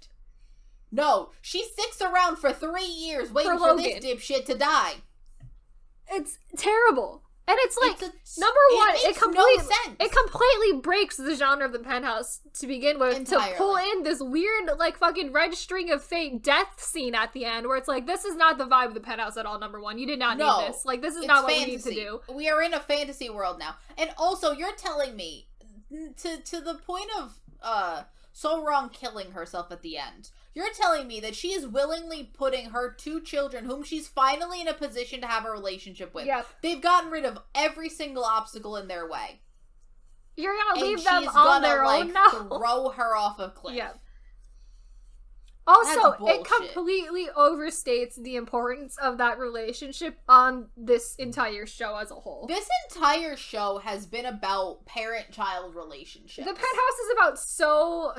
Speaker 2: No, she sticks around for 3 years waiting for this dipshit to die.
Speaker 1: It's terrible. And it's like, number one, it completely breaks the genre of the Penthouse to begin with. Entirely. To pull in this weird, like, fucking Red String of Fate death scene at the end, where it's like, this is not the vibe of the Penthouse at all, number one. You did not need this. Like, this is not what we need to do.
Speaker 2: We are in a fantasy world now. And also, you're telling me, to the point of, So Wrong killing herself at the end, you're telling me that she is willingly putting her 2 children, whom she's finally in a position to have a relationship with. Yep. They've gotten rid of every single obstacle in their way.
Speaker 1: You're gonna leave them on their own now?
Speaker 2: Throw her off a cliff.
Speaker 1: Yep. Also, it completely overstates the importance of that relationship on this entire show as a whole.
Speaker 2: This entire show has been about parent-child relationships.
Speaker 1: The Penthouse is about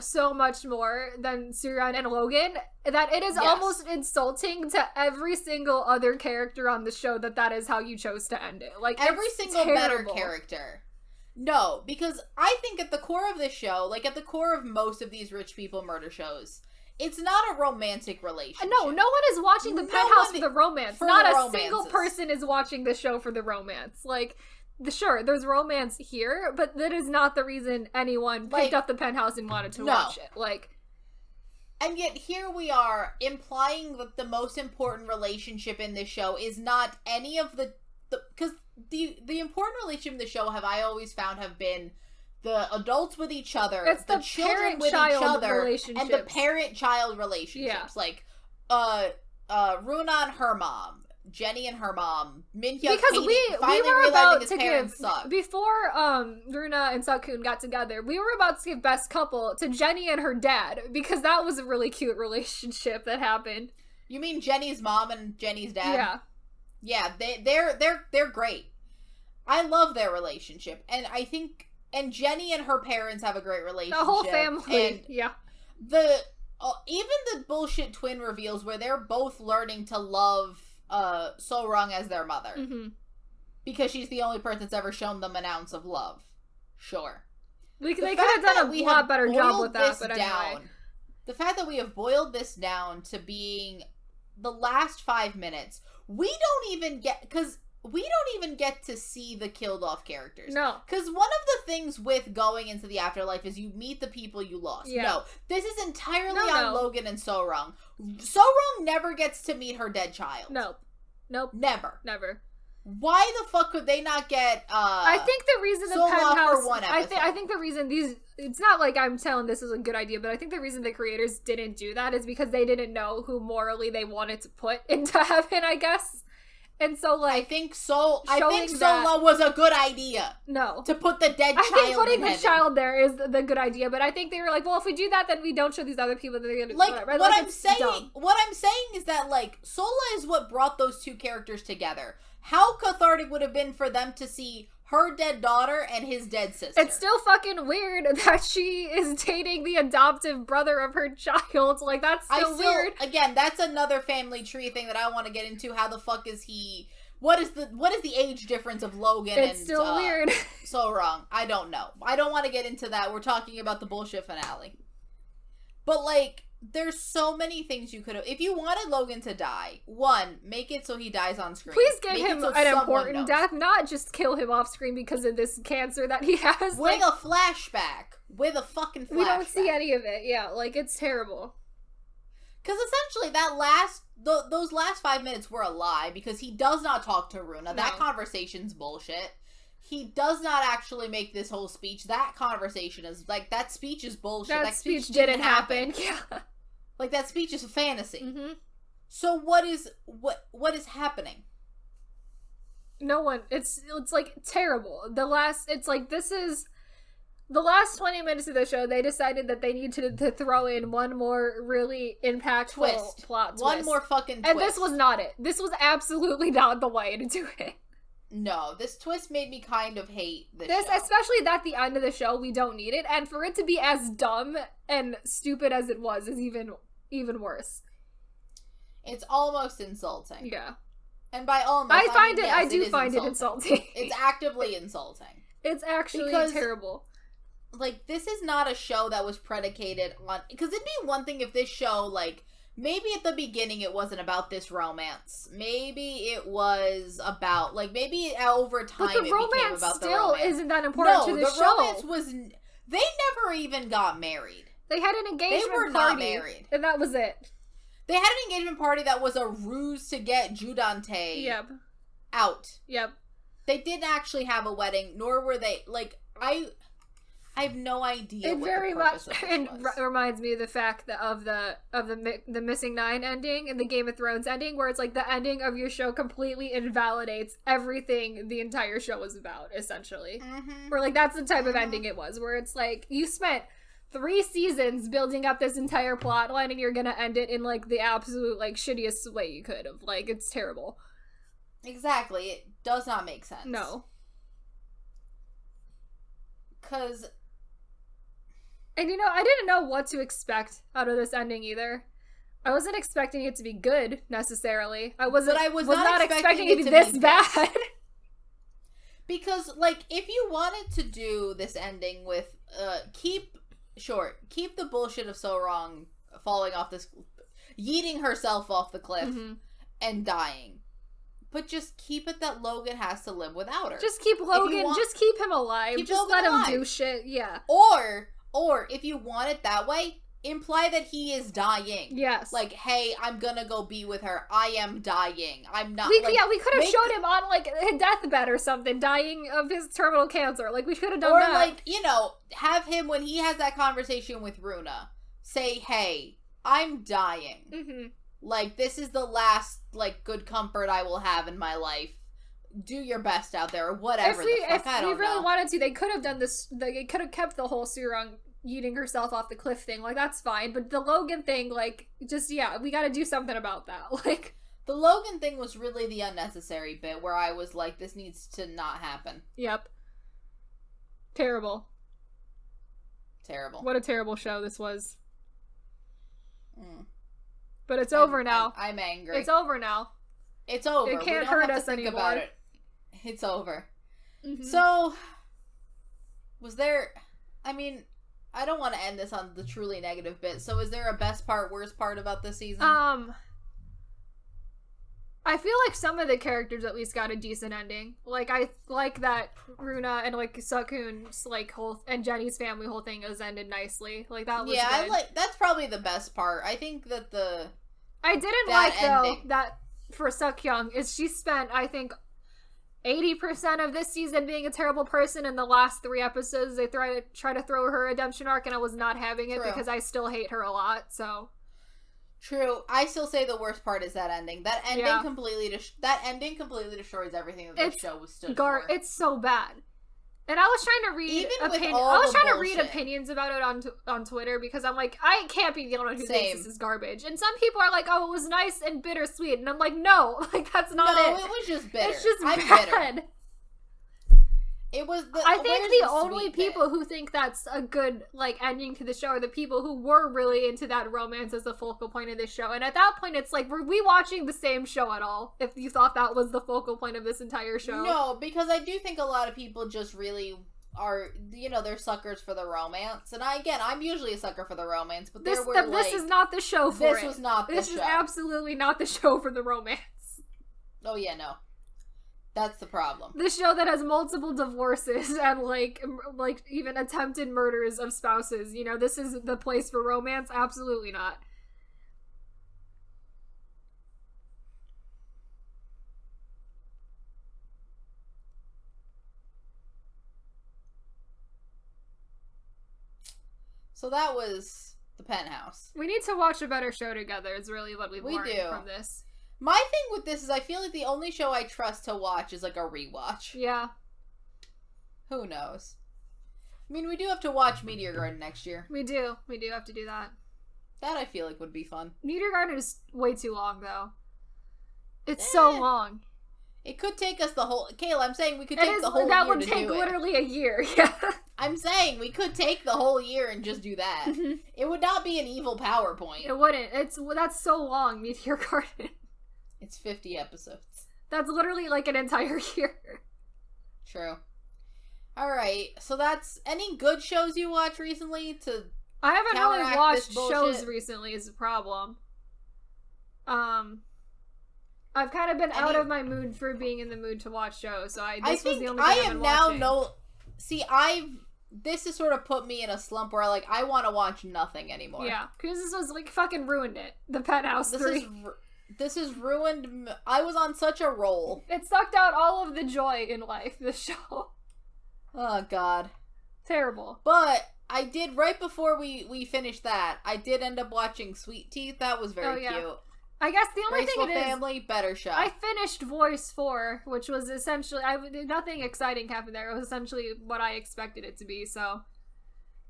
Speaker 1: so much more than Suran and Logan that it is almost insulting to every single other character on the show that is how you chose to end it. Like,
Speaker 2: every single better character. No, because I think at the core of this show, like at the core of most of these rich people murder shows, it's not a romantic relationship.
Speaker 1: No one is watching the Penthouse for the romance. Not a single person is watching the show for the romance. Like, sure, there's romance here, but that is not the reason anyone picked up the Penthouse and wanted to watch it. Like,
Speaker 2: and yet here we are implying that the most important relationship in this show is not any of the because the important relationship in the show I always found have been the adults with each other,
Speaker 1: it's the children with each other,
Speaker 2: and the parent-child relationships. Yeah. Like, Runa and her mom, Jenny and her mom, Minhyuk, because we were about to give,
Speaker 1: before Runa and Sakun got together, we were about to give Best Couple to Jenny and her dad, because that was a really cute relationship that happened.
Speaker 2: You mean Jenny's mom and Jenny's dad? Yeah. Yeah, they're great. I love their relationship, and I think... And Jenny and her parents have a great relationship.
Speaker 1: The whole family,
Speaker 2: and even the bullshit twin reveals where they're both learning to love So Wrong as their mother. Mm-hmm. Because she's the only person that's ever shown them an ounce of love. Sure.
Speaker 1: They could have done a lot better job with that, but anyway.
Speaker 2: The fact that we have boiled this down to being the last 5 minutes, we don't even get to see the killed off characters.
Speaker 1: No.
Speaker 2: Because one of the things with going into the afterlife is you meet the people you lost. Yeah. No. This is entirely on Logan and So Wrong. So Wrong never gets to meet her dead child.
Speaker 1: Nope.
Speaker 2: Never.
Speaker 1: Why
Speaker 2: the fuck could they not get
Speaker 1: I think the reason the Penthouse I think the reason it's not like I'm telling this is a good idea, but I think the reason the creators didn't do that is because they didn't know who morally they wanted to put into heaven, I guess. And so, like,
Speaker 2: I think Solo was a good idea.
Speaker 1: No.
Speaker 2: To put the dead child in heaven.
Speaker 1: I think putting the child there is the good idea, but I think they were like, well, if we do that, then we don't show these other people that they're gonna...
Speaker 2: Like, what I'm saying is that, like, Sola is what brought those 2 characters together. How cathartic would have been for them to see her dead daughter and his dead sister.
Speaker 1: It's still fucking weird that she is dating the adoptive brother of her child. Like, that's still weird.
Speaker 2: Again, that's another family tree thing that I want to get into. How the fuck is he... What is the age difference of Logan and...
Speaker 1: It's still weird.
Speaker 2: So Wrong. I don't know. I don't want to get into that. We're talking about the bullshit finale. But, like... There's so many things you could have... If you wanted Logan to die, 1, make it so he dies on screen.
Speaker 1: Please give him an important death, not just kill him off screen because of this cancer that he has.
Speaker 2: With a flashback. With a fucking flashback.
Speaker 1: We don't see any of it, yeah. Like, it's terrible.
Speaker 2: Because essentially, those last 5 minutes were a lie, because he does not talk to Runa. No. That conversation's bullshit. He does not actually make this whole speech. That conversation is... Like, that speech is bullshit.
Speaker 1: That speech didn't happen. Yeah.
Speaker 2: Like, that speech is a fantasy.
Speaker 1: Mm-hmm.
Speaker 2: So what is happening?
Speaker 1: No one. It's like terrible. This is the last 20 minutes of the show. They decided that they need to throw in one more really impactful plot twist.
Speaker 2: One more fucking twist.
Speaker 1: And this was not it. This was absolutely not the way to do it.
Speaker 2: No, this twist made me kind of hate this show.
Speaker 1: Especially at the end of the show, we don't need it. And for it to be as dumb and stupid as it was is even worse.
Speaker 2: It's almost insulting.
Speaker 1: Yeah.
Speaker 2: And by almost,
Speaker 1: I do find it insulting.
Speaker 2: It's actively insulting.
Speaker 1: It's actually terrible.
Speaker 2: Like, this is not a show that was predicated on... Because it'd be one thing if this show, like, maybe at the beginning it wasn't about this romance. Maybe it was about, like, maybe over time it became about the romance.
Speaker 1: But the romance still isn't that important to the show. No, the romance
Speaker 2: was... They never even got married.
Speaker 1: They had an engagement party. They were
Speaker 2: not married.
Speaker 1: And that was it.
Speaker 2: They had an engagement party that was a ruse to get Judante out.
Speaker 1: Yep.
Speaker 2: They didn't actually have a wedding, nor were they, like, I have no idea
Speaker 1: it
Speaker 2: what
Speaker 1: very
Speaker 2: the purpose
Speaker 1: much
Speaker 2: of this was.
Speaker 1: Reminds me of the fact that of the Missing 9 ending and the Game of Thrones ending, where it's like the ending of your show completely invalidates everything the entire show was about, essentially. Mm-hmm. Or like that's the type of ending it was, where it's like you spent 3 seasons building up this entire plot line and you're gonna end it in like the absolute like shittiest way you could have. Like it's terrible.
Speaker 2: Exactly. It does not make sense.
Speaker 1: No.
Speaker 2: 'Cause...
Speaker 1: And you know, I didn't know what to expect out of this ending either. I wasn't expecting it to be good, necessarily. I was not expecting it to be this bad.
Speaker 2: Because, like, if you wanted to do this ending with, keep the bullshit of So Wrong falling off this... yeeting herself off the cliff and dying. But just keep it that Logan has to live without her.
Speaker 1: Just keep Logan, just keep him alive. Just let him do shit, yeah.
Speaker 2: Or, if you want it that way, imply that he is dying.
Speaker 1: Yes.
Speaker 2: Like, hey, I'm gonna go be with her. I am dying. I'm not,
Speaker 1: we could have showed him on, like, a deathbed or something, dying of his terminal cancer. Like, we could have done that.
Speaker 2: Or, like, you know, have him, when he has that conversation with Runa, say, hey, I'm dying. Mm-hmm. Like, this is the last, like, good comfort I will have in my life. Do your best out there, or whatever
Speaker 1: If we really wanted to, they could have done this, they could have kept the whole Surong yeeting herself off the cliff thing, like, that's fine, but the Logan thing, like, just, yeah, we gotta do something about that, like...
Speaker 2: The Logan thing was really the unnecessary bit, where I was like, this needs to not happen.
Speaker 1: Yep. Terrible.
Speaker 2: Terrible.
Speaker 1: What a terrible show this was. But it's over now.
Speaker 2: I'm angry.
Speaker 1: It's over now.
Speaker 2: It's over.
Speaker 1: It can't hurt us anymore.
Speaker 2: About it. It's over. Mm-hmm. So, was there... I mean... I don't want to end this on the truly negative bit. So is there a best part, worst part about this season?
Speaker 1: I feel like some of the characters at least got a decent ending. Like, I like that Runa and, like, Sukun's, like, whole... and Jenny's family whole thing was ended nicely. Like, that was good.
Speaker 2: That's probably the best part. I think that
Speaker 1: I didn't like, though, that for Sukyoung is she spent, I think... 80% of this season being a terrible person, and the last 3 episodes they try to throw her redemption arc, and I was not having it because I still hate her a lot. So
Speaker 2: true. I still say the worst part is that ending. That ending completely destroys everything that this show was stood for.
Speaker 1: It's so bad. And I was trying to read opinions about it on Twitter because I'm like, I can't be the only one who thinks this is garbage. And some people are like, oh, it was nice and bittersweet. And I'm like, no, like that's not it.
Speaker 2: No, it was just bitter.
Speaker 1: It's just bad.
Speaker 2: Bitter. It was
Speaker 1: I think the only people who think that's a good, like, ending to the show are the people who were really into that romance as the focal point of this show. And at that point, it's like, were we watching the same show at all? If you thought that was the focal point of this entire show.
Speaker 2: No, because I do think a lot of people just really are, you know, they're suckers for the romance. And I'm usually a sucker for the romance, but this
Speaker 1: is not the show for it.
Speaker 2: This was not the show.
Speaker 1: This is absolutely not the show for the romance.
Speaker 2: Oh, yeah, no. That's the problem.
Speaker 1: This show that has multiple divorces and, like even attempted murders of spouses. You know, this is the place for romance? Absolutely not.
Speaker 2: So that was the Penthouse.
Speaker 1: We need to watch a better show together is really what we've learned from this.
Speaker 2: My thing with this is I feel like the only show I trust to watch is like a rewatch.
Speaker 1: Yeah.
Speaker 2: Who knows? I mean, we do have to watch Meteor Garden next year.
Speaker 1: We do. We do have to do that.
Speaker 2: That I feel like would be fun.
Speaker 1: Meteor Garden is way too long, though. It's so long.
Speaker 2: It could take us the whole... Kayla, I'm saying we could take the whole year
Speaker 1: That would take literally a year, yeah.
Speaker 2: I'm saying we could take the whole year and just do that. Mm-hmm. It would not be an evil PowerPoint.
Speaker 1: It wouldn't. That's so long, Meteor Garden.
Speaker 2: It's 50 episodes.
Speaker 1: That's literally like an entire year.
Speaker 2: True. Alright, so that's... Any good shows you watched recently to
Speaker 1: I haven't really watched shows recently is a problem. I've kind of been out of my mood for being in the mood to watch shows, so this was the only thing I've been watching.
Speaker 2: This has sort of put me in a slump where, like, I want to watch nothing anymore.
Speaker 1: Yeah, because this was, like, fucking ruined it. The Penthouse 3.
Speaker 2: This has ruined... I was on such a roll.
Speaker 1: It sucked out all of the joy in life, this show.
Speaker 2: Oh, God.
Speaker 1: Terrible.
Speaker 2: But I did, right before we finished that, I did end up watching Sweet Teeth. That was very cute.
Speaker 1: I guess the only
Speaker 2: Graceful
Speaker 1: thing it
Speaker 2: Family, better show.
Speaker 1: I finished Voice 4, which was essentially... nothing exciting happened there. It was essentially what I expected it to be, so...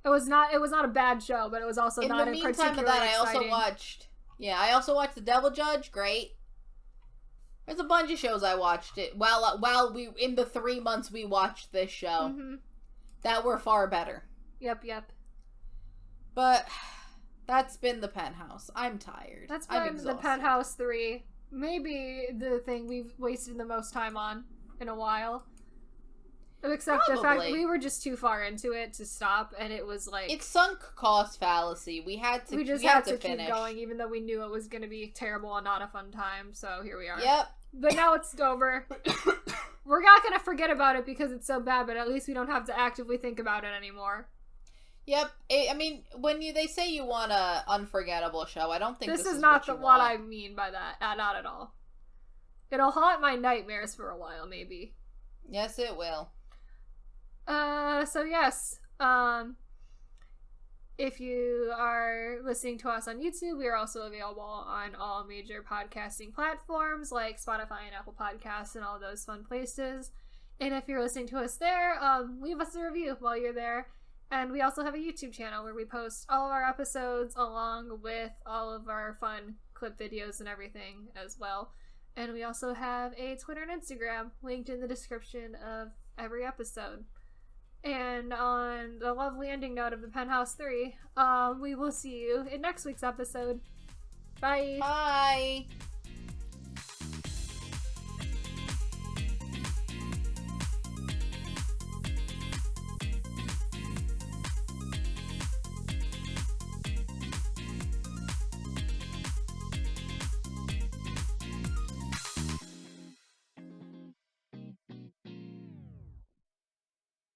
Speaker 1: It was not a bad show, but it was also not particularly exciting. In the meantime of that,
Speaker 2: I also watched The Devil Judge. Great. There's a bunch of shows I watched it while we in the 3 months we watched this show that were far better.
Speaker 1: Yep.
Speaker 2: But that's been the Penthouse. I'm tired.
Speaker 1: That's been the Penthouse 3. Maybe the thing we've wasted the most time on in a while. Except the fact we were just too far into it to stop, and it was like...
Speaker 2: It's sunk cost fallacy. We had to
Speaker 1: keep going, even though we knew it was going to be terrible and not a fun time, so here we are.
Speaker 2: Yep.
Speaker 1: But now it's over. We're not going to forget about it because it's so bad, but at least we don't have to actively think about it anymore.
Speaker 2: Yep. I mean, when they say you want an unforgettable show, I don't think this is
Speaker 1: not what I mean by that. Not at all. It'll haunt my nightmares for a while, maybe.
Speaker 2: Yes, it will.
Speaker 1: So yes, if you are listening to us on YouTube, we are also available on all major podcasting platforms like Spotify and Apple Podcasts and all those fun places. And if you're listening to us there, leave us a review while you're there. And we also have a YouTube channel where we post all of our episodes along with all of our fun clip videos and everything as well. And we also have a Twitter and Instagram linked in the description of every episode. And on the lovely ending note of the Penthouse 3, we will see you in next week's episode. Bye!
Speaker 2: Bye!